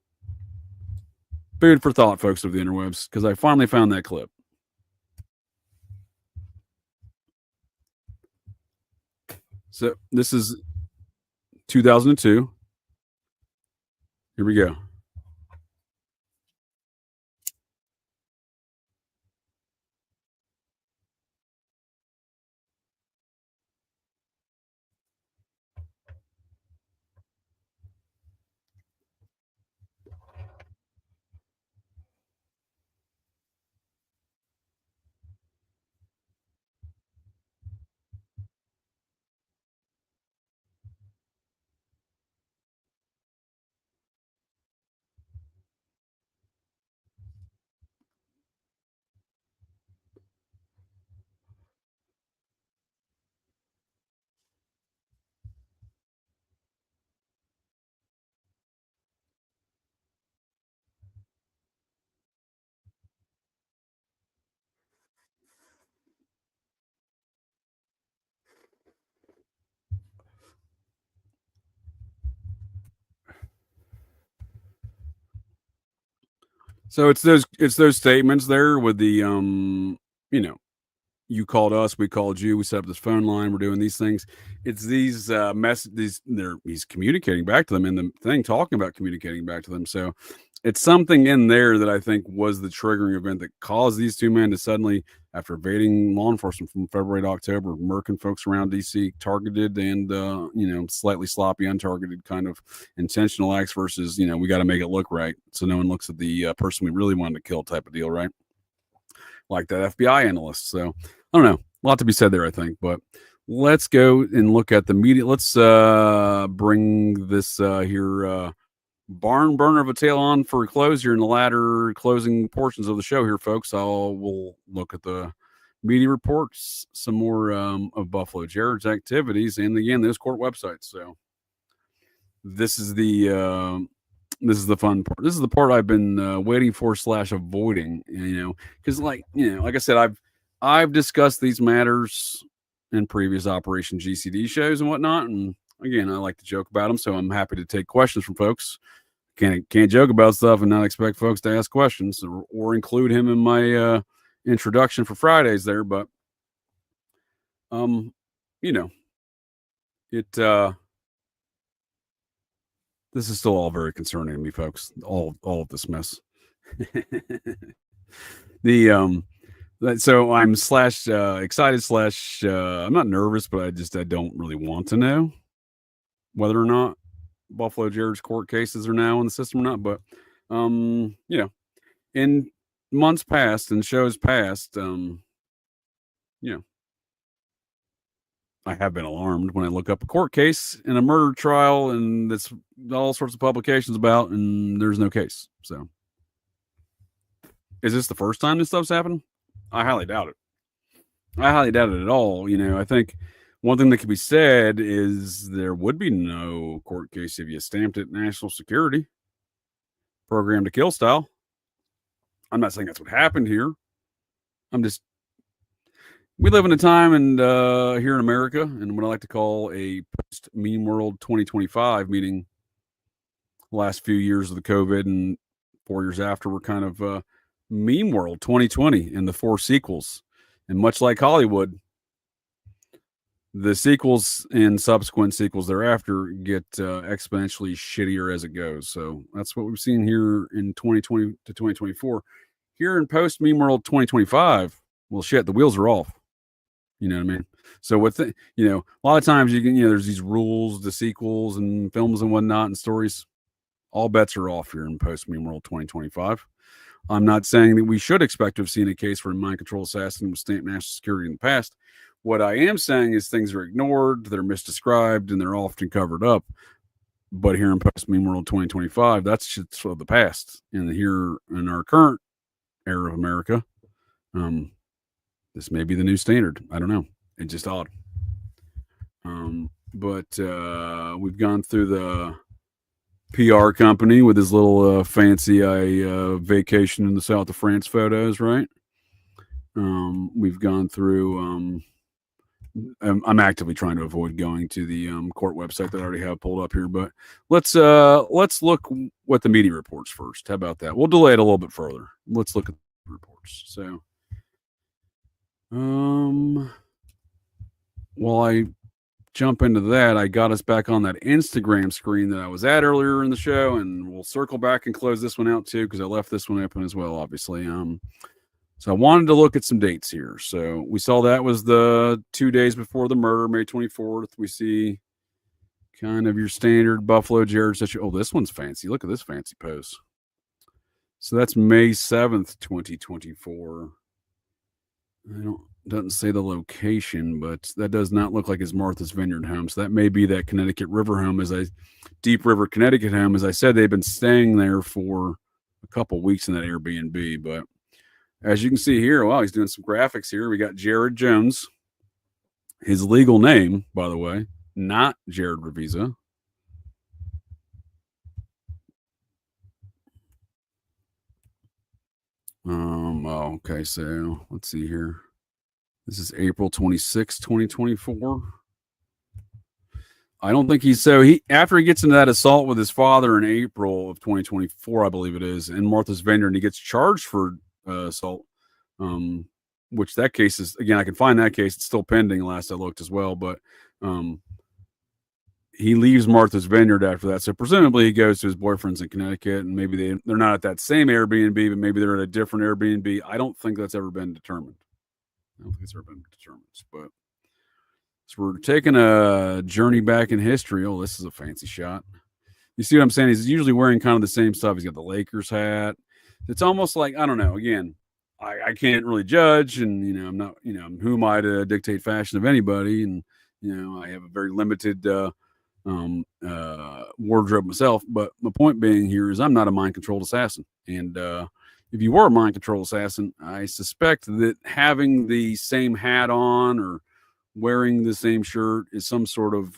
food for thought, folks of the interwebs, because I finally found that clip. So this is 2002. Here we go. So it's those statements there with the you called us, we called you, we set up this phone line, we're doing these things. It's these messages he's communicating back to them in the thing, talking about communicating back to them. So it's something in there that I think was the triggering event that caused these two men to suddenly, after evading law enforcement from February to October, murking folks around DC, targeted and slightly sloppy, untargeted kind of intentional acts versus we got to make it look right so no one looks at the person we really wanted to kill type of deal, right? Like that FBI analyst. So I don't know, a lot to be said there, I think, but let's go and look at the media. Let's bring this here barn burner of a tale on for a close here in the latter closing portions of the show here, folks. We'll look at the media reports, some more of Buffalo Jared's activities, and again, those court websites. So this is the fun part. This is the part I've been waiting for / avoiding, because like I said, I've discussed these matters in previous Operation GCD shows and whatnot. And again, I like to joke about them. So I'm happy to take questions from folks. Can't joke about stuff and not expect folks to ask questions or include him in my introduction for Fridays there. But, this is still all very concerning to me, folks. All of this mess. So I'm excited / I'm not nervous, but I don't really want to know whether or not Buffalo Jared's court cases are now in the system or not. But in months past and shows past, I have been alarmed when I look up a court case in a murder trial and that's all sorts of publications about, and there's no case. So is this the first time this stuff's happened? I highly doubt it. I highly doubt it at all. I think one thing that could be said is there would be no court case if you stamped it national security, program to kill style. I'm not saying that's what happened here. We live in a time and here in America, and what I like to call a post-meme world 2025, meaning the last few years of the COVID and 4 years after were kind of meme world 2020 and the 4 sequels. And much like Hollywood, the sequels and subsequent sequels thereafter get exponentially shittier as it goes. So that's what we've seen here in 2020 to 2024. Here in post meme world 2025, well, shit, the wheels are off. You know what I mean? So what the, a lot of times you can, there's these rules, the sequels and films and whatnot and stories. All bets are off here in post-meme world 2025. I'm not saying that we should expect to have seen a case where a mind control assassin was stamped national security in the past. What I am saying is things are ignored, they're misdescribed, and they're often covered up. But here in post-meme world 2025, that's just of the past. And here in our current era of America, this may be the new standard. I don't know. It's just odd. But we've gone through the PR company with his little fancy vacation in the south of France photos, right? We've gone through. I'm actively trying to avoid going to the court website that I already have pulled up here, but let's look what the media reports first. How about that? We'll delay it a little bit further. Let's look at the reports. So, while I jump into that, I got us back on that Instagram screen that I was at earlier in the show, and we'll circle back and close this one out too because I left this one open as well, obviously. So I wanted to look at some dates here. So we saw that was the 2 days before the murder, May 24th. We see kind of your standard Buffalo Jared situation. Oh, this one's fancy. Look at this fancy pose. So that's May 7th, 2024. Doesn't say the location, but that does not look like his Martha's Vineyard home. So that may be that Connecticut River home, Deep River, Connecticut home. As I said, they've been staying there for a couple weeks in that Airbnb, but as you can see here, wow, he's doing some graphics here. We got Jared Jones. His legal name, by the way, not Jared Ravizza. Okay, so let's see here. This is April 26, 2024. I don't think after he gets into that assault with his father in April of 2024, I believe it is, in Martha's Vineyard, and he gets charged for assault, which that case is, again, I can find that case. It's still pending last I looked as well, but he leaves Martha's Vineyard after that. So presumably he goes to his boyfriend's in Connecticut, and maybe they're not at that same Airbnb, but maybe they're at a different Airbnb. I don't think that's ever been determined. But so we're taking a journey back in history. Oh, this is a fancy shot. You see what I'm saying? He's usually wearing kind of the same stuff. He's got the Lakers hat. It's almost like, I don't know, again, I can't really judge, and I'm not, who am I to dictate fashion of anybody? And I have a very limited wardrobe myself. But my point being here is I'm not a mind controlled assassin. And if you were a mind controlled assassin, I suspect that having the same hat on or wearing the same shirt is some sort of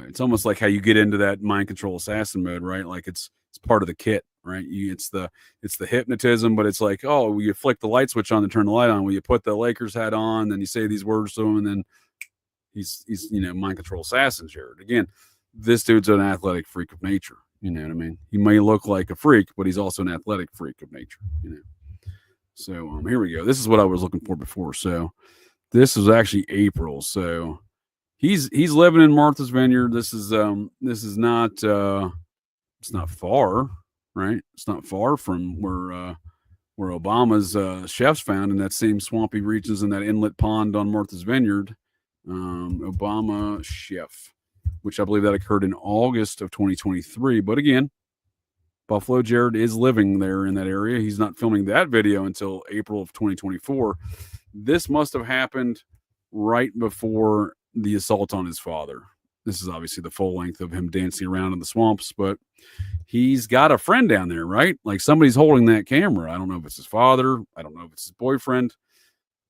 it's almost like how you get into that mind control assassin mode, right? Like it's part of the kit, right? It's the hypnotism, but it's like, oh, you flick the light switch on to turn the light on. Well, you put the Lakers hat on, then you say these words to him, and then he's mind control assassin Jared. Again, this dude's an athletic freak of nature. You know what I mean? He may look like a freak, but he's also an athletic freak of nature. So here we go. This is what I was looking for before. So this is actually April. So he's living in Martha's Vineyard. This is not it's not far, right? It's not far from where Obama's chefs found in that same swampy regions in that inlet pond on Martha's Vineyard. Obama chef, which I believe that occurred in August of 2023. But again, Buffalo Jared is living there in that area. He's not filming that video until April of 2024. This must have happened right before the assault on his father. This is obviously the full length of him dancing around in the swamps, but he's got a friend down there, right? Like somebody's holding that camera. I don't know if it's his father. I don't know if it's his boyfriend.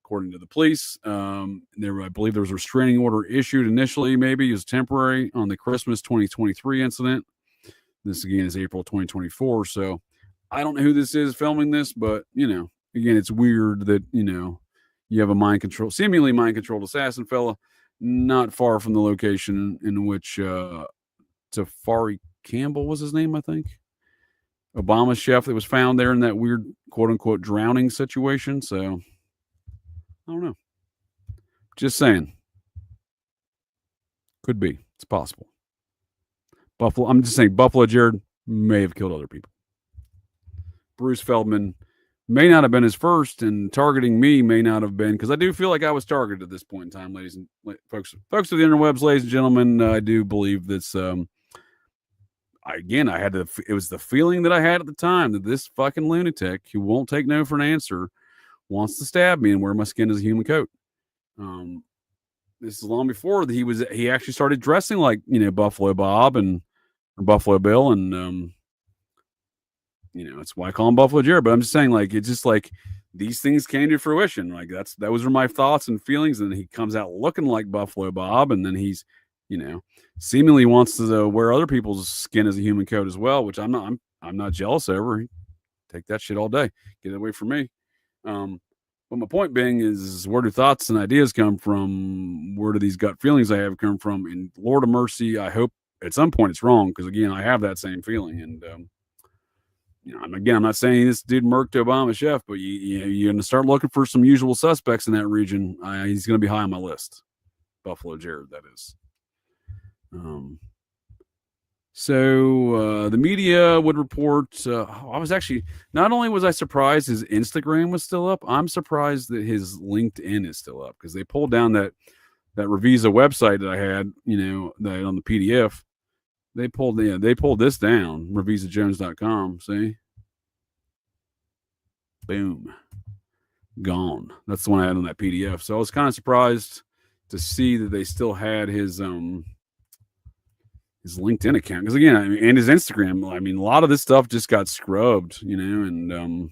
According to the police, I believe there was a restraining order issued initially, maybe it was temporary on the Christmas 2023 incident. This again is April 2024. So I don't know who this is filming this, but again, it's weird that, you have a seemingly mind controlled assassin fella not far from the location in which Tafari Campbell was his name, I think. Obama's chef that was found there in that weird quote unquote drowning situation. So I don't know. Just saying. Could be. It's possible. I'm just saying Buffalo Jared may have killed other people. Bruce Feldman may not have been his first, and targeting me may not have been, because I do feel like I was targeted at this point in time, ladies and folks of the interwebs, ladies and gentlemen. I do believe this. It was the feeling that I had at the time that this fucking lunatic who won't take no for an answer wants to stab me and wear my skin as a human coat. This is long before that he actually started dressing like, Buffalo Bob or Buffalo Bill, and that's why I call him Buffalo Jared. But I'm just saying, like, it's just like these things came to fruition. Like those were my thoughts and feelings. And he comes out looking like Buffalo Bob, and then he's, seemingly wants to wear other people's skin as a human coat as well, which I'm not jealous over. Take that shit all day. Get it away from me. But my point being is, where do thoughts and ideas come from? Where do these gut feelings I have come from? And Lord of mercy, I hope at some point it's wrong, because again, I have that same feeling. And I'm not saying this dude murked Obama chef, but you're gonna start looking for some usual suspects in that region. He's gonna be high on my list. Buffalo Jared, that is. So the media would report. I was actually, not only was I surprised his Instagram was still up, I'm surprised that his LinkedIn is still up, because they pulled down that Ravizza website that I had, that on the PDF. They pulled this down, RavizzaJones.com. See, boom, gone. That's the one I had on that PDF. So I was kind of surprised to see that they still had his LinkedIn account, because again, and his Instagram. I mean, a lot of this stuff just got scrubbed, and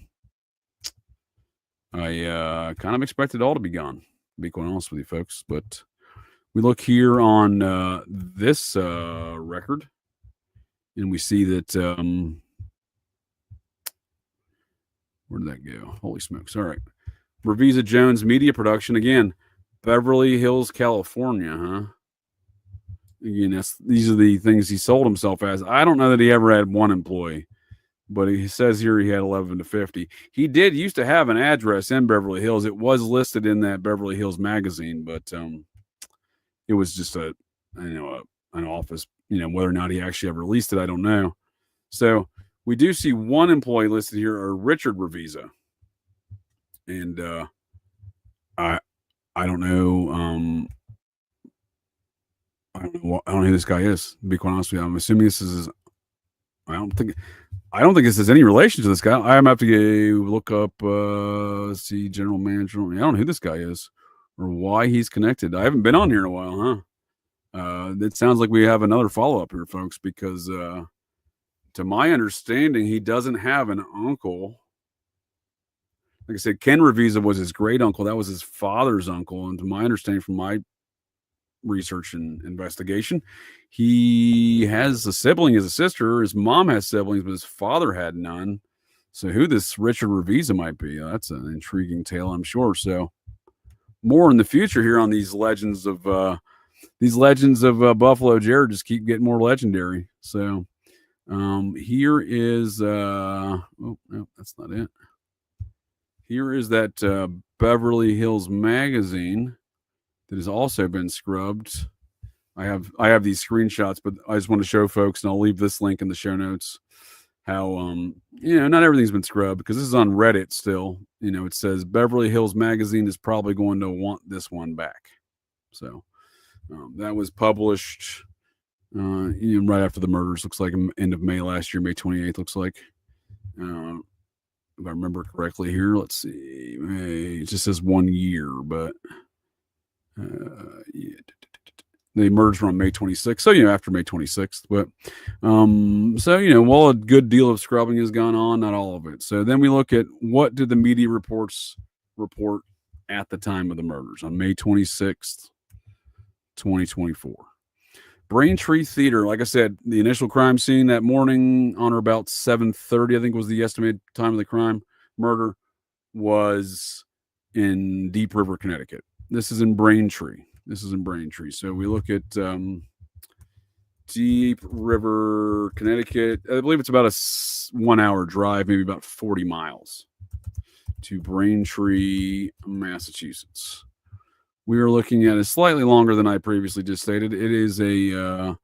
I kind of expected it all to be gone, to be quite honest with you folks. But we look here on this record, and we see that where did that go? Holy smokes. All right. Ravizza Jones Media Production, again, Beverly Hills, California, huh? Again, these are the things he sold himself as. I don't know that he ever had one employee, but he says here he had 11 to 50. He did used to have an address in Beverly Hills. It was listed in that Beverly Hills magazine, but it was just an office. Whether or not he actually ever released it, I don't know. So we do see one employee listed here, or Richard Ravizza, and I don't know. I don't know who this guy is, to be quite honest with you. I'm assuming this is I don't think this has any relation to this guy. I'm have to look up see general manager. I don't know who this guy is or why he's connected. I haven't been on here in a while, huh? It sounds like we have another follow-up here, folks, because to my understanding, he doesn't have an uncle. Like I said, Ken Ravizza was his great uncle. That was his father's uncle. And to my understanding from my research and investigation, he has a sibling, as a sister. His mom has siblings, but his father had none. So who this Richard Ravizza might be, that's an intriguing tale, I'm sure. So more in the future here on these legends of Buffalo Jared just keep getting more legendary. So here is oh no, that's not it. Here is that Beverly Hills magazine that has also been scrubbed. I have these screenshots, but I just want to show folks, and I'll leave this link in the show notes, how not everything's been scrubbed, because this is on Reddit still. It says Beverly Hills magazine is probably going to want this one back. So that was published right after the murders. Looks like end of May last year, May 28th. Looks like, if I remember correctly here. Let's see. May, it just says 1 year, but yeah. They merged on May 26th. So, after May 26th. But, while a good deal of scrubbing has gone on, not all of it. So then we look at what did the media reports report at the time of the murders on May 26th, 2024. Braintree Theater. Like I said, the initial crime scene that morning on or about 7:30, I think was the estimated time of the murder, was in Deep River, Connecticut. This is in Braintree. So we look at Deep River, Connecticut. I believe it's about a 1 hour drive, maybe about 40 miles to Braintree, Massachusetts. We are looking at it slightly longer than I previously just stated. It is a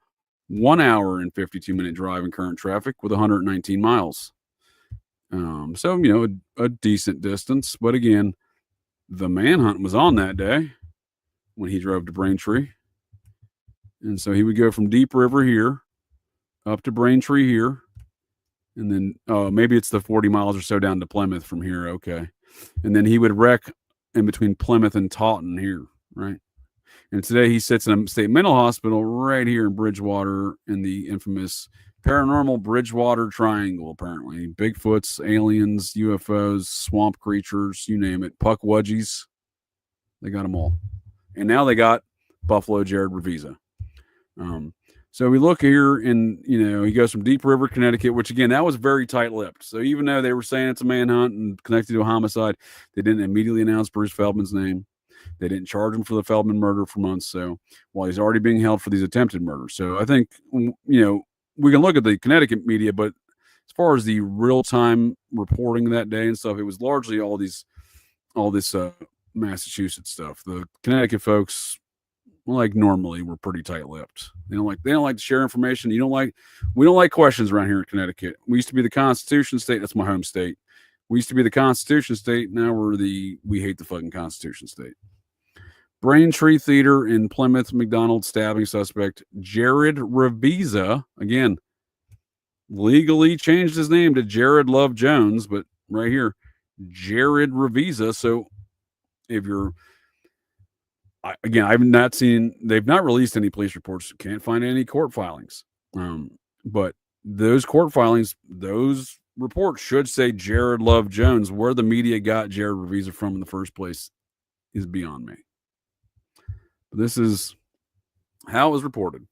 1 hour and 52-minute drive in current traffic with 119 miles. So, you know, a decent distance. But again, the manhunt was on that day when he drove to Braintree. And so he would go from Deep River here up to Braintree here. And then maybe it's the 40 miles or so down to Plymouth from here. Okay. And then he would wreck in between Plymouth and Taunton here, right? And today he sits in a state mental hospital right here in Bridgewater in the infamous paranormal Bridgewater Triangle, apparently. Bigfoots, aliens, UFOs, swamp creatures, you name it. Puckwudgies. They got them all. And now they got Buffalo Jared Ravizza. So we look here and, you know, he goes from Deep River, Connecticut, which again, that was very tight-lipped. So even though they were saying it's a manhunt and connected to a homicide, they didn't immediately announce Bruce Feldman's name. They didn't charge him for the Feldman murder for months. So while he's already being held for these attempted murders. So I think, you know, we can look at the Connecticut media, but as far as the real-time reporting that day and stuff, it was largely all this Massachusetts stuff. The Connecticut folks, like normally, we're pretty tight-lipped. They don't like to share information. We don't like questions around here in Connecticut. We used to be the Constitution state. That's my home state. We used to be the Constitution state. Now we hate the fucking Constitution state. Braintree Theater in Plymouth, McDonald's stabbing suspect Jared Ravizza, again, legally changed his name to Jared Love Jones, but right here, Jared Ravizza. So if you're, again, they've not released any police reports. Can't find any court filings. But those court filings, those reports should say Jared Love Jones. Where the media got Jared Ravizza from in the first place is beyond me. This is how it was reported.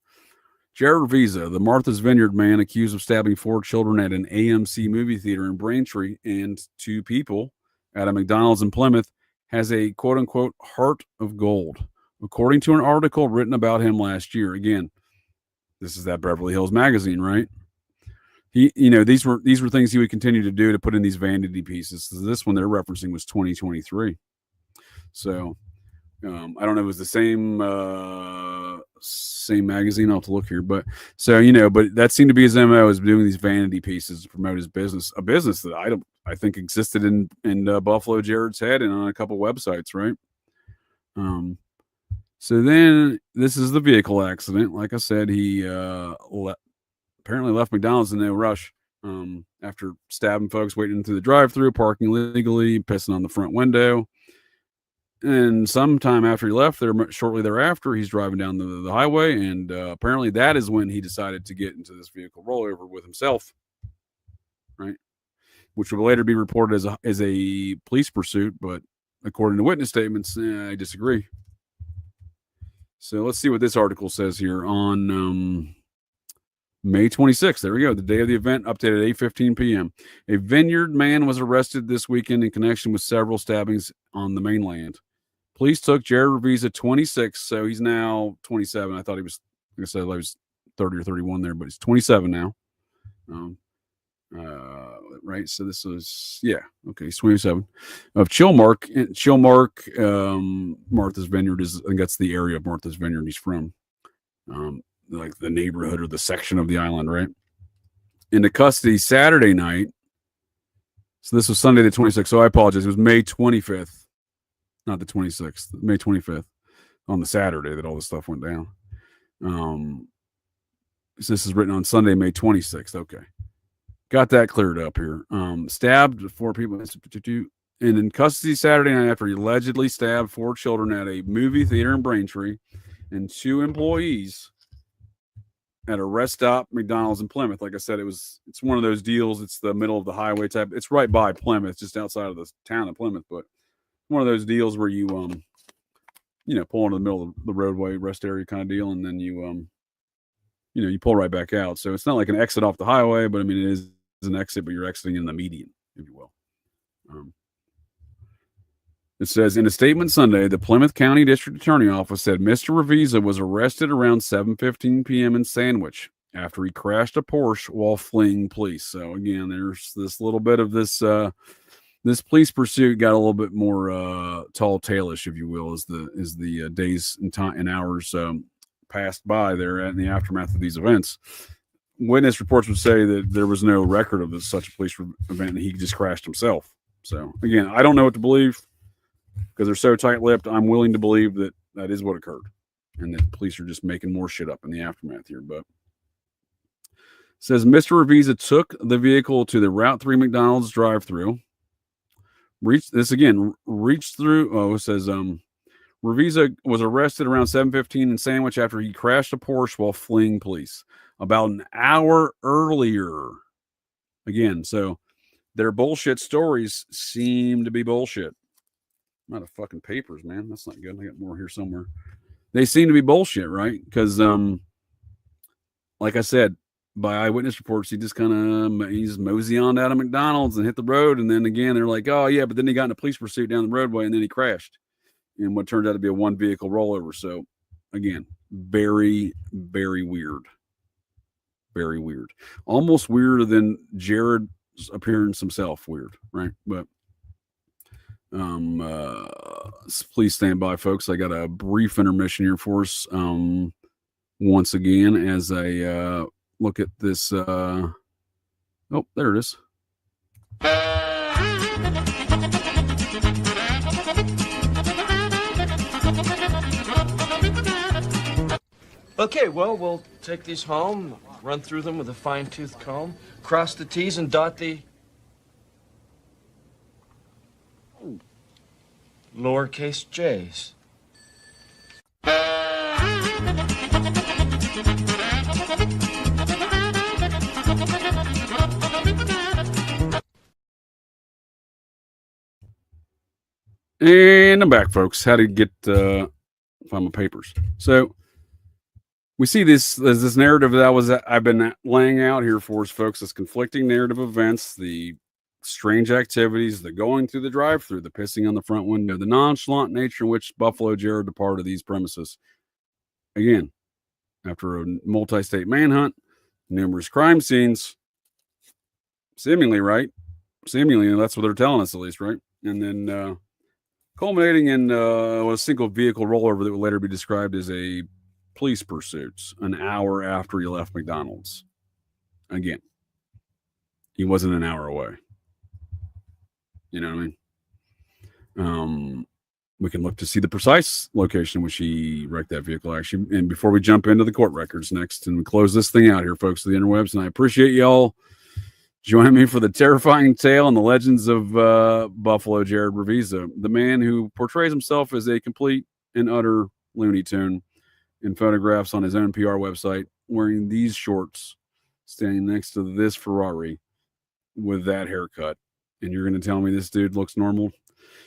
Jared Ravizza, the Martha's Vineyard man accused of stabbing 4 children at an AMC movie theater in Braintree and 2 people at a McDonald's in Plymouth, has a quote-unquote heart of gold, according to an article written about him last year. Again, this is that Beverly Hills magazine, right? These were things he would continue to do to put in these vanity pieces. So this one they're referencing was 2023. So I don't know if it was the same magazine. I'll have to look here. But but that seemed to be his MO, is doing these vanity pieces to promote his business, a business that I think existed in Buffalo Jared's head and on a couple websites, right? So then this is the vehicle accident. Like I said, he apparently left McDonald's in no rush after stabbing folks waiting through the drive-thru, parking illegally, pissing on the front window. And sometime after he left there, shortly thereafter, he's driving down the highway, and apparently that is when he decided to get into this vehicle rollover with himself, right? Which will later be reported as a police pursuit, but according to witness statements, I disagree. So let's see what this article says here on May 26th. There we go. The day of the event, updated at 8:15 p.m. A Vineyard man was arrested this weekend in connection with several stabbings on the mainland. Police took Jared Ravizza, 26, so he's now 27. I thought he was, like I said, he was 30 or 31 there, but he's 27 now. Right. So this is, he's 27 of Chilmark. Martha's Vineyard I think that's the area of Martha's Vineyard he's from. Like the neighborhood or the section of the island, right? Into custody Saturday night. So this was Sunday the 26th. So I apologize. It was May 25th. Not the 26th, May 25th, on the Saturday that all this stuff went down. So this is written on Sunday, May 26th. Okay. Got that cleared up here. Stabbed 4 people. And in custody Saturday night after he allegedly stabbed 4 children at a movie theater in Braintree and 2 employees at a rest stop, McDonald's in Plymouth. Like I said, it's one of those deals. It's the middle of the highway type. It's right by Plymouth, just outside of the town of Plymouth, but one of those deals where you pull into the middle of the roadway rest area kind of deal, and then you pull right back out. So it's not like an exit off the highway, but I mean, it is an exit, but you're exiting in the median, if you will. It says, in a statement Sunday, the Plymouth County District Attorney Office said Mr. Ravizza was arrested around 7:15 p.m. in Sandwich after he crashed a Porsche while fleeing police. So again, there's this little bit of this police pursuit got a little bit more tall tailish, if you will, as the days and hours passed by there in the aftermath of these events. witness reports would say that there was no record of such a police event, and he just crashed himself. So again, I don't know what to believe because they're so tight-lipped. I'm willing to believe that that is what occurred, and that police are just making more shit up in the aftermath here. But it says Mr. Ravizza took the vehicle to the Route 3 McDonald's drive-through. Reached through. Oh, it says Ravizza was arrested around 7:15 in Sandwich after he crashed a Porsche while fleeing police about an hour earlier. Again, so their bullshit stories seem to be bullshit. I'm out of fucking papers, man. That's not good. I got more here somewhere. They seem to be bullshit, right? Because, like I said, by eyewitness reports, he just he's mosey on out of McDonald's and hit the road. And then again, they're like, oh, yeah, but then he got in a police pursuit down the roadway and then he crashed in what turned out to be a one vehicle rollover. So, again, very, very weird. Very weird. Almost weirder than Jared's appearance himself. Weird, right? But please stand by, folks. I got a brief intermission here for us. Once again, as I look at this. Oh, there it is. Okay, well, we'll take these home, run through them with a fine-tooth comb, cross the T's and dot the lowercase j's. And I'm back, folks. How to get find my papers. So we see this narrative that I've been laying out here for us, folks. This conflicting narrative events, the strange activities, the going through the drive-through, the pissing on the front window, the nonchalant nature in which Buffalo Jared departed these premises. Again, after a multi-state manhunt, numerous crime scenes, seemingly, right? Seemingly, that's what they're telling us, at least, right? And then culminating in a single vehicle rollover that would later be described as a police pursuit an hour after he left McDonald's. Again, he wasn't an hour away. You know what I mean? We can look to see the precise location in which he wrecked that vehicle, actually. And before we jump into the court records next and we close this thing out here, folks, of the interwebs, and I appreciate y'all joining me for the terrifying tale and the legends of Buffalo Jared Ravizza, the man who portrays himself as a complete and utter Looney Tune in photographs on his own PR website, wearing these shorts, standing next to this Ferrari with that haircut. And you're going to tell me this dude looks normal?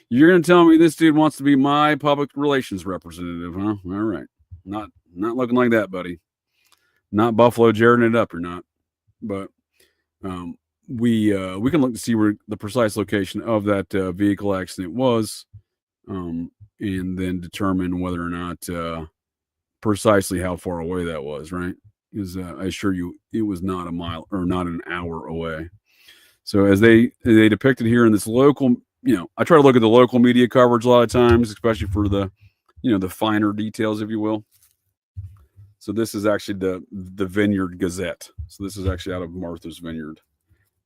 You're going to tell me this dude wants to be my public relations representative, huh? All right. Not looking like that, buddy. Not Buffalo Jareding it up or not. But we can look to see where the precise location of that vehicle accident was, and then determine whether or not precisely how far away that was, right? Because I assure you it was not a mile or not an hour away. So as they depicted here in this local, I try to look at the local media coverage a lot of times, especially for the, the finer details, if you will. So this is actually the Vineyard Gazette. So this is actually out of Martha's Vineyard.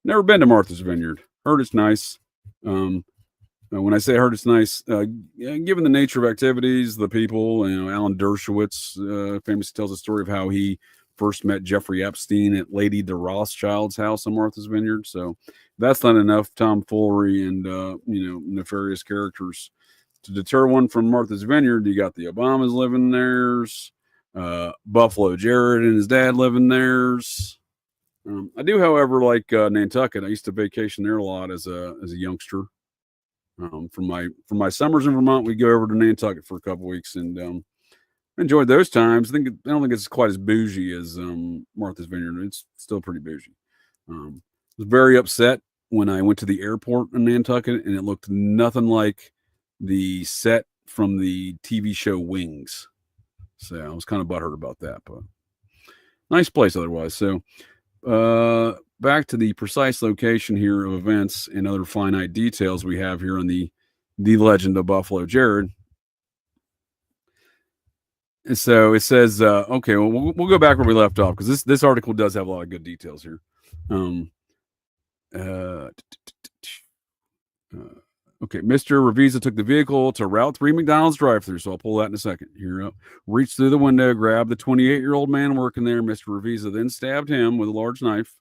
Never been to Martha's Vineyard. Heard it's nice. When I say heard it's nice, given the nature of activities, the people, Alan Dershowitz famously tells a story of how he first met Jeffrey Epstein at Lady de Rothschild's house on Martha's Vineyard. So that's not enough tomfoolery and, nefarious characters to deter one from Martha's Vineyard. You got the Obamas living theirs, Buffalo Jared and his dad living theirs. I do, however, like Nantucket. I used to vacation there a lot as a youngster. From my summers in Vermont, we go over to Nantucket for a couple weeks and enjoyed those times. I don't think it's quite as bougie as Martha's Vineyard. It's still pretty bougie. I was very upset when I went to the airport in Nantucket and it looked nothing like the set from the TV show Wings. So I was kind of butthurt about that, but nice place otherwise. So back to the precise location here of events and other finite details we have here on the legend of Buffalo Jared. So it says, okay, well, we'll go back where we left off because this article does have a lot of good details here. Okay, Mr. Ravizza took the vehicle to Route 3 McDonald's drive-thru, so I'll pull that in a second. Here up. Reached through the window, grabbed the 28-year-old man working there. Mr. Ravizza then stabbed him with a large knife.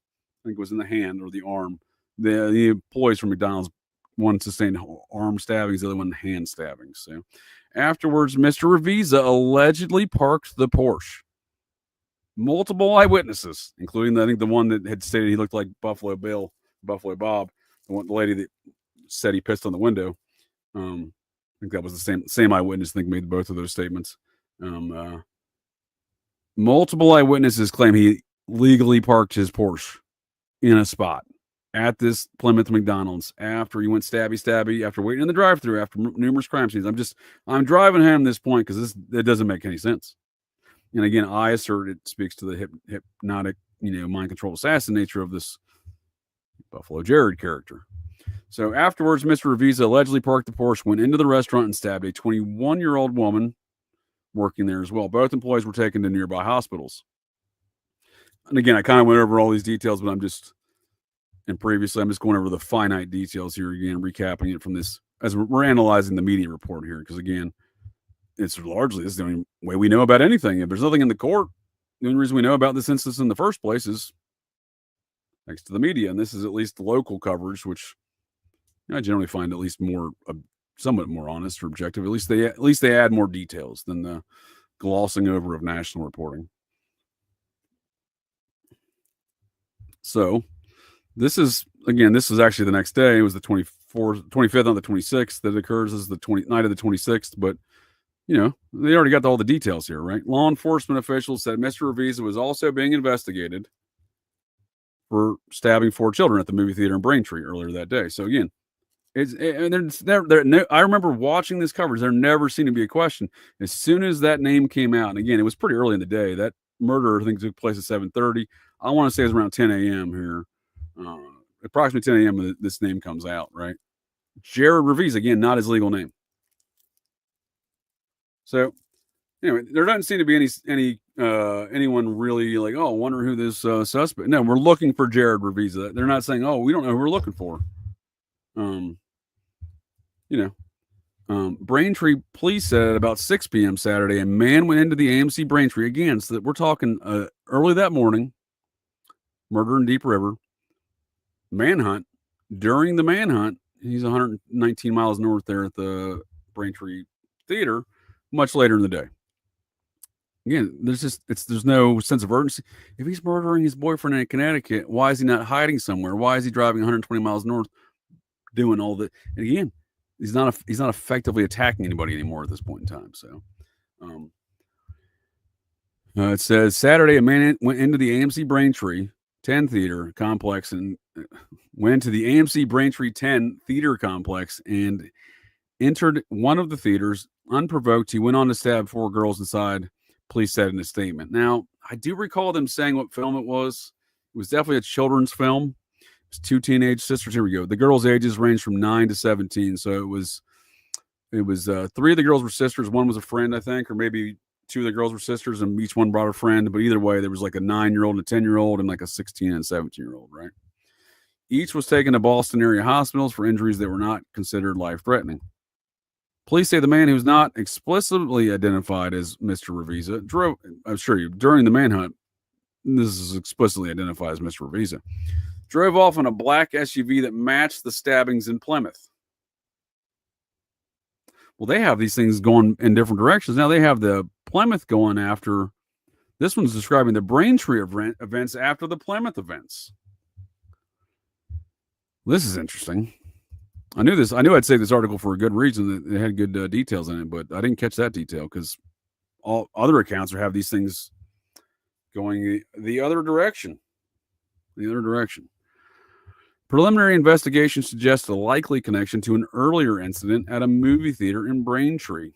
I think it was in the hand or the arm. The employees from McDonald's, one sustained arm stabbings, the other one hand stabbings. So afterwards, Mr. Ravizza allegedly parked the Porsche. Multiple eyewitnesses, including I think the one that had stated he looked like Buffalo Bob, the lady that said he pissed on the window. I think that was the same eyewitness. I think made both of those statements. Multiple eyewitnesses claim he legally parked his Porsche in a spot at this Plymouth McDonald's after he went stabby after waiting in the drive-thru after numerous crime scenes. I'm driving home this point because it doesn't make any sense. And again, I assert it speaks to the hypnotic, mind control assassin nature of this Buffalo Jared character. So afterwards, Mr. Ravizza allegedly parked the Porsche, went into the restaurant and stabbed a 21-year-old woman working there as well. Both employees were taken to nearby hospitals. And again, I kind of went over all these details, but I'm just going over the finite details here again, recapping it from this as we're analyzing the media report here. Because again, this is the only way we know about anything. If there's nothing in the court, the only reason we know about this instance in the first place is thanks to the media. And this is at least local coverage, which I generally find at least somewhat more honest or objective. At least they add more details than the glossing over of national reporting. So this is actually the next day. It was the 25th on the 26th that occurs as the night of the 26th. But, they already got all the details here, right? Law enforcement officials said Mr. Ravizza was also being investigated for stabbing 4 children at the movie theater in Braintree earlier that day. So again, I remember watching this coverage. There never seemed to be a question. As soon as that name came out, and again, it was pretty early in the day. That murder, I think, took place at 7:30. I want to say it was around 10 a.m. here. Approximately 10 a.m. this name comes out, right? Jared Ravizza, again, not his legal name. So, anyway, there doesn't seem to be anyone really like, I wonder who this suspect. No, we're looking for Jared Ravizza. They're not saying, we don't know who we're looking for. Braintree police said at about 6 p.m. Saturday, a man went into the AMC Braintree again. So that we're talking early that morning. Murder in Deep River. Manhunt. During the manhunt, he's 119 miles north there at the Braintree Theater. Much later in the day. Again, there's no sense of urgency. If he's murdering his boyfriend in Connecticut, why is he not hiding somewhere? Why is he driving 120 miles north, doing all that? And again, he's not effectively attacking anybody anymore at this point in time. So, it says Saturday, a man went into the AMC Braintree 10 Theater Complex and went to the AMC Braintree 10 Theater Complex and entered one of the theaters unprovoked. He went on to stab 4 girls inside, police said in a statement. Now, I do recall them saying what film it was. It was definitely a children's film. It was 2 teenage sisters. Here we go. The girls' ages ranged from 9 to 17. So it was 3 of the girls were sisters. One was a friend, I think, or maybe 2 of the girls were sisters, and each one brought a friend. But either way, there was like a 9-year-old and a 10-year-old and like a 16 and 17-year-old, right? Each was taken to Boston area hospitals for injuries that were not considered life-threatening. Police say the man who was not explicitly identified as Mr. Ravizza drove, I'm sure you, during the manhunt, this is explicitly identified as Mr. Ravizza, drove off in a black SUV that matched the stabbings in Plymouth. Well, they have these things going in different directions. Now they have the Plymouth going after, this one's describing the Braintree events after the Plymouth events. This is interesting. I knew I'd say this article for a good reason. It had good details in it, but I didn't catch that detail because all other accounts have these things going the other direction. Preliminary investigation suggests a likely connection to an earlier incident at a movie theater in Braintree.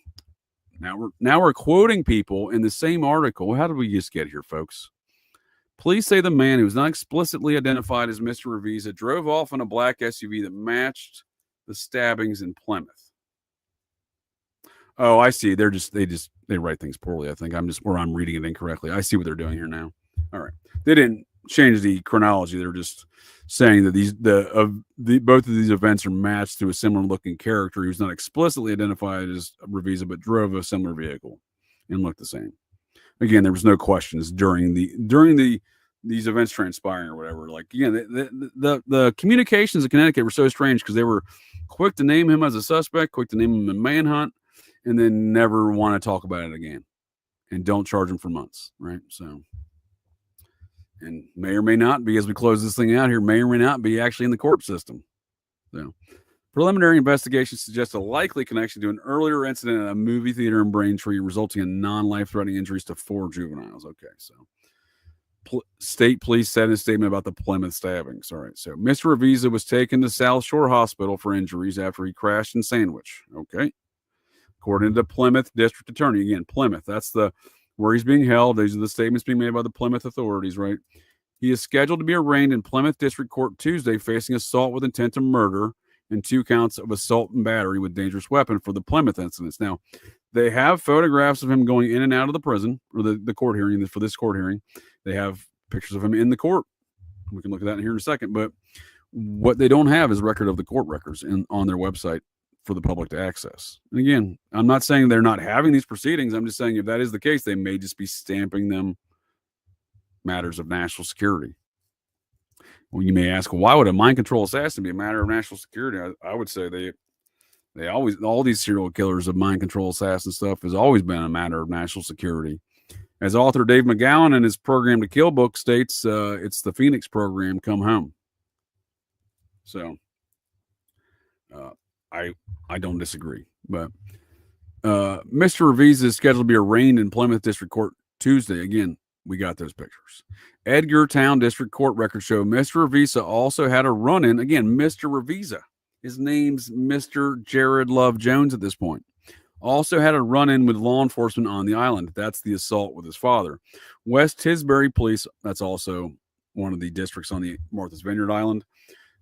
Now we're quoting people in the same article. How did we just get here, folks? Police say the man who was not explicitly identified as Mr. Ravizza drove off in a black SUV that matched the stabbings in Plymouth. Oh, I see. They write things poorly. I think I'm reading it incorrectly. I see what they're doing here now. All right. They didn't change the chronology. They're just saying that both of these events are matched to a similar looking character who's not explicitly identified as Ravizza, but drove a similar vehicle and looked the same. Again, there was no questions during these events transpiring or whatever. Like, again, the communications in Connecticut were so strange because they were quick to name him as a suspect, quick to name him a manhunt, and then never want to talk about it again, and don't charge him for months, right? So, and may or may not be, as we close this thing out here, may or may not be actually in the court system. So, preliminary investigation suggests a likely connection to an earlier incident at a movie theater in Braintree, resulting in non-life-threatening injuries to 4 juveniles. Okay, so state police said in a statement about the Plymouth stabbings. All right, so Mr. Ravizza was taken to South Shore Hospital for injuries after he crashed in Sandwich. Okay, according to Plymouth District Attorney. Again, Plymouth, that's where he's being held. These are the statements being made by the Plymouth authorities, right? He is scheduled to be arraigned in Plymouth District Court Tuesday, facing assault with intent to murder and 2 counts of assault and battery with dangerous weapon for the Plymouth incidents. Now, they have photographs of him going in and out of the prison, or the court hearing. For this court hearing, they have pictures of him in the court. We can look at that in here in a second. But what they don't have is a record of the court records on their website for the public to access. And again, I'm not saying they're not having these proceedings. I'm just saying if that is the case, they may just be stamping them matters of national security. Well, you may ask, why would a mind control assassin be a matter of national security? I would say they always, all these serial killers of mind control assassin stuff has always been a matter of national security. As author Dave McGowan in his Program to Kill book states, it's the Phoenix program come home. So I don't disagree. But Mr. Ravizza is scheduled to be arraigned in Plymouth District Court Tuesday. Again, we got those pictures. Edgartown District Court records show Mr. Ravizza also had a run-in. Again, Mr. Ravizza. His name's Mr. Jared Love Jones at this point. Also had a run-in with law enforcement on the island. That's the assault with his father. West Tisbury Police, that's also one of the districts on the Martha's Vineyard Island,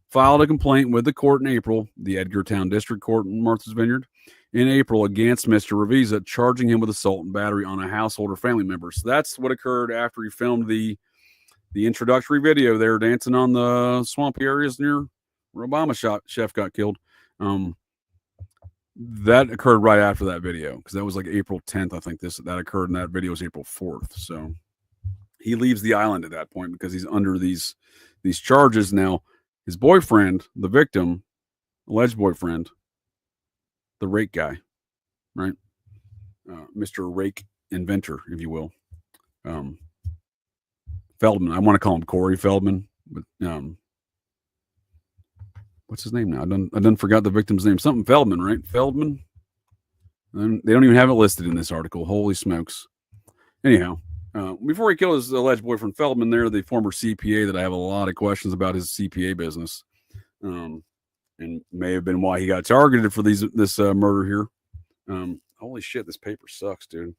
filed a complaint with the court in April, the Edgartown District Court in Martha's Vineyard, in April against Mr. Ravizza, charging him with assault and battery on a household or family member. So that's what occurred after he filmed the introductory video there dancing on the swampy areas near where Obama chef got killed. That occurred right after that video because that was like April 10th. I think that occurred, and that video was April 4th. So he leaves the island at that point because he's under these charges. Now, his boyfriend, the victim, alleged boyfriend, the rake guy, right? Mr. Rake Inventor, if you will. Feldman. I want to call him Corey Feldman, but what's his name now? I done forgot the victim's name. Something Feldman, right? Feldman. And they don't even have it listed in this article. Holy smokes. Anyhow, before he killed his alleged boyfriend Feldman, there, the former CPA that I have a lot of questions about his CPA business, and may have been why he got targeted for this murder here. Holy shit, this paper sucks, dude.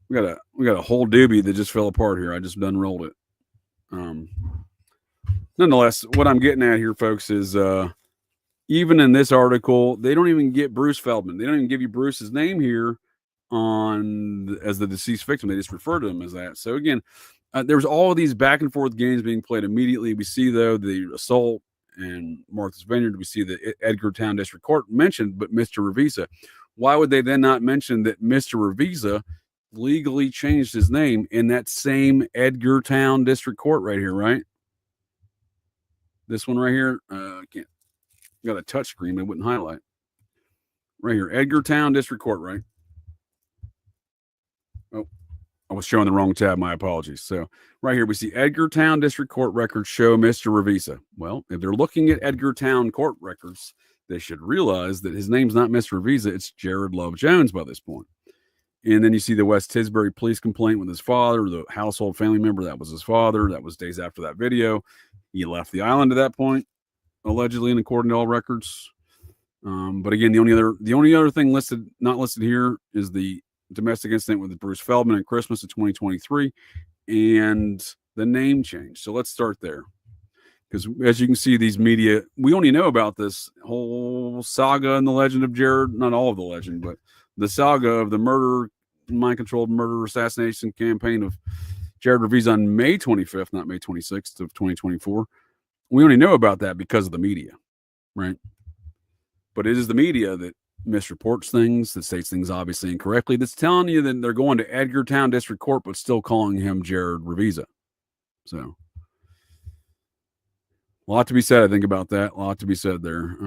We got a whole doobie that just fell apart here. I just done rolled it. Nonetheless, what I'm getting at here, folks, is even in this article, they don't even get Bruce Feldman. They don't even give you Bruce's name here as the deceased victim. They just refer to him as that. So again, there's all of these back and forth games being played immediately. We see, though, the assault in Martha's Vineyard. We see the Edgartown District Court mentioned, but Mr. Ravizza. Why would they then not mention that Mr. Ravizza legally changed his name in that same Edgartown District Court right here, right? This one right here, can't got a touch screen, but it wouldn't highlight. Right here, Edgartown District Court, right? Oh, I was showing the wrong tab. My apologies. So right here, we see Edgartown District Court records show Mr. Ravizza. Well, if they're looking at Edgartown court records, they should realize that his name's not Mr. Ravizza, it's Jared Love Jones by this point. And then you see the West Tisbury police complaint with his father, the household family member. That was his father. That was days after that video. He left the island at that point, allegedly, and according to all records. But again, the only other thing not listed here is the domestic incident with Bruce Feldman at Christmas of 2023 and the name change. So let's start there. Because as you can see, these media, we only know about this whole saga and the legend of Jared, not all of the legend, but the saga of the murder, mind-controlled murder assassination campaign of Jared Ravizza on May 25th, not May 26th of 2024. We only know about that because of the media, right? But it is the media that misreports things, that states things obviously incorrectly, that's telling you that they're going to Edgartown District Court, but still calling him Jared Ravizza. So, a lot to be said, I think, about that. A lot to be said there.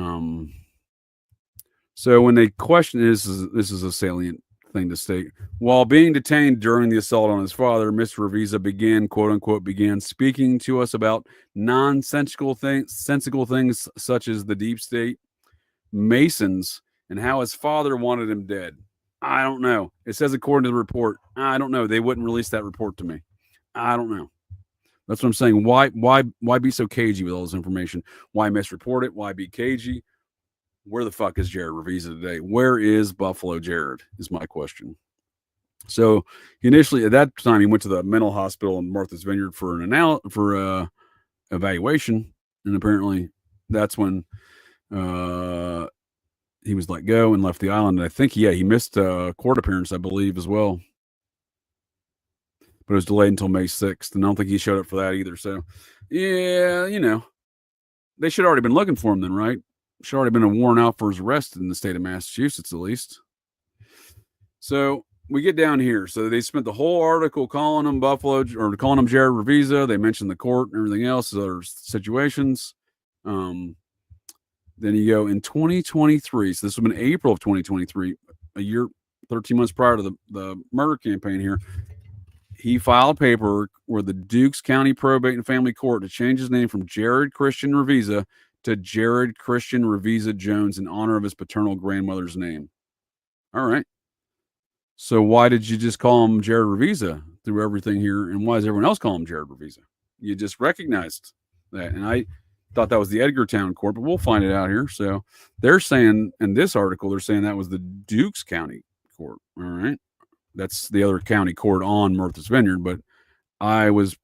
So when they question this is a salient thing to state. While being detained during the assault on his father, Mr. Ravizza began, quote unquote, speaking to us about nonsensical things such as the deep state, Masons, and how his father wanted him dead. I don't know. It says according to the report. I don't know. They wouldn't release that report to me. I don't know. That's what I'm saying. Why be so cagey with all this information? Why misreport it? Why be cagey? Where the fuck is Jared Ravizza today? Where is Buffalo Jared is my question. So he initially, at that time, he went to the mental hospital in Martha's Vineyard for an evaluation, and apparently that's when he was let go and left the island. And I think he missed a court appearance, I believe, as well. But it was delayed until May 6th, and I don't think he showed up for that either. So, yeah, they should have already been looking for him then, right? Should already been a warrant out for his arrest in the state of Massachusetts, at least. So we get down here. So they spent the whole article calling him Jared Ravizza. They mentioned the court and everything else, other situations. Then you go in 2023. So this would have been April of 2023, a year, 13 months prior to the murder campaign here. He filed paperwork with the Dukes County Probate and Family Court to change his name from Jared Christian Ravizza to Jared Christian Ravizza Jones in honor of his paternal grandmother's name. All right. So why did you just call him Jared Ravizza through everything here? And why does everyone else call him Jared Ravizza? You just recognized that. And I thought that was the Edgartown court, but we'll find it out here. So they're saying in this article, they're saying that was the Dukes County court. All right. That's the other county court on Martha's Vineyard, but I was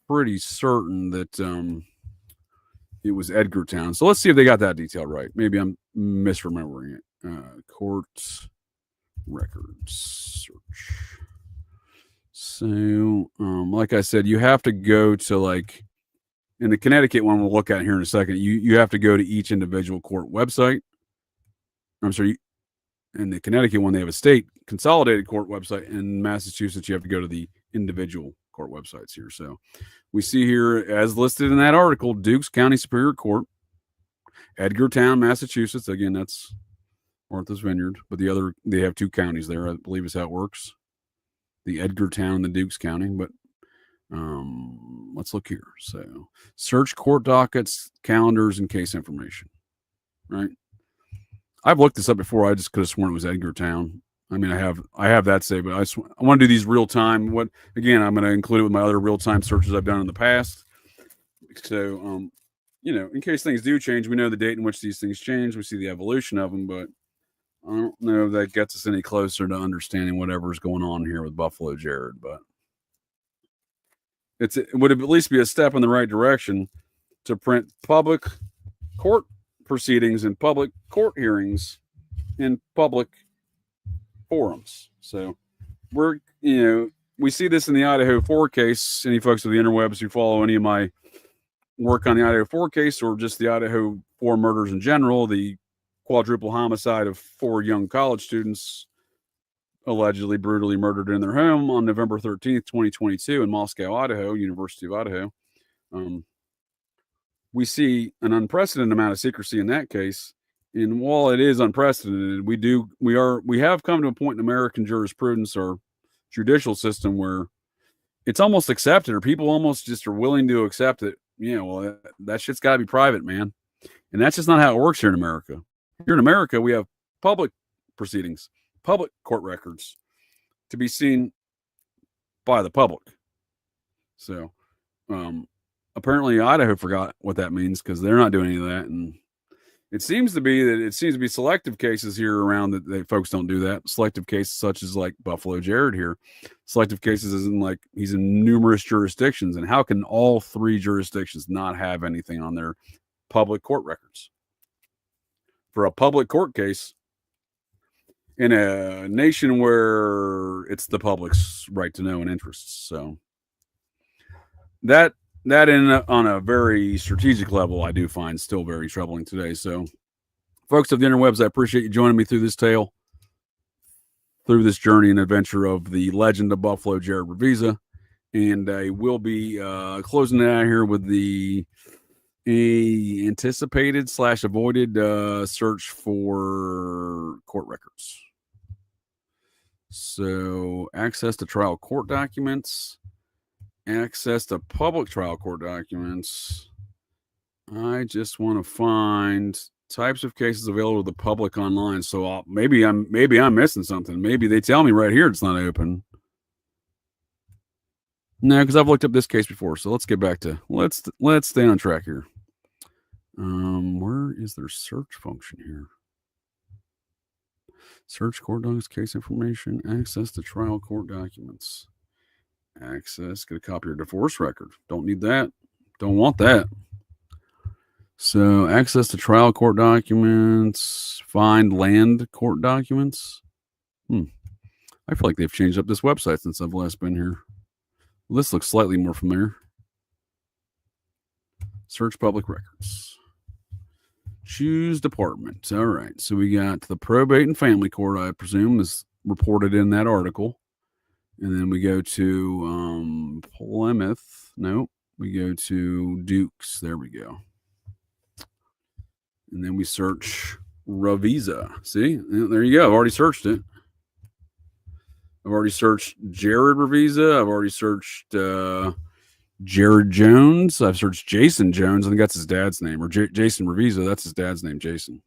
pretty certain that it was Edgartown. So let's see if they got that detail right. Maybe I'm misremembering it. Court records search. So, like I said, you have to go to in the Connecticut one we'll look at here in a second. You have to go to each individual court website. I'm sorry. In the Connecticut one, they have a state consolidated court website. In Massachusetts, you have to go to the individual court websites here. So we see here, as listed in that article, Dukes County Superior Court, Edgartown, Massachusetts. Again, that's Martha's Vineyard, but they have two counties there, I believe is how it works. The Edgartown and the Dukes County. But let's look here. So search court dockets, calendars, and case information. Right. I've looked this up before. I just could have sworn it was Edgartown. I mean, I have that saved, but I want to do these real time. I'm going to include it with my other real time searches I've done in the past. So, in case things do change, we know the date in which these things change. We see the evolution of them, but I don't know if that gets us any closer to understanding whatever's going on here with Buffalo Jared. But it would at least be a step in the right direction to print public court proceedings and public court hearings in public forums. So we see this in the Idaho 4 case. Any folks with the interwebs who follow any of my work on the Idaho 4 case or just the Idaho 4 murders in general, the quadruple homicide of 4 young college students allegedly brutally murdered in their home on November 13th, 2022 in Moscow, Idaho, University of Idaho. We see an unprecedented amount of secrecy in that case. And while it is unprecedented, we have come to a point in American jurisprudence or judicial system where it's almost accepted, or people almost just are willing to accept it. That shit's got to be private, man. And that's just not how it works here in America. Here in America, we have public proceedings, public court records to be seen by the public. So, apparently Idaho forgot what that means because they're not doing any of that. And it seems to be selective cases here around that folks don't do that. Selective cases such as like Buffalo Jared here. Selective cases isn't like he's in numerous jurisdictions. And how can all 3 jurisdictions not have anything on their public court records? For a public court case, in a nation where it's the public's right to know and interests. So that on a very strategic level, I do find still very troubling today. So, folks of the interwebs, I appreciate you joining me through this tale, through this journey and adventure of the legend of Buffalo Jared Ravizza. And I will be closing it out here with the anticipated / avoided search for court records. So, access to trial court documents, access to public trial court documents. I just want to find types of cases available to the public online. So maybe I'm missing something. Maybe they tell me right here it's not open. No, because I've looked up this case before. So let's get back to let's stay on track here. Where is their search function here? Search court documents, case information, access to trial court documents. Access, get a copy of your divorce record. Don't need that. Don't want that. So, access to trial court documents, find land court documents. I feel like they've changed up this website since I've last been here. Well, this looks slightly more familiar. Search public records. Choose department. All right. So we got the probate and family court, I presume, is reported in that article. And then we go to Plymouth. No, we go to Dukes. There we go. And then we search Ravizza. See? There you go. I've already searched it. I've already searched Jared Ravizza. I've already searched Jared Jones. I've searched Jason Jones. I think that's his dad's name. Or Jason Ravizza. That's his dad's name, Jason.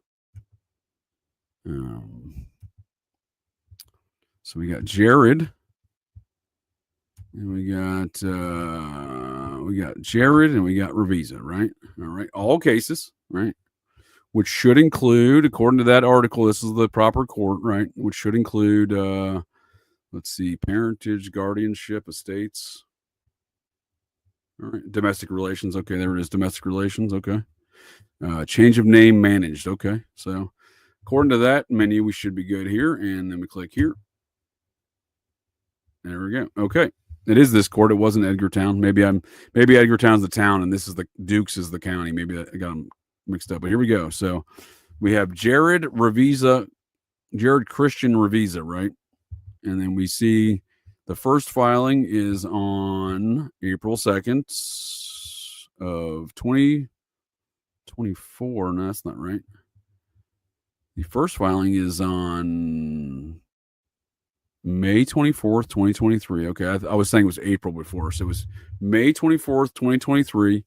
So we got Jared. And we got Jared and we got Ravizza, right? All right. All cases, right? Which should include, according to that article, this is the proper court, right? Which should include, let's see, parentage, guardianship, estates. All right. Domestic relations. Okay. There it is. Domestic relations. Okay. Change of name managed. Okay. So according to that menu, we should be good here. And then we click here. There we go. Okay. It is this court. It wasn't Edgartown. Maybe Edgartown's the town and this is the Dukes is the county. Maybe I got them mixed up, but here we go. So we have Jared Ravizza, Jared Christian Ravizza, right? And then we see the first filing is on April 2nd of 2024. No, that's not right. The first filing is on May 24th, 2023. Okay, I was saying it was April before. So it was May 24th, 2023.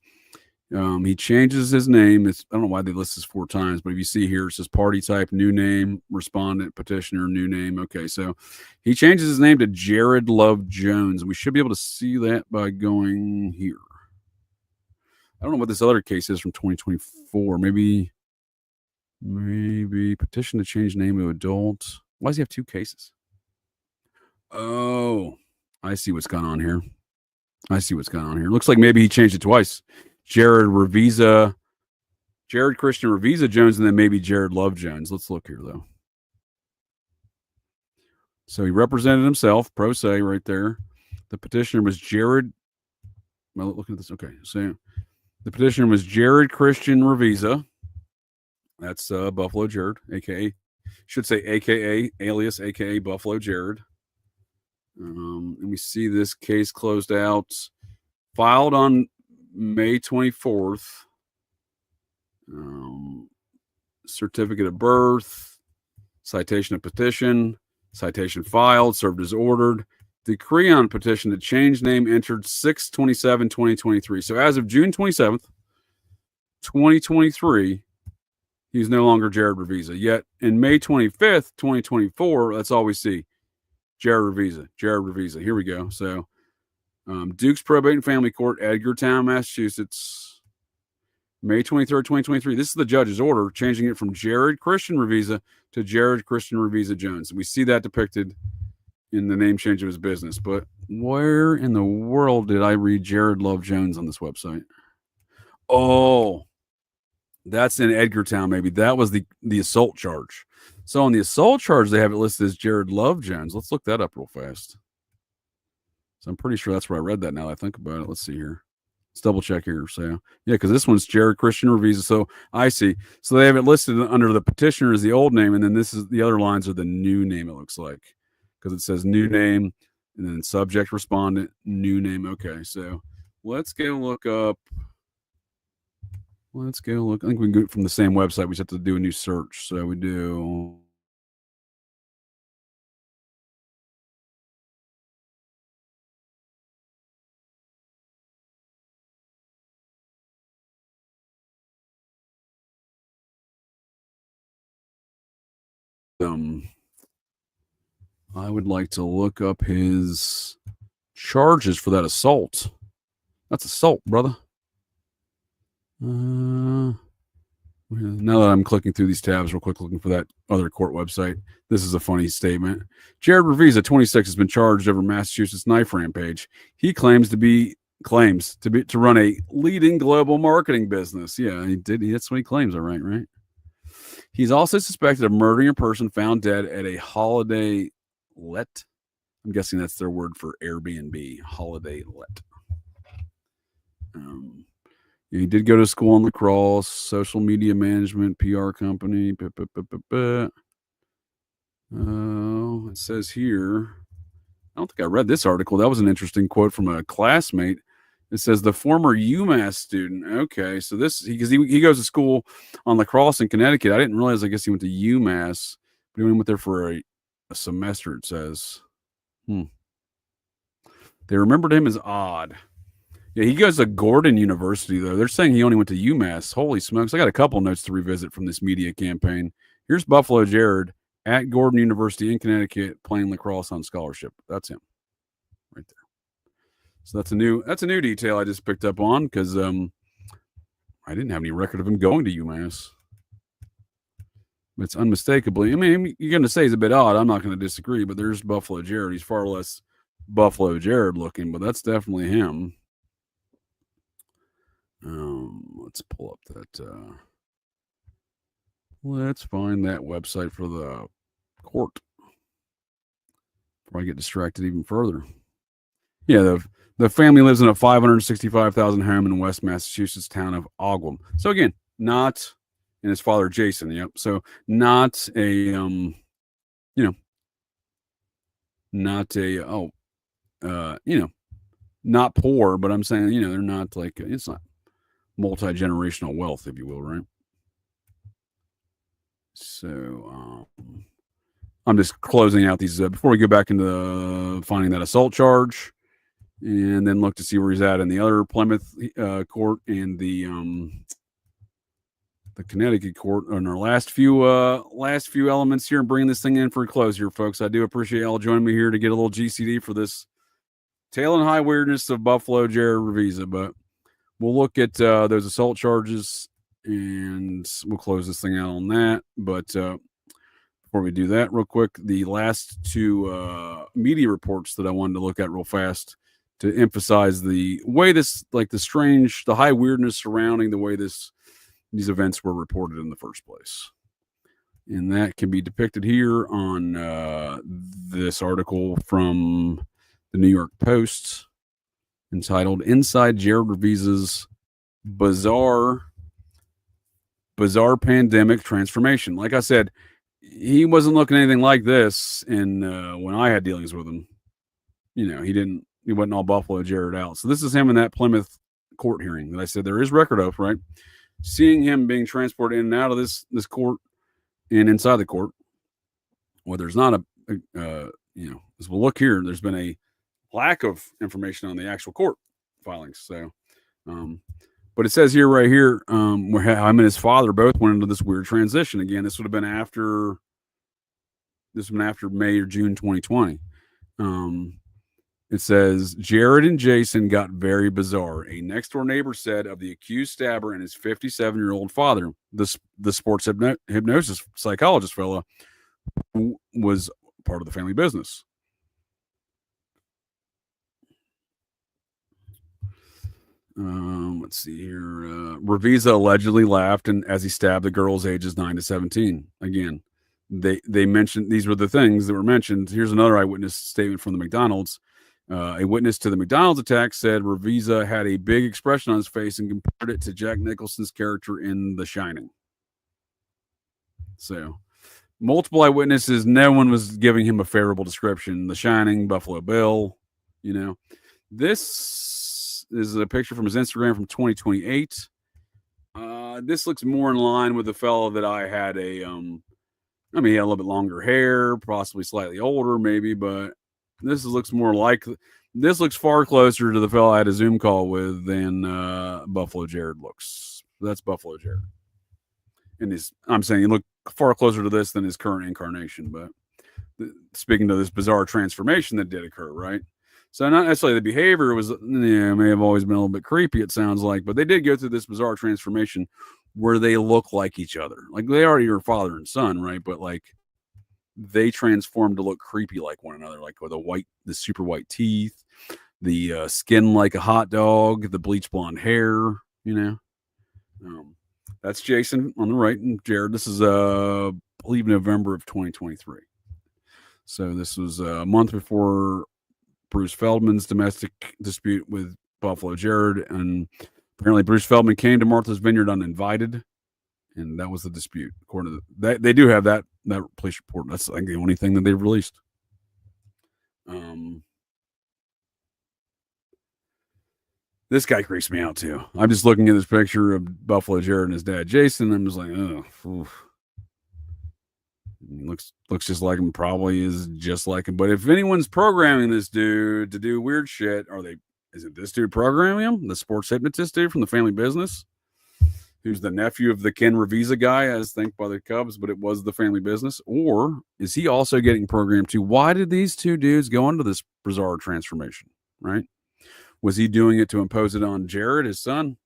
He changes his name. I don't know why they list this 4 times, but if you see here, it says party type, new name, respondent, petitioner, new name. Okay, so he changes his name to Jared Love Jones. We should be able to see that by going here. I don't know what this other case is from 2024. Maybe petition to change name to adult. Why does he have 2 cases? Oh, I see what's going on here. Looks like maybe he changed it twice. Jared Ravizza, Jared Christian Ravizza Jones, and then maybe Jared Love Jones. Let's look here, though. So he represented himself, pro se, right there. The petitioner was Jared. Well, look at this. Okay, so the petitioner was Jared Christian Ravizza. That's Buffalo Jared, aka, should say aka, alias, aka Buffalo Jared. And we see this case closed out, filed on May 24th. Certificate of birth, citation of petition, citation filed, served as ordered. Decree on petition to change name entered 6/27/2023. So as of June 27th, 2023, he's no longer Jared Ravizza. Yet in May 25th, 2024, that's all we see. Jared Ravizza. Here we go. So Duke's Probate and Family Court, Edgartown, Massachusetts, May 23rd, 2023. This is the judge's order, changing it from Jared Christian Ravizza to Jared Christian Ravizza Jones. We see that depicted in the name change of his business. But where in the world did I read Jared Love Jones on this website? Oh, that's in Edgartown, maybe. That was the assault charge. So on the assault charge, they have it listed as Jared Love Jones. Let's look that up real fast. So I'm pretty sure that's where I read that now that I think about it. Let's see here. Let's double check here. So yeah, because this one's Jared Christian Ravizza. So I see. So they have it listed under the petitioner as the old name, and then this is the other lines are the new name, it looks like. Because it says new name, and then subject respondent, new name. Okay, so let's go look up. Let's go look. I think we can go from the same website. We just have to do a new search. So we do. I would like to look up his charges for that assault. That's assault, brother. Now that I'm clicking through these tabs real quick, looking for that other court website, this is a funny statement. Jared Ravizza, 26, has been charged over Massachusetts knife rampage. He claims to run a leading global marketing business. Yeah, he did. That's what he claims. All right. He's also suspected of murdering a person found dead at a holiday let. I'm guessing that's their word for Airbnb. Holiday let. He did go to school in lacrosse, social media management, PR company. Oh, it says here. I don't think I read this article. That was an interesting quote from a classmate. It says the former UMass student. Okay, so this because he goes to school on lacrosse in Connecticut. I didn't realize. I guess he went to UMass, but he went there for a semester. It says. They remembered him as odd. Yeah, he goes to Gordon University, though. They're saying he only went to UMass. Holy smokes. I got a couple notes to revisit from this media campaign. Here's Buffalo Jared at Gordon University in Connecticut playing lacrosse on scholarship. That's him right there. So that's a new detail I just picked up on because I didn't have any record of him going to UMass. It's unmistakably, I mean, you're going to say he's a bit odd. I'm not going to disagree, but there's Buffalo Jared. He's far less Buffalo Jared looking, but that's definitely him. Let's pull up that. Let's find that website for the court before I get distracted even further. Yeah, the family lives in a 565,000 home in West Massachusetts town of Ogwam. So again, not, and his father Jason. Yep. So not a not poor, but I'm saying they're not like it's not multi-generational wealth, if you will, right? So I'm just closing out these before we go back into finding that assault charge, and then look to see where he's at in the other Plymouth court and the Connecticut court on our last few elements here and bringing this thing in for a close here, folks. I do appreciate y'all joining me here to get a little GCD for this tail and high weirdness of Buffalo Jared Ravizza, but we'll look at those assault charges and we'll close this thing out on that. But before we do that real quick, the last two media reports that I wanted to look at real fast to emphasize the way this, like the high weirdness surrounding the way these events were reported in the first place. And that can be depicted here on this article from the New York Post entitled Inside Jared Ravizza's Bizarre Pandemic Transformation. Like I said, he wasn't looking anything like this when I had dealings with him. He wasn't all Buffalo Jared out. So this is him in that Plymouth court hearing that I said there is record of, right? Seeing him being transported in and out of this court and inside the court, well, there's not as we'll look here, there's been a lack of information on the actual court filings. So, but it says here, right here, where him and his father both went into this weird transition. Again, this would have been after May or June 2020. It says, Jared and Jason got very bizarre. A next-door neighbor said of the accused stabber and his 57-year-old father, the sports hypnosis psychologist fella, who was part of the family business. Let's see here. Ravizza allegedly laughed as he stabbed the girls ages 9 to 17. Again, they mentioned these were the things that were mentioned. Here's another eyewitness statement from the McDonald's. A witness to the McDonald's attack said Ravizza had a big expression on his face and compared it to Jack Nicholson's character in The Shining. So, multiple eyewitnesses, no one was giving him a favorable description. The Shining, Buffalo Bill, you know. This is a picture from his Instagram from 2028. This looks more in line with the fellow that I had he had a little bit longer hair, possibly slightly older, maybe, but this looks far closer to the fellow I had a Zoom call with than Buffalo Jared looks. That's Buffalo Jared. I'm saying he looked far closer to this than his current incarnation, but speaking to this bizarre transformation that did occur, right? So not necessarily the behavior may have always been a little bit creepy, it sounds like, but they did go through this bizarre transformation where they look like each other. Like they already are father and son, right? But like they transformed to look creepy like one another, like with the super white teeth, the skin like a hot dog, the bleach blonde hair, you know. That's Jason on the right, and Jared. This is I believe November of 2023. So this was a month before Bruce Feldman's domestic dispute with Buffalo Jared, and apparently Bruce Feldman came to Martha's Vineyard uninvited, and that was the dispute. According to that, they do have that police report. That's like the only thing that they've released. This guy creeps me out too. I'm just looking at this picture of Buffalo Jared and his dad Jason. I'm just like, oh, he looks just like him. Probably is just like him. But if anyone's programming this dude to do weird shit, is it this dude programming him? The sports hypnotist dude from the Family Business, who's the nephew of the Ken Ravizza guy, as think by the Cubs, but it was the Family Business? Or is he also getting programmed too? Why did these two dudes go into this bizarre transformation, right? Was he doing it to impose it on Jared, his son?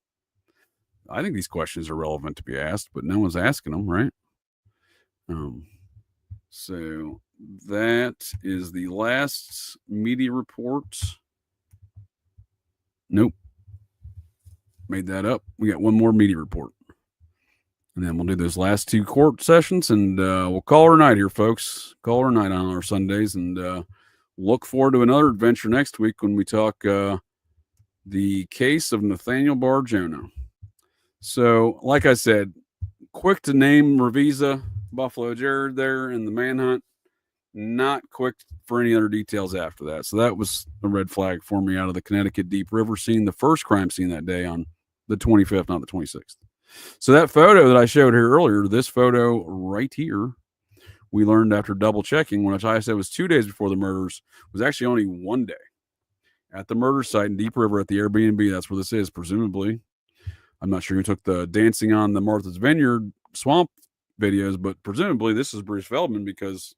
I think these questions are relevant to be asked, but no one's asking them, right? So that is the last media report. Nope. Made that up. We got one more media report. And then we'll do those last two court sessions, and we'll call her a night here, folks. Call her a night on our Sundays, and look forward to another adventure next week when we talk the case of Nathaniel Barjona. So, like I said, quick to name Ravizza, Buffalo Jared there in the manhunt. Not quick for any other details after that. So that was a red flag for me out of the Connecticut Deep River scene, the first crime scene that day on the 25th, not the 26th. So that photo that I showed here earlier, this photo right here, we learned after double checking, which I said was 2 days before the murders, was actually only 1 day. At the murder site in Deep River at the Airbnb, that's where this is, presumably. I'm not sure who took the dancing on the Martha's Vineyard swamp videos, but presumably this is Bruce Feldman because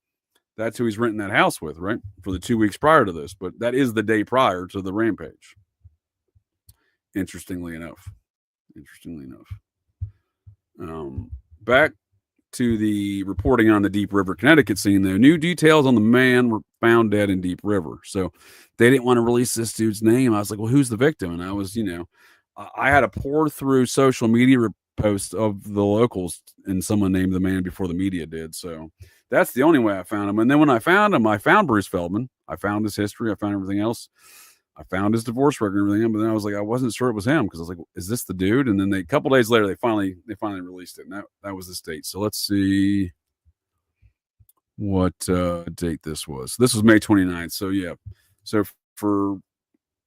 that's who he's renting that house with, right? For the 2 weeks prior to this, but that is the day prior to the rampage. Interestingly enough. Back to the reporting on the Deep River, Connecticut scene, though. New details on the man were found dead in Deep River. So they didn't want to release this dude's name. I was like, well, who's the victim? And I was, I had to pour through social media posts of the locals, and someone named the man before the media did. So that's the only way I found him. And then when I found him, I found Bruce Feldman. I found his history. I found everything else. I found his divorce record and everything. But then I was like, I wasn't sure it was him because I was like, is this the dude? And then a couple days later, they finally released it. And that was this date. So let's see what date this was. This was May 29th. So yeah. So for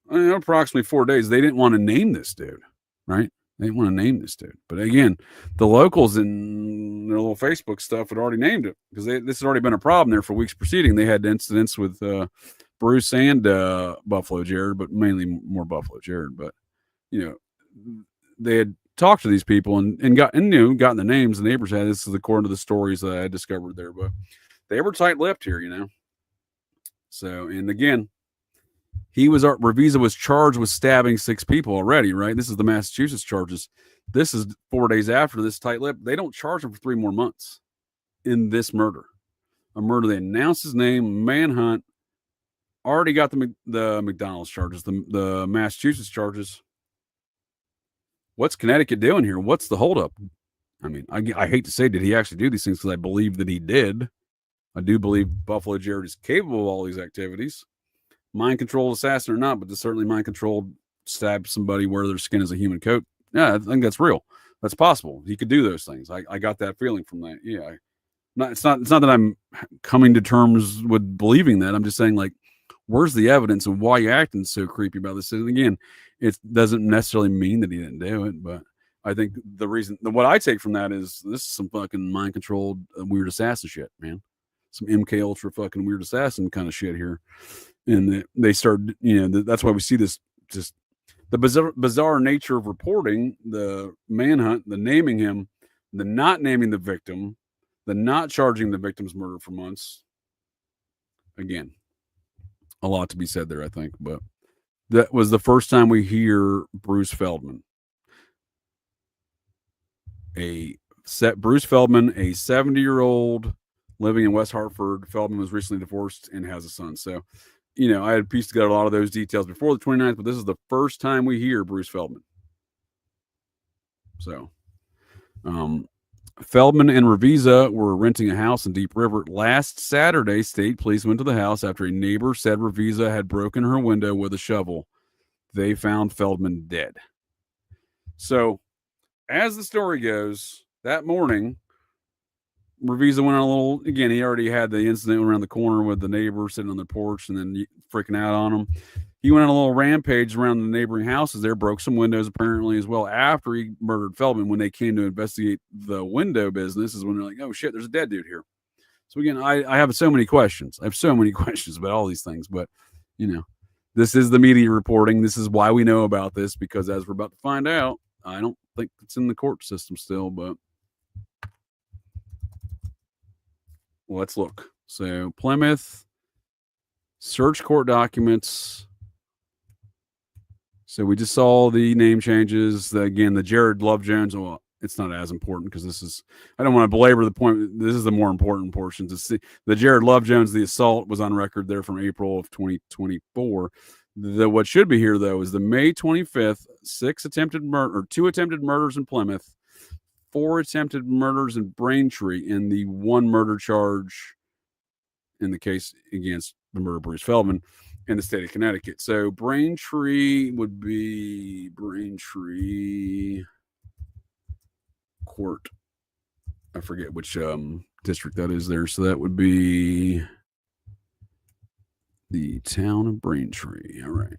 approximately 4 days, they didn't want to name this dude, right? They didn't want to name this dude. But again, the locals in their little Facebook stuff had already named it because this had already been a problem there for weeks preceding. They had incidents with Bruce and Buffalo Jared, but mainly more Buffalo Jared. But they had talked to these people and gotten the names the neighbors had. This is according to the stories that I had discovered there, but they were tight-lipped here, So, and again, Ravizza was charged with stabbing 6 people already, right? This is the Massachusetts charges. This is 4 days after this tight-lip. They don't charge him for 3 more months in this murder. A murder they announced his name, manhunt. Already got the McDonald's charges, the Massachusetts charges. What's Connecticut doing here? What's the holdup? I mean, I hate to say, did he actually do these things? Because I believe that he did. I do believe Buffalo Jared is capable of all these activities. Mind-controlled assassin or not, but certainly mind-controlled stab somebody where their skin is a human coat. Yeah, I think that's real. That's possible. He could do those things. I got that feeling from that. Yeah. It's not that I'm coming to terms with believing that. I'm just saying, like, where's the evidence and why you acting so creepy about this? And again, it doesn't necessarily mean that he didn't do it, but I think the reason, what I take from that is this is some fucking mind-controlled weird assassin shit, man. Some MK Ultra fucking weird assassin kind of shit here. And they started, that's why we see this, just the bizarre nature of reporting, the manhunt, the naming him, the not naming the victim, the not charging the victim's murder for months. Again, a lot to be said there, I think. But that was the first time we hear Bruce Feldman. Bruce Feldman, a 70-year-old living in West Hartford. Feldman was recently divorced and has a son. So, I had pieced together a lot of those details before the 29th, but this is the first time we hear Bruce Feldman. So, Feldman and Ravizza were renting a house in Deep River. Last Saturday, state police went to the house after a neighbor said Ravizza had broken her window with a shovel. They found Feldman dead. So, as the story goes, that morning, Ravizza went on a little, again, he already had the incident around the corner with the neighbor sitting on the porch and then freaking out on him. He went on a little rampage around the neighboring houses there, broke some windows apparently as well after he murdered Feldman. When they came to investigate the window business is when they're like, oh shit, there's a dead dude here. So again, I have so many questions. I have so many questions about all these things, but this is the media reporting. This is why we know about this, because as we're about to find out, I don't think it's in the court system still, but let's look. So Plymouth, search court documents. So we just saw the name changes. Again, the Jared Love Jones. Well, it's not as important because this is, I don't want to belabor the point. This is the more important portion to see. The Jared Love Jones, the assault was on record there from April of 2024. What should be here though is the May 25th, 2 attempted murders in Plymouth, 4 attempted murders in Braintree, and the 1 murder charge in the case against the murder of Bruce Feldman in the state of Connecticut. So Braintree would be Braintree Court. I forget which district that is there. So that would be the town of Braintree. All right.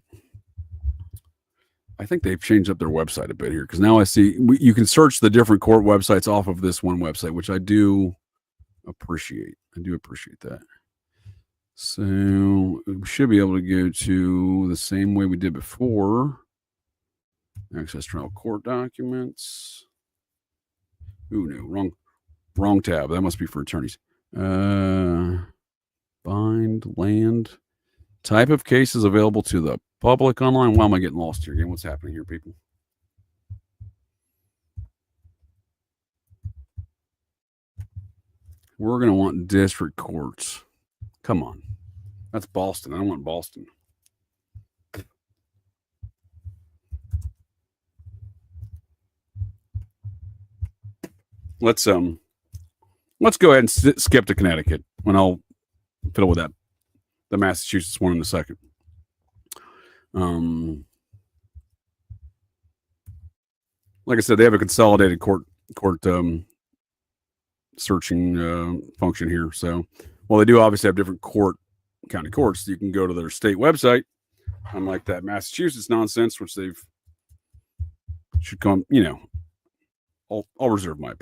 I think they've changed up their website a bit here because now I see you can search the different court websites off of this one website, which I do appreciate. I do appreciate that. So we should be able to go to the same way we did before. Access trial court documents. Ooh, no, wrong tab. That must be for attorneys. Bind land. Type of cases available to the public online. Why am I getting lost here again? What's happening here, people? We're going to want district courts. Come on. That's Boston. I don't want Boston. Let's go ahead and skip to Connecticut when I'll fiddle with that. The Massachusetts one in a second. Like I said, they have a consolidated court searching function here. So, well, they do obviously have different county courts. You can go to their state website, unlike that Massachusetts nonsense, which they've should come. I'll reserve my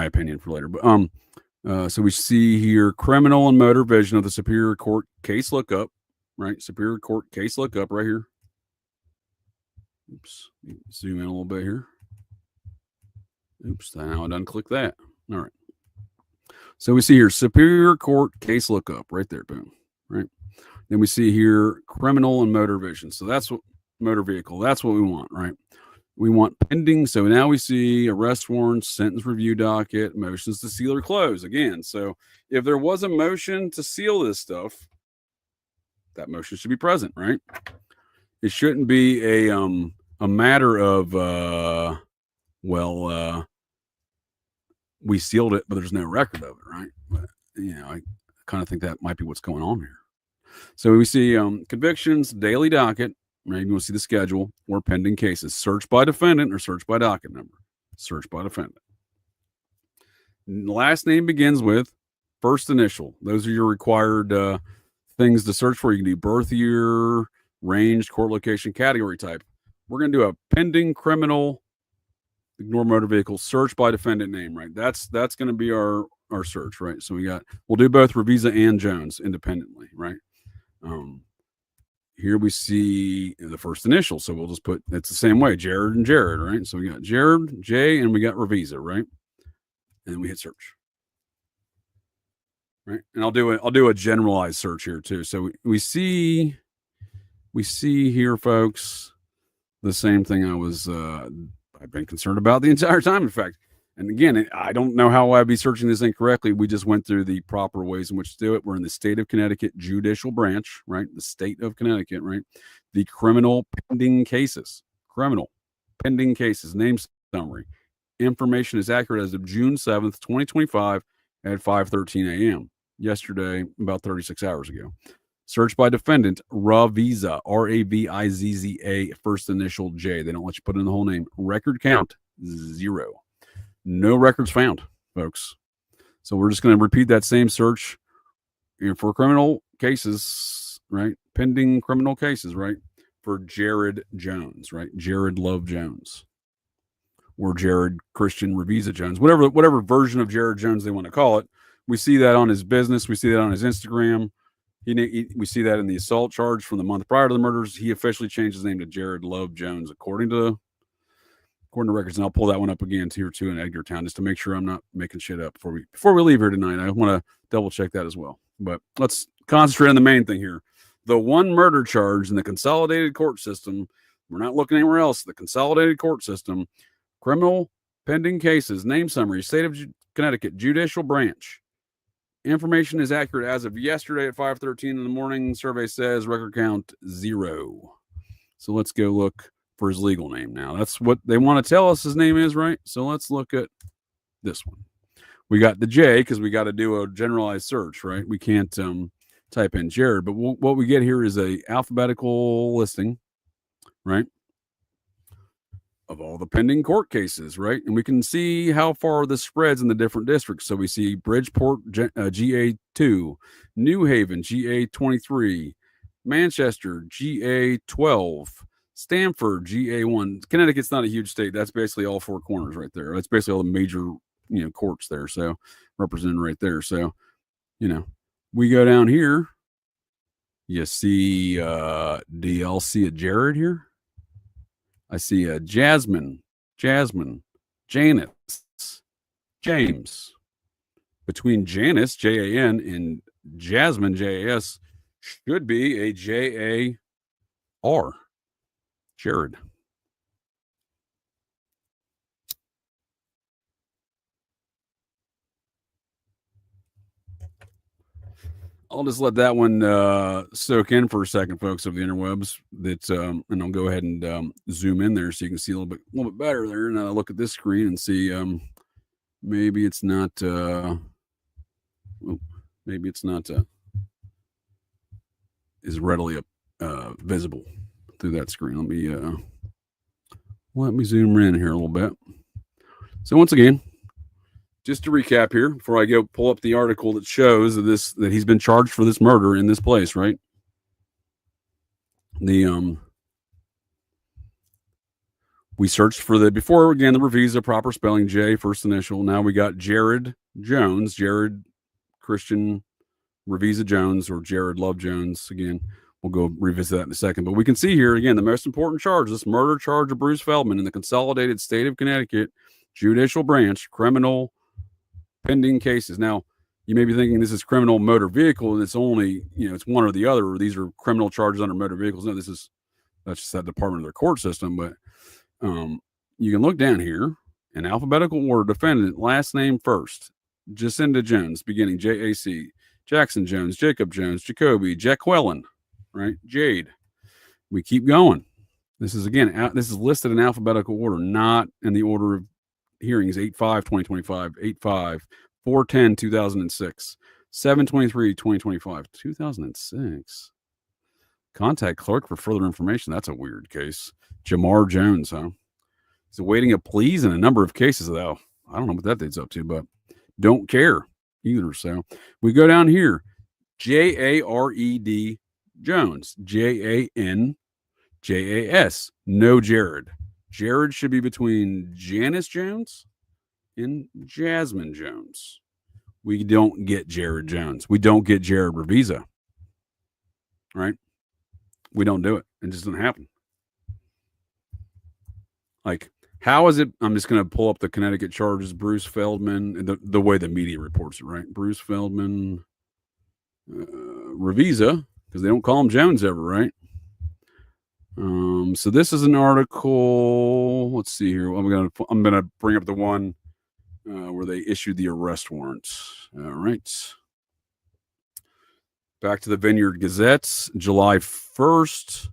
opinion for later. But so we see here criminal and motor vision of the Superior Court case lookup, right? Superior Court case lookup right here. Oops, zoom in a little bit here. Oops, now I done click that. All right. So we see here Superior Court case lookup right there, boom, right? Then we see here criminal and motor vision. So that's what motor vehicle. That's what we want, right? We want pending. So now we see arrest warrants, sentence review docket, motions to seal or close again. So if there was a motion to seal this stuff, that motion should be present, right? It shouldn't be a matter of we sealed it, but there's no record of it, right? But, I kind of think that might be what's going on here. So we see convictions, daily docket, right? You want to see the schedule, or pending cases. Search by defendant or search by docket number. Search by defendant. The last name begins with first initial. Those are your required things to search for. You can do birth year, range, court location, category type. We're going to do a pending criminal, ignore motor vehicle, search by defendant name, right? That's going to be our search, right? So we'll do both Ravizza and Jones independently, right? Here we see the first initial, so we'll just put, it's the same way, Jared and Jared, right? So we got Jared, J, and we got Ravizza, right? And we hit search, right? And I'll do a generalized search here too. So we see here, folks, the same thing I've been concerned about the entire time, in fact. And again, I don't know how I'd be searching this incorrectly. We just went through the proper ways in which to do it. We're in the state of Connecticut judicial branch, right? The state of Connecticut, right? The criminal pending cases, name summary. Information is accurate as of June 7th, 2025 at 5:13 a.m. Yesterday, about 36 hours ago. Search by defendant, Ravizza, Ravizza, first initial J. They don't let you put in the whole name. Record count, 0. No records found, folks. So we're just going to repeat that same search for criminal cases, right? Pending criminal cases, right? For Jared Jones, right? Jared Love Jones. Or Jared Christian Ravizza Jones. Whatever version of Jared Jones they want to call it. We see that on his business. We see that on his Instagram. We see that in the assault charge from the month prior to the murders. He officially changed his name to Jared Love Jones, according to records. And I'll pull that one up again here too in Edgartown, just to make sure I'm not making shit up before we leave here tonight. I want to double check that as well. But let's concentrate on the main thing here. The one murder charge in the consolidated court system. We're not looking anywhere else. The consolidated court system, criminal pending cases, name summary, state of Connecticut, judicial branch. Information is accurate as of yesterday at 5:13 in the morning. Survey says record count 0. So let's go look for his legal name now. That's what they want to tell us his name is, right? So let's look at this one. We got the J because we got to do a generalized search, right? We can't type in Jared, but what we get here is a alphabetical listing, right, of all the pending court cases, right? And we can see how far this spreads in the different districts. So we see Bridgeport, GA2, New Haven, GA23, Manchester, GA12, Stamford, GA1. Connecticut's not a huge state. That's basically all four corners right there. That's basically all the major, courts there. So represented right there. So, we go down here. You see, do y'all see a Jared here? I see a Jasmine, Janice, James. Between Janice, Jan, and Jasmine, Jas, should be a Jar. Jared. I'll just let that one soak in for a second, folks, of the interwebs. And I'll go ahead and zoom in there so you can see a little bit better there. And I'll look at this screen and see maybe it's not is readily visible through that screen. Let me zoom in here a little bit. So once again, just to recap here, before I go pull up the article that shows that he's been charged for this murder in this place, right? We searched for before again the Ravizza, proper spelling, J, first initial. Now we got Jared Jones, Jared Christian Ravizza Jones, or Jared Love Jones. Again, we'll go revisit that in a second. But we can see here again the most important charge: this murder charge of Bruce Feldman in the consolidated state of Connecticut judicial branch, criminal pending cases. Now, you may be thinking this is criminal motor vehicle, and it's only, it's one or the other, or these are criminal charges under motor vehicles. No, that's just that department of their court system. But you can look down here in alphabetical order: defendant, last name first, Jacinda Jones, beginning JAC, Jackson Jones, Jacob Jones, Jacoby, Jacqueline, right? Jade. We keep going. This is listed in alphabetical order, not in the order of hearings 8/5/2025, 8/5, 4/10/2006, 7/23/2025, 2006. Contact clerk for further information. That's a weird case. Jamar Jones, huh? He's awaiting a pleas in a number of cases, though. I don't know what that dude's up to, but don't care either. So we go down here. Jared Jones. JANJAS. No Jared. Jared should be between Janice Jones and Jasmine Jones. We don't get Jared Jones. We don't get Jared Ravizza. Right? We don't do it. It just doesn't happen. Like, how is it? I'm just going to pull up the Connecticut charges. Bruce Feldman, the way the media reports it, right? Bruce Feldman, Ravizza, because they don't call him Jones ever, right? So this is an article. Let's see here. I'm gonna bring up the one where they issued the arrest warrant. All right. Back to the Vineyard Gazette, July 1st.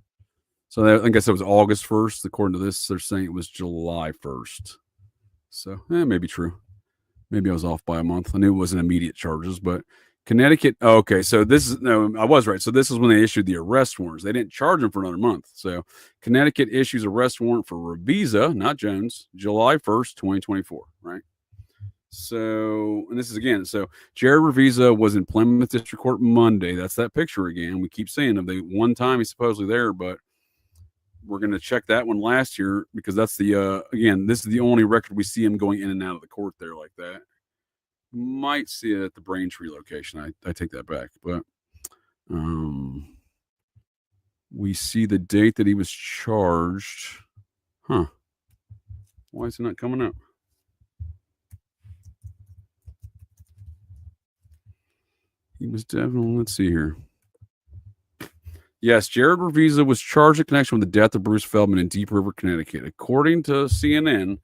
So I guess it was August 1st. According to this, they're saying it was July 1st. So maybe true. Maybe I was off by a month. I knew it wasn't immediate charges, but Connecticut. Oh, okay, so I was right. So this is when they issued the arrest warrants. They didn't charge him for another month. So Connecticut issues arrest warrant for Ravizza, not Jones, July 1st, 2024, right? So, and this is again, so Jared Ravizza was in Plymouth District Court Monday. That's that picture again. We keep saying of the one time he's supposedly there, but we're going to check that one last year because that's the, again, this is the only record we see him going in and out of the court there like that. Might see it at the Braintree location. I take that back, but we see the date that he was charged. Huh. Why is it not coming up? He was definitely, let's see here. Yes, Jared Ravizza was charged in connection with the death of Bruce Feldman in Deep River, Connecticut. According to CNN,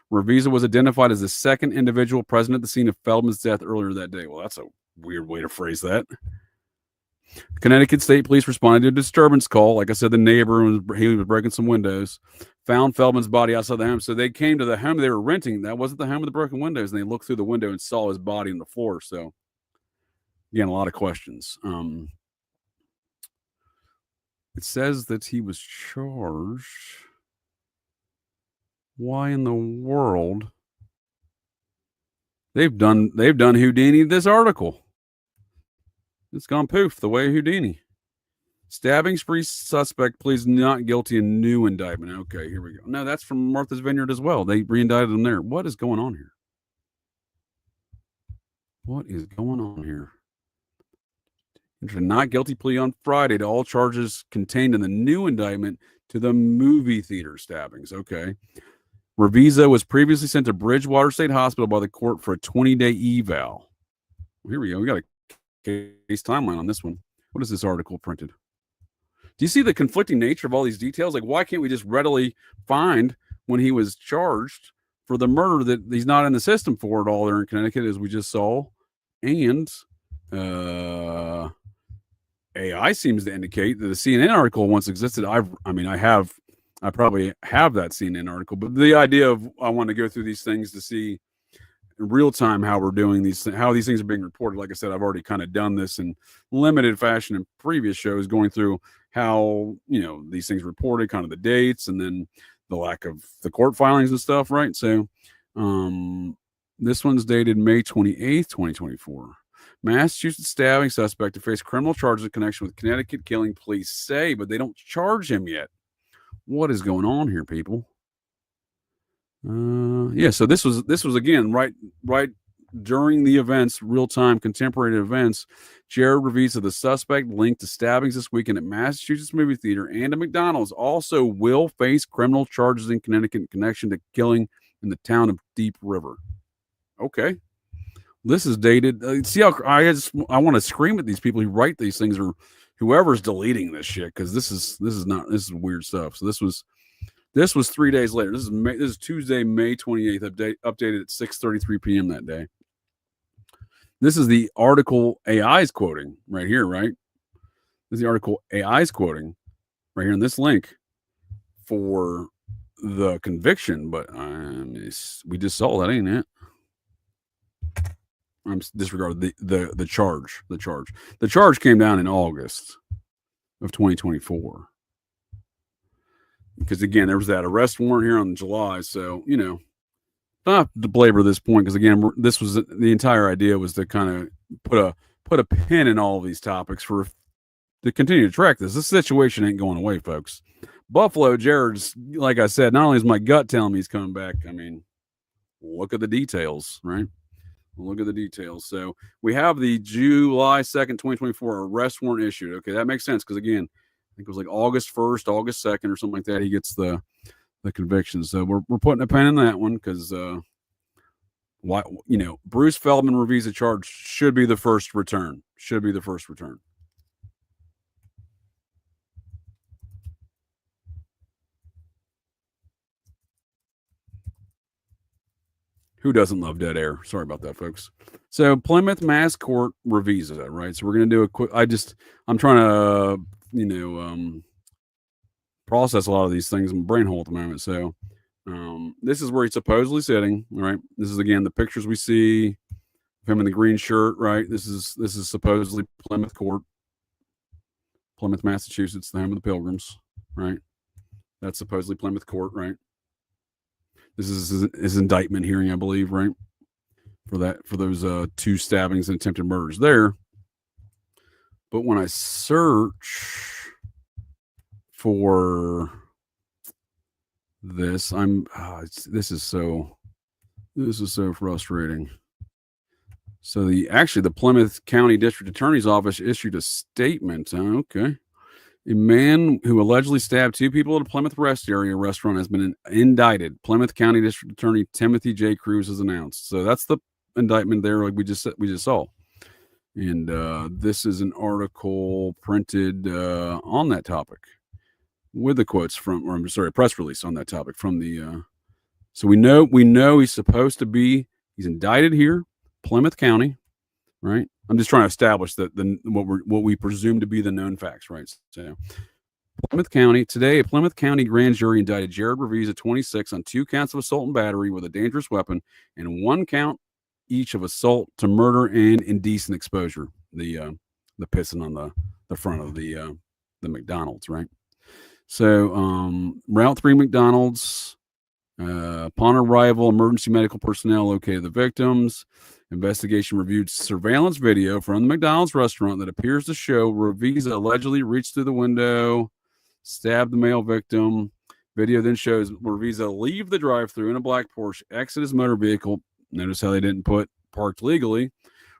Ravizza was identified as the second individual present at the scene of Feldman's death earlier that day. Well, that's a weird way to phrase that. Connecticut State Police responded to a disturbance call. Like I said, the neighbor, he was breaking some windows, found Feldman's body outside the home. So they came to the home they were renting. That wasn't the home of the broken windows. And they looked through the window and saw his body on the floor. So, again, a lot of questions. It says that he was charged. Why in the world? They've done Houdini this article. It's gone poof the way Houdini. Stabbing spree suspect pleads not guilty in new indictment. Okay, here we go. No, that's from Martha's Vineyard as well. They re-indicted him there. What is going on here? What is going on here? Not guilty plea on Friday to all charges contained in the new indictment to the movie theater stabbings. Okay. Ravizza was previously sent to Bridgewater State Hospital by the court for a 20-day eval. Well, here we go. We got a case timeline on this one. What is this article printed? Do you see the conflicting nature of all these details? Like, why can't we just readily find when he was charged for the murder that he's not in the system for at all there in Connecticut, as we just saw? And AI seems to indicate that the CNN article once existed. I probably have that CNN article, but the idea of I want to go through these things to see in real time how we're doing these, how these things are being reported. Like I said, I've already kind of done this in limited fashion in previous shows, going through how, these things reported, kind of the dates, and then the lack of the court filings and stuff, right? So this one's dated May 28th, 2024. Massachusetts stabbing suspect to face criminal charges in connection with Connecticut killing, police say, but they don't charge him yet. What is going on here, people? Yeah, so this was again right during the events, real-time contemporary events. Jared Ravizza, the suspect linked to stabbings this weekend at Massachusetts movie theater and a McDonald's, also will face criminal charges in Connecticut in connection to killing in the town of Deep River. Okay. This is dated. See how I want to scream at these people who write these things, or whoever's deleting this shit, because this is weird stuff. So this was 3 days later. This is Tuesday, May 28th, updated at 6:33 p.m. that day. This is the article AI's quoting right here, right? This is the article AI's quoting right here in this link for the conviction, but we just saw that, ain't it? I'm disregard the charge. The charge came down in August of 2024. Because again, there was that arrest warrant here on July. So, you know, not to belabor this point, because again, this was the entire idea was to kind of put a pin in all of these topics to continue to track this. This situation ain't going away, folks. Buffalo Jared's, like I said, not only is my gut telling me he's coming back, I mean, look at the details, right? Look at the details. So we have the July 2nd, 2024 arrest warrant issued. Okay, that makes sense because again, I think it was like August 1st, August 2nd, or something like that. He gets the conviction. So we're putting a pin in that one because why, you know, Bruce Feldman Ravizza charge should be the first return. Should be the first return. Who doesn't love dead air? Sorry about that, folks. So Plymouth Mass Court Ravizza, right? So we're going to do a quick, I'm trying to, you know, process a lot of these things in my brain hole at the moment. So this is where he's supposedly sitting, right? This is, again, the pictures we see of him in the green shirt, right? This is supposedly Plymouth Court, Plymouth, Massachusetts, the home of the Pilgrims, right? That's supposedly Plymouth Court, right? This is his indictment hearing, I believe, right? For those 2 stabbings and attempted murders there. But when I search for this, this is so frustrating. So the Plymouth County District Attorney's Office issued a statement. Okay. A man who allegedly stabbed 2 people at a Plymouth Rest area restaurant has been indicted. Plymouth County District Attorney Timothy J. Cruz has announced. So that's the indictment there, like we just saw. And this is an article printed on that topic with the quotes from, or I'm sorry, a press release on that topic from the. So we know he's supposed to be. He's indicted here, Plymouth County, right? I'm just trying to establish that what we presume to be the known facts, right? So Plymouth County today, a Plymouth County grand jury indicted Jared Ravizza, 26, on 2 counts of assault and battery with a dangerous weapon, and 1 count each of assault to murder and indecent exposure. The pissing on the front of the McDonald's, right? So Route 3 McDonald's. Upon arrival, emergency medical personnel located the victims. Investigation reviewed surveillance video from the McDonald's restaurant that appears to show Ravizza allegedly reached through the window, stabbed the male victim. Video then shows Ravizza leave the drive-thru in a black Porsche, exit his motor vehicle. Notice how they didn't put parked legally.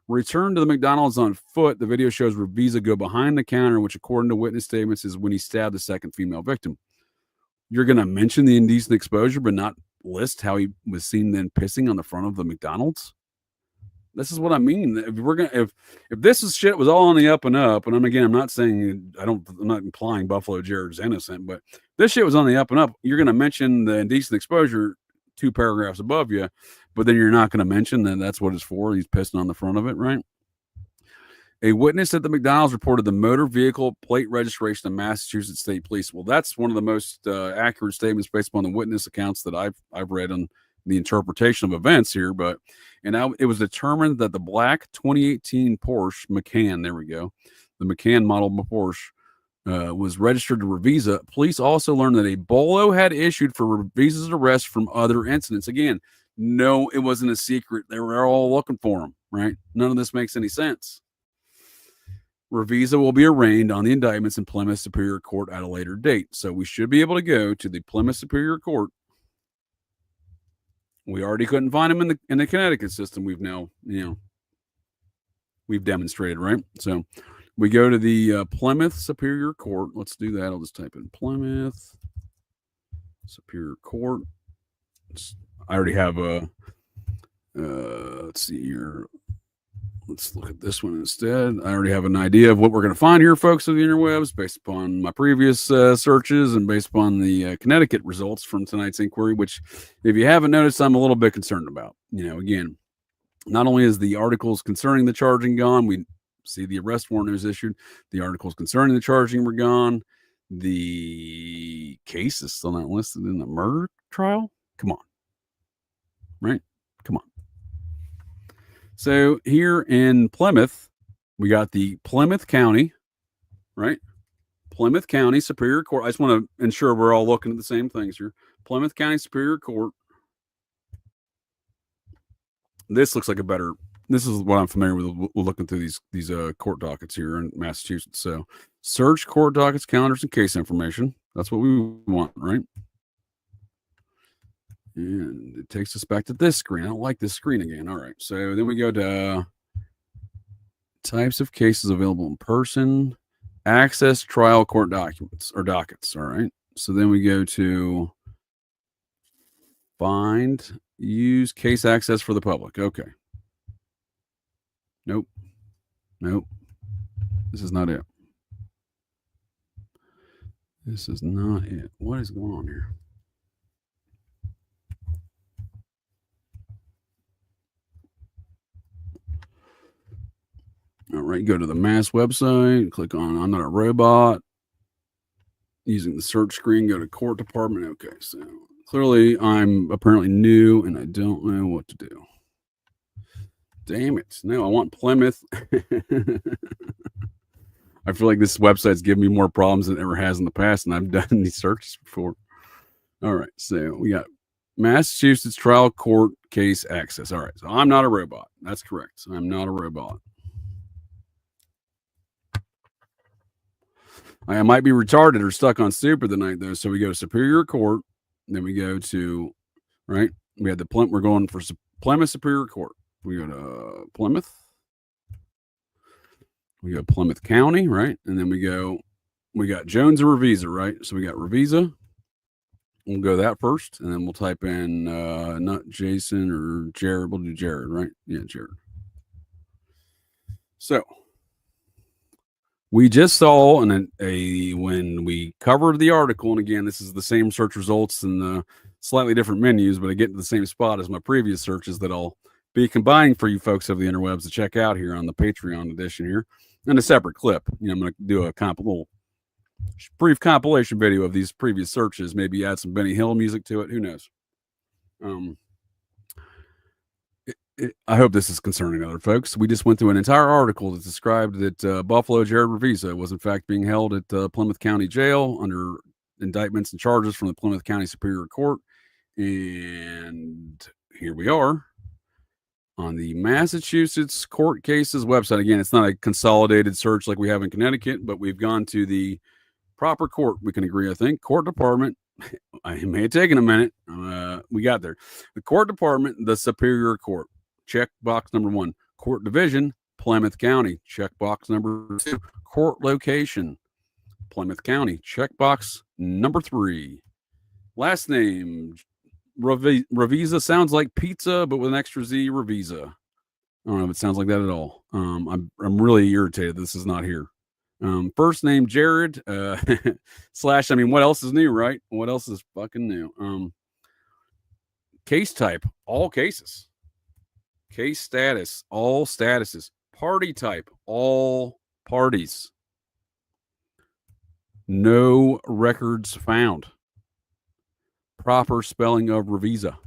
Return to the McDonald's on foot. The video shows Ravizza go behind the counter, which, according to witness statements, is when he stabbed the second female victim. You're going to mention the indecent exposure, but not list how he was seen then pissing on the front of the McDonald's? This is what I mean. If this is shit was all on the up and up, and I'm not saying I'm not implying Buffalo Jared's innocent, but this shit was on the up and up. You're going to mention the indecent exposure 2 paragraphs above you, but then you're not going to mention that that's what it's for. He's pissing on the front of it, right? A witness at the McDonald's reported the motor vehicle plate registration of Massachusetts State Police. Well, that's one of the most accurate statements based upon the witness accounts that I've read on the interpretation of events here. It was determined that the black 2018 Porsche Macan, there we go, the Macan model Porsche, was registered to Ravizza. Police also learned that a bolo had issued for Ravizza's arrest from other incidents. Again, no, it wasn't a secret. They were all looking for him, right? None of this makes any sense. Ravizza will be arraigned on the indictments in Plymouth Superior Court at a later date. So we should be able to go to the Plymouth Superior Court. We already couldn't find him in the Connecticut system. We've now, we've demonstrated, right? So we go to the Plymouth Superior Court. Let's do that. I'll just type in Plymouth Superior Court. I already have a, let's see here. Let's look at this one instead. I already have an idea of what we're going to find here, folks, of the interwebs, based upon my previous searches and based upon the Connecticut results from tonight's inquiry, which, if you haven't noticed, I'm a little bit concerned about. Again, not only is the articles concerning the charging gone, we see the arrest warrant was issued. The articles concerning the charging were gone. The case is still not listed in the murder trial. Come on. Right? Come on. So here in Plymouth, we got the Plymouth County, right? Plymouth County Superior Court. I just want to ensure we're all looking at the same things here. Plymouth County Superior Court. This looks like a better. This is what I'm familiar with. We're looking through these court dockets here in Massachusetts. So search court dockets, calendars, and case information. That's what we want, right? And it takes us back to this screen. I don't like this screen again. All right. So then we go to types of cases available in person, access trial court documents or dockets. All right. So then we go to find, use case access for the public. Okay. Nope. Nope. This is not it. This is not it. What is going on here? All right, go to the Mass website, click on I'm Not a Robot. Using the search screen, go to court department. Okay, so clearly I'm apparently new and I don't know what to do. Damn it. No, I want Plymouth. I feel like this website's giving me more problems than it ever has in the past, and I've done these searches before. All right, so we got Massachusetts trial court case access. All right, so I'm not a robot. That's correct. I'm not a robot. I might be retarded or stuck on stupid tonight, though. So we go to Superior Court. Then we go to, right? We had the Plymouth. We're going for Plymouth Superior Court. We go to Plymouth. We go Plymouth County, right? And then we got Jones or Ravizza, right? So we got Ravizza. We'll go that first. And then we'll type in not Jason or Jared. We'll do Jared, right? Yeah, Jared. So we just saw when we covered the article, and again, this is the same search results and the slightly different menus, but I get to the same spot as my previous searches that I'll be combining for you folks of the interwebs to check out here on the Patreon edition here, and a separate clip. I'm going to do a little brief compilation video of these previous searches, maybe add some Benny Hill music to it. Who knows? I hope this is concerning other folks. We just went through an entire article that described that Buffalo Jared Ravizza was in fact being held at Plymouth County Jail under indictments and charges from the Plymouth County Superior Court. And here we are on the Massachusetts Court Cases website. Again, it's not a consolidated search like we have in Connecticut, but we've gone to the proper court. We can agree, I think. Court department. It may have taken a minute. We got there. The court department, the Superior Court. Check box number 1. Court division, Plymouth County. Check box number 2. Court location, Plymouth County. Check box number 3. Last name, Ravizza. Sounds like pizza, but with an extra Z, Ravizza. I don't know if it sounds like that at all. I'm really irritated this is not here. First name, Jared. Slash, I mean, what else is new, right? What else is fucking new? Case type, all cases. Case status, all statuses. Party type, all parties. No records found. Proper spelling of Ravizza.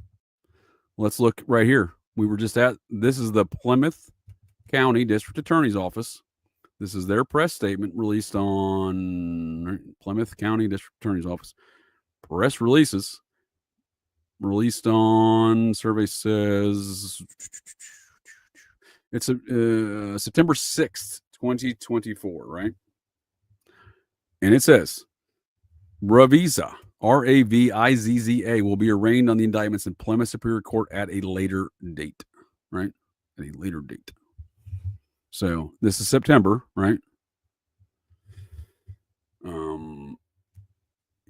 Let's look right here. We were just at, this is the Plymouth County District Attorney's Office. This is their press statement released on Plymouth County District Attorney's Office. Press releases. Released on, survey says, it's September 6th, 2024, right? And it says, Ravizza, Ravizza, will be arraigned on the indictments in Plymouth Superior Court at a later date, right? At a later date. So this is September, right?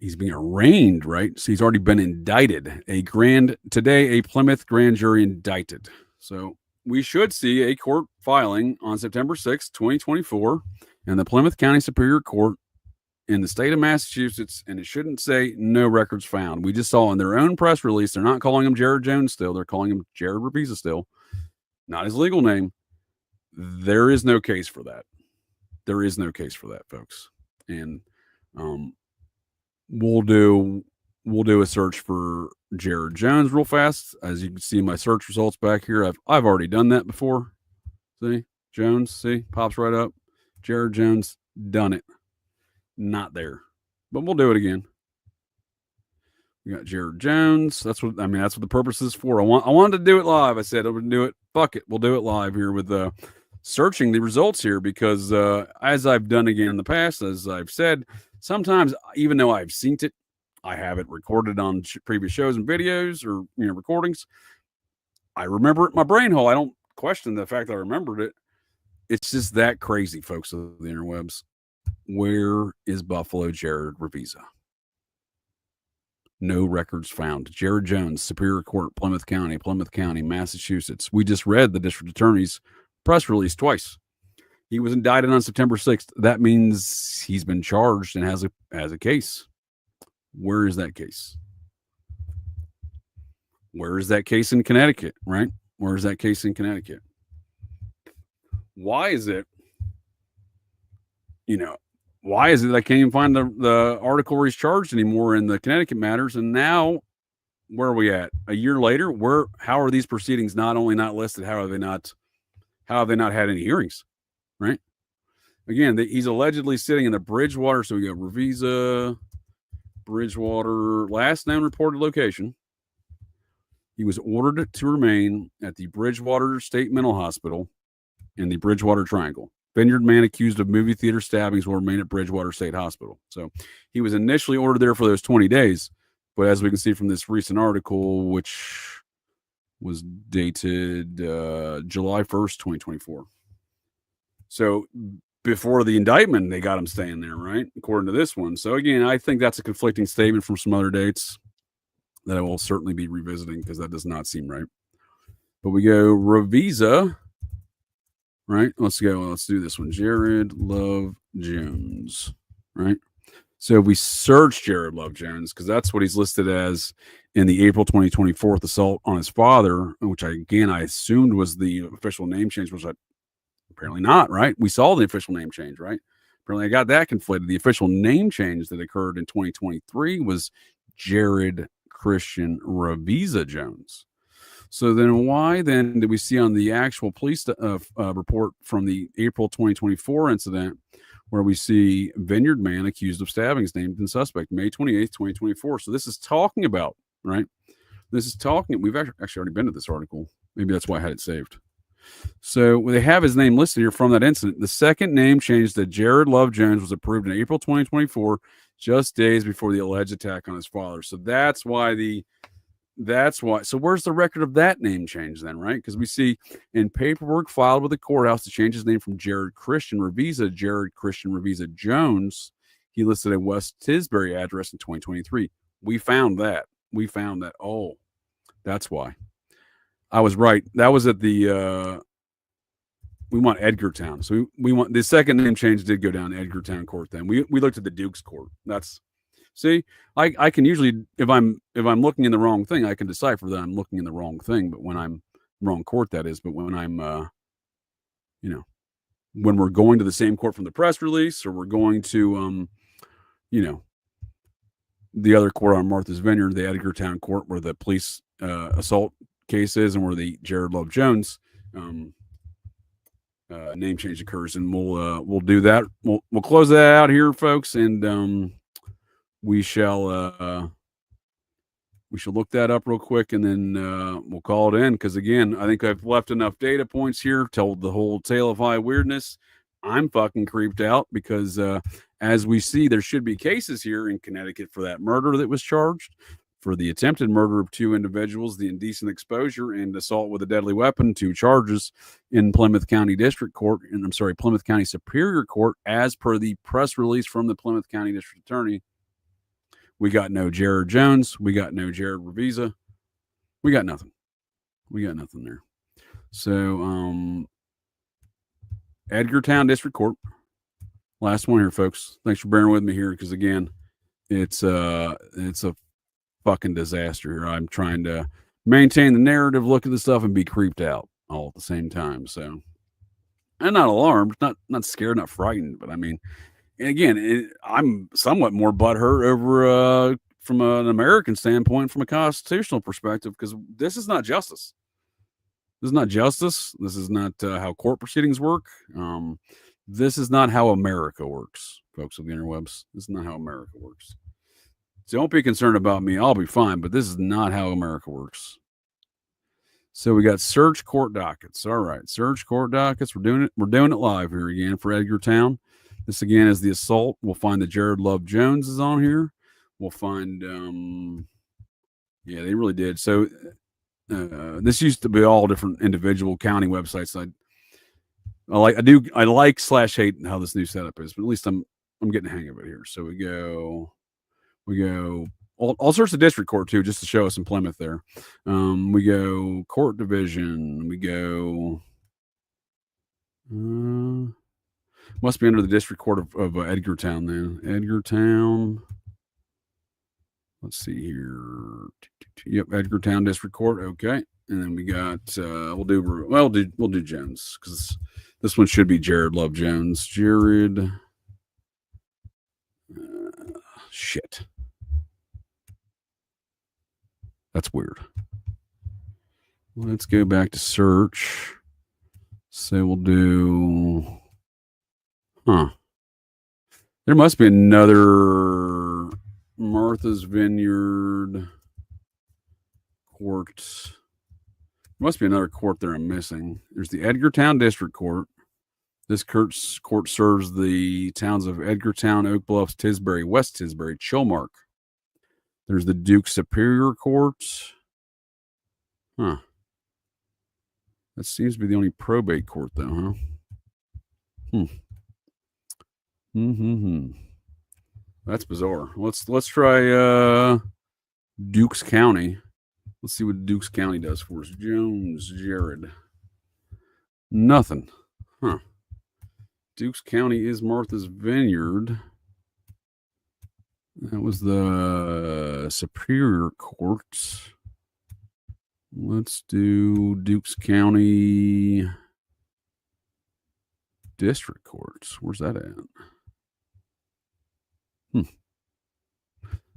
He's being arraigned, right? So he's already been indicted. Today, a Plymouth grand jury indicted. So we should see a court filing on September 6th, 2024, in the Plymouth County Superior Court in the state of Massachusetts, and it shouldn't say no records found. We just saw in their own press release, they're not calling him Jared Jones still. They're calling him Jared Ravizza still. Not his legal name. There is no case for that. There is no case for that, folks. And we'll do a search for Jared Jones real fast. As you can see my search results back here, I've already done that before. See, Jones, see, pops right up. Jared Jones, done it. Not there, but we'll do it again. We got Jared Jones. That's what the purpose is for. I wanted to do it live. I said I would do it. Fuck it, we'll do it live here with searching the results here, because as I've done again in the past, as I've said, sometimes even though I've seen it, I have it recorded on previous shows and videos or recordings. I remember it in my brain hole. I don't question the fact that I remembered it. It's just that crazy, folks of the interwebs. Where is Buffalo Jared Ravizza? No records found. Jared Jones, Superior Court, Plymouth County, Massachusetts. We just read the district attorney's press release twice. He was indicted on September 6th. That means he's been charged and has a case. Where is that case? Where is that case in Connecticut, right? Where is that case in Connecticut? Why is it, why is it I can't even find the article where he's charged anymore in the Connecticut matters? And now, where are we at? A year later, how are these proceedings not only not listed, how have they not had any hearings, right? Again, he's allegedly sitting in the Bridgewater. So we got Ravizza, Bridgewater, last known reported location. He was ordered to remain at the Bridgewater State Mental Hospital in the Bridgewater Triangle. Vineyard man accused of movie theater stabbings will remain at Bridgewater State Hospital. So he was initially ordered there for those 20 days. But as we can see from this recent article, which was dated July 1st, 2024. So before the indictment, they got him staying there, right? According to this one. So again, I think that's a conflicting statement from some other dates that I will certainly be revisiting, because that does not seem right. But we go Ravizza, right? Let's do this one. Jared Love Jones, right? So we search Jared Love Jones, because that's what he's listed as in the April 2024 assault on his father, which I assumed was the official name change, which apparently not, right? We saw the official name change, right? Apparently I got that conflated. The official name change that occurred in 2023 was Jared Christian Ravizza Jones. So then why then did we see on the actual police report from the April 2024 incident, where we see Vineyard man accused of stabbings named in suspect, May 28th, 2024. So this is talking about, right? We've actually already been to this article. Maybe that's why I had it saved. So they have his name listed here from that incident. The second name change to Jared Love Jones was approved in April 2024, just days before the alleged attack on his father. So that's why. So where's the record of that name change then, right? Because we see in paperwork filed with the courthouse to change his name from Jared Christian Ravizza Jones, he listed a West Tisbury address in 2023. We found that. Oh, that's why. I was right. That was at the we want Edgartown. So we want the second name change did go down to Edgartown Court then. We looked at the Duke's Court. See, I can usually, if I'm looking in the wrong thing, I can decipher that I'm looking in the wrong thing. But when I'm wrong court, that is. But when I'm, when we're going to the same court from the press release, or we're going to, the other court on Martha's Vineyard, the Edgartown Court, where the police assault case is, and where the Jared Love Jones name change occurs, and we'll do that. We'll close that out here, folks, and we shall look that up real quick, and then we'll call it in. Because again, I think I've left enough data points here, told the whole tale of high weirdness. I'm fucking creeped out because as we see, there should be cases here in Connecticut for that murder that was charged, for the attempted murder of two individuals, the indecent exposure and assault with a deadly weapon, 2 charges in Plymouth County District Court, and Plymouth County Superior Court, as per the press release from the Plymouth County District Attorney. We got no Jared Jones. We got no Jared Ravizza. We got nothing. There. So, Edgartown District Court. Last one here, folks. Thanks for bearing with me here, because again, it's a fucking disaster here. I'm trying to maintain the narrative, look at the stuff, and be creeped out all at the same time. So, I'm not alarmed, not scared, not frightened, but I mean, And again, I'm somewhat more butthurt over from an American standpoint, from a constitutional perspective, because this is not justice. This is not justice. This is not how court proceedings work. This is not how America works, folks of the interwebs. This is not how America works. So don't be concerned about me. I'll be fine, but this is not how America works. So we got search court dockets. All right, search court dockets. We're doing it. We're doing it live here again for Edgartown. This again is the assault. We'll find that Jared Love Jones is on here. We'll find, yeah, they really did. So this used to be all different individual county websites. I like / hate how this new setup is, but at least I'm getting the hang of it here. So we go all sorts of district court too, just to show us in Plymouth there. We go court division. We go. Must be under the district court of Edgartown then. Edgartown. Let's see here. Yep, Edgartown District Court. Okay, and then we got we'll do Jones, because this one should be Jared Love Jones. Jared. Shit. That's weird. Let's go back to search. So we'll do. There must be another Martha's Vineyard court. There must be another court there I'm missing. There's the Edgartown District Court. This court serves the towns of Edgartown, Oak Bluffs, Tisbury, West Tisbury, Chilmark. There's the Duke Superior Court. That seems to be the only probate court, though, huh? That's bizarre. Let's try Dukes County. Let's see what Dukes County does for us. Jones, Jared. Nothing. Dukes County is Martha's Vineyard. That was the Superior Court. Let's do Dukes County District Courts. Where's that at?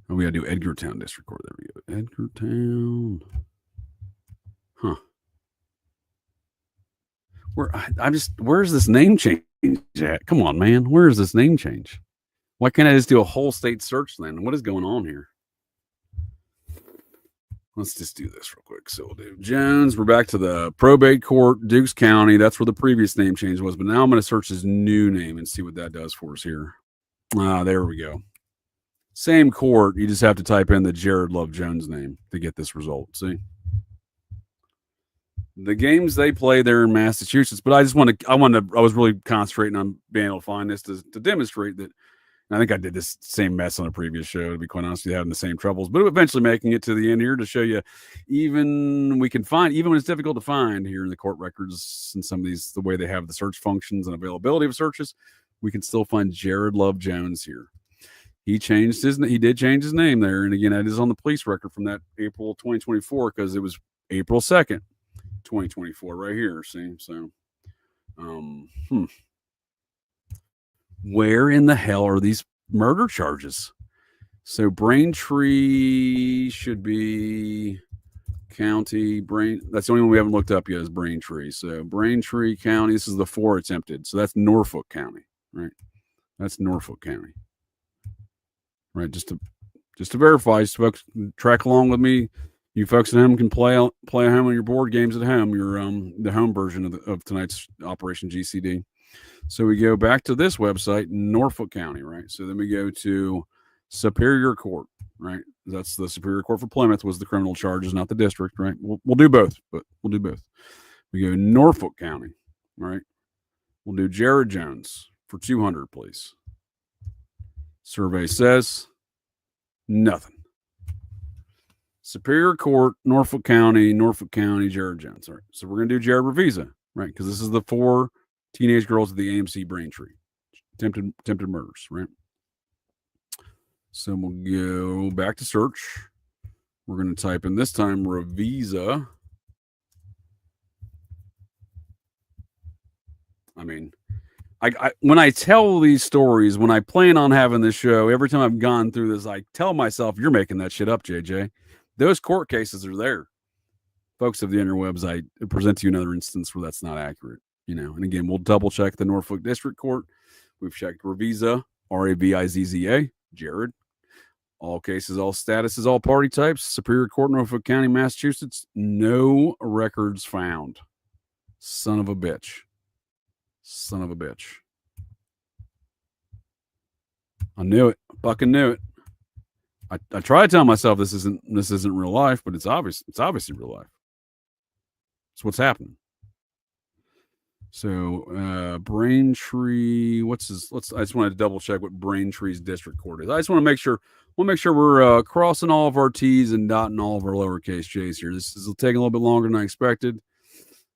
Oh, we gotta do Edgartown District Court. There we go. Edgartown. Where's this name change at? Come on, man. Where is this name change? Why can't I just do a whole state search then? What is going on here? Let's just do this real quick. So we'll do Jones. We're back to the probate court, Dukes County. That's where the previous name change was. But now I'm going to search his new name and see what that does for us here. There we go. Same court. You just have to type in the Jared Love Jones name to get this result. See? The games they play there in Massachusetts. But I was really concentrating on being able to find this to demonstrate that. I think I did this same mess on a previous show, to be quite honest with you, having the same troubles, but eventually making it to the end here to show you even when it's difficult to find here in the court records and some of these, the way they have the search functions and availability of searches, we can still find Jared Love Jones here. He did change his name there. And again, that is on the police record from that April 2024, because it was April 2nd, 2024 right here. See? So, where in the hell are these murder charges? So Braintree should be county. That's the only one we haven't looked up yet is Braintree. So Braintree County, this is the 4 attempted. So that's Norfolk County, right? That's Norfolk County. Right, just to verify, so folks track along with me. You folks at home can play at home on your board games at home. Your the home version of tonight's Operation GCD. So we go back to this website, Norfolk County, right? So then we go to Superior Court, right? That's the Superior Court for Plymouth was the criminal charges, not the district, right? We'll do both, but we'll do both. We go Norfolk County, right? We'll do Jared Jones for 200, please. Survey says nothing. Superior Court, Norfolk County, Jared Jones. All right. So we're going to do Jared Ravizza, right? Because this is the 4 teenage girls at the AMC Braintree. Attempted murders, right? So we'll go back to search. We're going to type in this time Ravizza. when I tell these stories, when I plan on having this show, every time I've gone through this, I tell myself, you're making that shit up, JJ. Those court cases are there. Folks of the interwebs, I present to you another instance where that's not accurate. And again, we'll double check the Norfolk District Court. We've checked Ravizza, Ravizza, Jared. All cases, all statuses, all party types. Superior Court, Norfolk County, Massachusetts. No records found. Son of a bitch. Son of a bitch. I knew it. I fucking knew it. I try to tell myself this isn't real life, but it's obviously real life. It's what's happening. So Braintree, I just wanted to double check what Braintree's district court is. I just want to make sure we're crossing all of our T's and dotting all of our lowercase J's here. This is taking a little bit longer than I expected.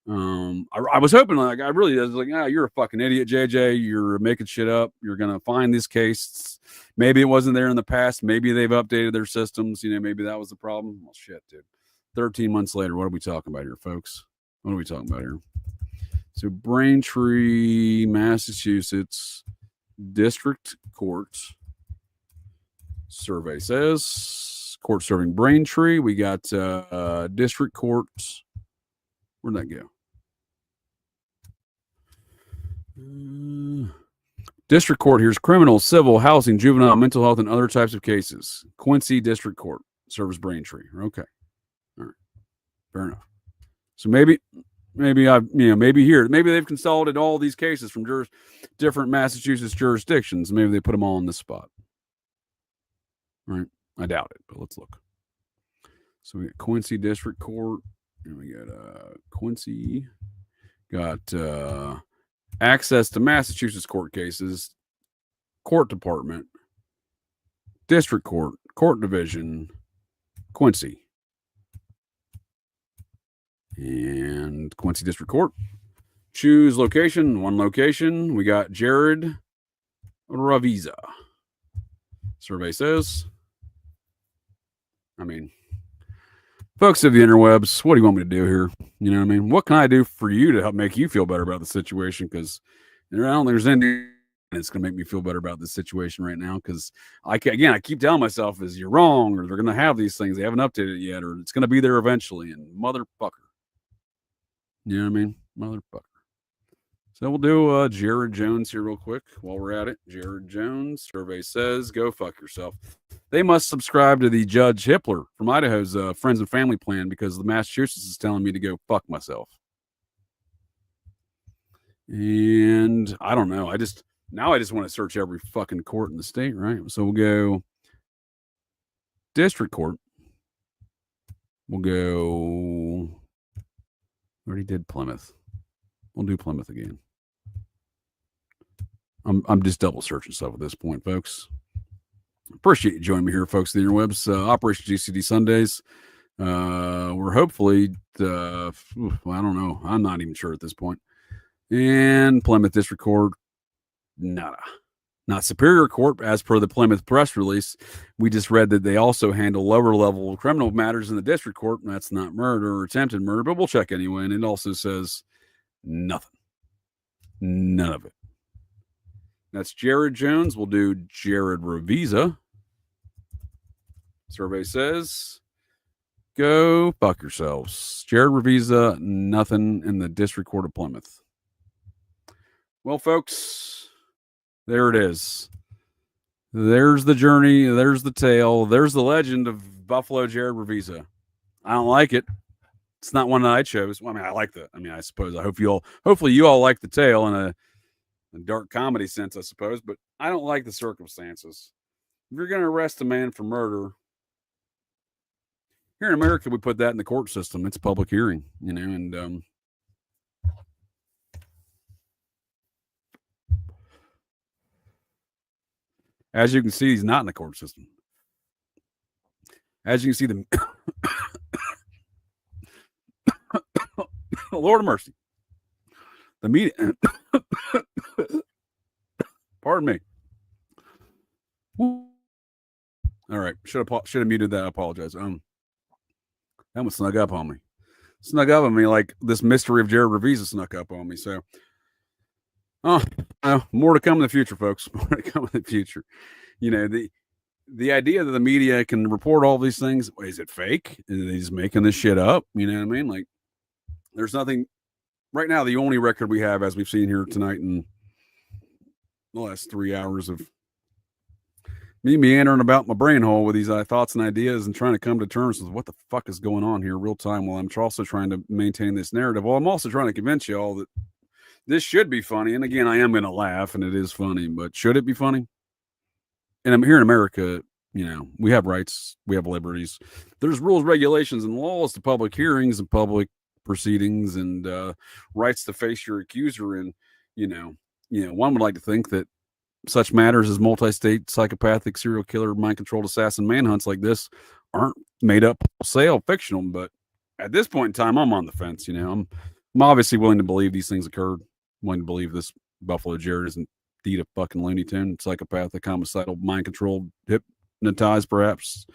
I was hoping, I really was like, you're a fucking idiot, JJ. You're making shit up. You're gonna find this case. Maybe it wasn't there in the past. Maybe they've updated their systems. Maybe that was the problem. Well, shit, dude. 13 months later, what are we talking about here, folks? What are we talking about here? So Braintree, Massachusetts District Court survey says court serving Braintree. We got District Court. Where'd that go? District Court, here's criminal, civil, housing, juvenile, mental health, and other types of cases. Quincy District Court serves Braintree. Okay. All right. Fair enough. So maybe they've consolidated all these cases from different Massachusetts jurisdictions. Maybe they put them all in this spot. All right. I doubt it, but let's look. So we got Quincy District Court, and we got Quincy, got access to Massachusetts court cases, court department, district court, court division, Quincy. And Quincy District Court. Choose location, one location. We got Jared Ravizza. Survey says, folks of the interwebs, what do you want me to do here? You know what I mean? What can I do for you to help make you feel better about the situation? Because I don't think there's anything that's going to make me feel better about this situation right now. Because I keep telling myself is you're wrong, or they're going to have these things. They haven't updated it yet, or it's going to be there eventually. And motherfucker. You know what I mean? Motherfucker. So we'll do Jared Jones here real quick while we're at it. Jared Jones, survey says, go fuck yourself. They must subscribe to the Judge Hippler from Idaho's Friends and Family Plan because the Massachusetts is telling me to go fuck myself. And I don't know. I just want to search every fucking court in the state, right? So we'll go District Court. We'll go... already did Plymouth. We'll do Plymouth again. I'm just double searching stuff at this point, folks. Appreciate you joining me here, folks. The interwebs, Operation GCD Sundaze. We're hopefully, I don't know. I'm not even sure at this point. And Plymouth District Court, nada. Not Superior Court, as per the Plymouth press release. We just read that they also handle lower level criminal matters in the District Court. And that's not murder or attempted murder, but we'll check anyway. And it also says nothing. None of it. That's Jared Jones. We'll do Jared Ravizza. Survey says, go fuck yourselves. Jared Ravizza, nothing in the District Court of Plymouth. Well, folks, there it is. There's the journey. There's the tale. There's the legend of Buffalo Jared Ravizza. I don't like it. It's not one that I chose. Well, I like I suppose. Hopefully you all like the tale in a dark comedy sense, I suppose, but I don't like the circumstances. If you're going to arrest a man for murder, here in America, we put that in the court system. It's a public hearing, and as you can see, he's not in the court system. As you can see, the Lord of mercy. The media. Pardon me. All right. Should have muted that. I apologize. That one snuck up on me. Snuck up on me like this mystery of Jared Ravizza snuck up on me. So Oh, more to come in the future, folks. More to come in the future. You know, the idea that the media can report all these things, is it fake? Is they just making this shit up? You know what I mean? Like, there's nothing right now. The only record we have, as we've seen here tonight in the last 3 hours of me meandering about my brain hole with these thoughts and ideas and trying to come to terms with what the fuck is going on here real time, while I'm also trying to maintain this narrative. Well, I'm also trying to convince you all that this should be funny. And again, I am going to laugh, and it is funny, but should it be funny? And I'm here in America, you know, we have rights, we have liberties. There's rules, regulations, and laws to public hearings and public proceedings, and rights to face your accuser. And you know, one would like to think that such matters as multi-state psychopathic serial killer, mind-controlled assassin manhunts like this aren't made up wholesale fictional. But at this point in time, I'm on the fence. You know, I'm obviously willing to believe these things occurred. I'm willing to believe this Buffalo Jared is indeed a fucking Looney Tune, psychopathic, homicidal, mind-controlled, hypnotized, perhaps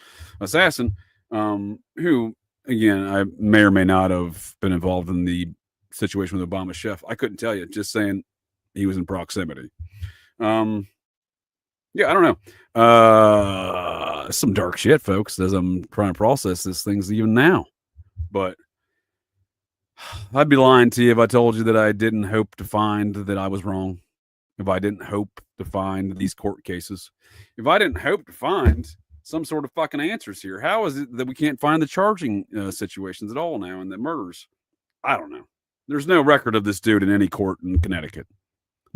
assassin, who, again, I may or may not have been involved in the situation with Obama's chef. I couldn't tell you. Just saying he was in proximity. Yeah, I don't know. Some dark shit, folks, as I'm trying to process this things even now. But I'd be lying to you if I told you that I didn't hope to find that I was wrong. If I didn't hope to find these court cases. If I didn't hope to find some sort of fucking answers here. How is it that we can't find the charging situations at all now and the murders? I don't know. There's no record of this dude in any court in Connecticut.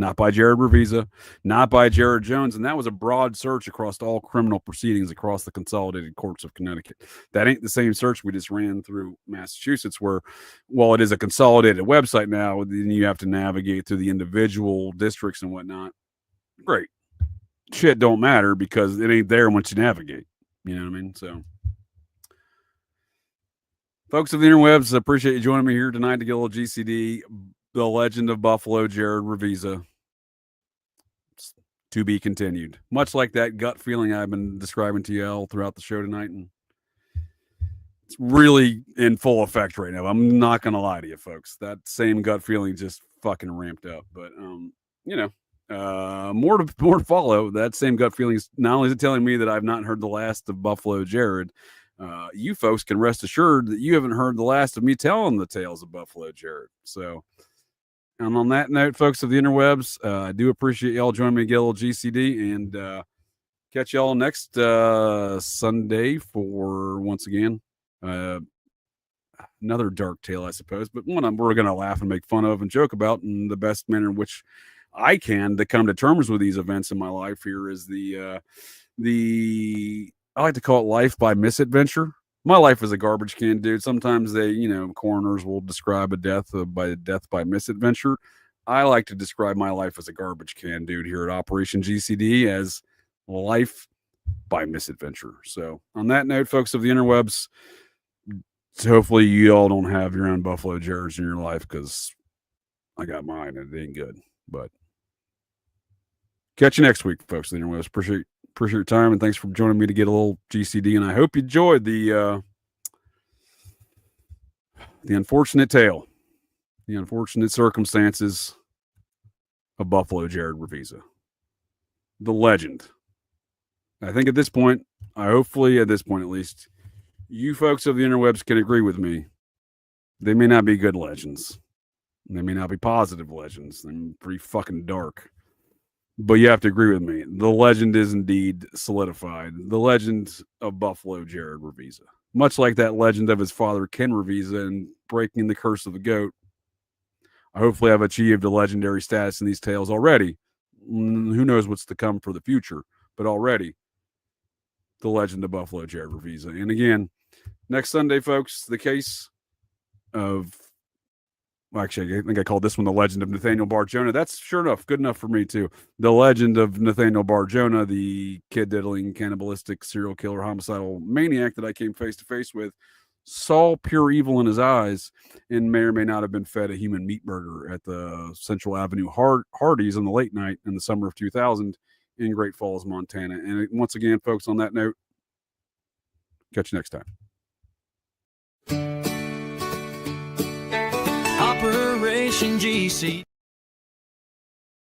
Not by Jared Ravizza, not by Jared Jones. And that was a broad search across all criminal proceedings across the consolidated courts of Connecticut. That ain't the same search we just ran through Massachusetts, where, while it is a consolidated website now, then you have to navigate through the individual districts and whatnot. Great. Shit don't matter because it ain't there once you navigate. You know what I mean? So, folks of the interwebs, I appreciate you joining me here tonight to get a little GCD. The legend of Buffalo Jared Ravizza. To be continued. Much like that gut feeling I've been describing to you all throughout the show tonight. And it's really in full effect right now. I'm not going to lie to you, folks. That same gut feeling just fucking ramped up. But, you know, more to follow. That same gut feeling is not only is it telling me that I've not heard the last of Buffalo Jared, you folks can rest assured that you haven't heard the last of me telling the tales of Buffalo Jared. So, and on that note, folks of the interwebs, I do appreciate y'all joining me to get a little GCD, and catch y'all next Sunday for, once again, another dark tale, I suppose, but one we're going to laugh and make fun of and joke about in the best manner in which I can to come to terms with these events in my life. Here is the I like to call it life by misadventure. My life is a garbage can, dude. Sometimes they, you know, coroners will describe a death by misadventure. I like to describe my life as a garbage can, dude, here at Operation GCD as life by misadventure. So on that note, folks of the interwebs, hopefully you all don't have your own Buffalo Jareds in your life, because I got mine and it ain't good. But catch you next week, folks of the interwebs. Appreciate your time, and thanks for joining me to get a little GCD. And I hope you enjoyed the unfortunate tale, the unfortunate circumstances of Buffalo Jared Ravizza, the legend. I think at this point, hopefully at this point at least, you folks of the interwebs can agree with me. They may not be good legends. They may not be positive legends. They're pretty fucking dark. But you have to agree with me. The legend is indeed solidified. The legend of Buffalo Jared Ravizza. Much like that legend of his father, Ken Ravizza, and breaking the curse of the goat. I hopefully have achieved a legendary status in these tales already. Who knows what's to come for the future. But already, the legend of Buffalo Jared Ravizza. And again, next Sunday, folks, the case of... Well, actually, I think I called this one the legend of Nathaniel Bar-Jonah. That's sure enough good enough for me too. The legend of Nathaniel Bar-Jonah, the kid-diddling, cannibalistic, serial killer, homicidal maniac that I came face to face with, saw pure evil in his eyes and may or may not have been fed a human meat burger at the Central Avenue Hardee's on the late night in the summer of 2000 in Great Falls, Montana. And once again, folks, on that note, catch you next time. Operation GC.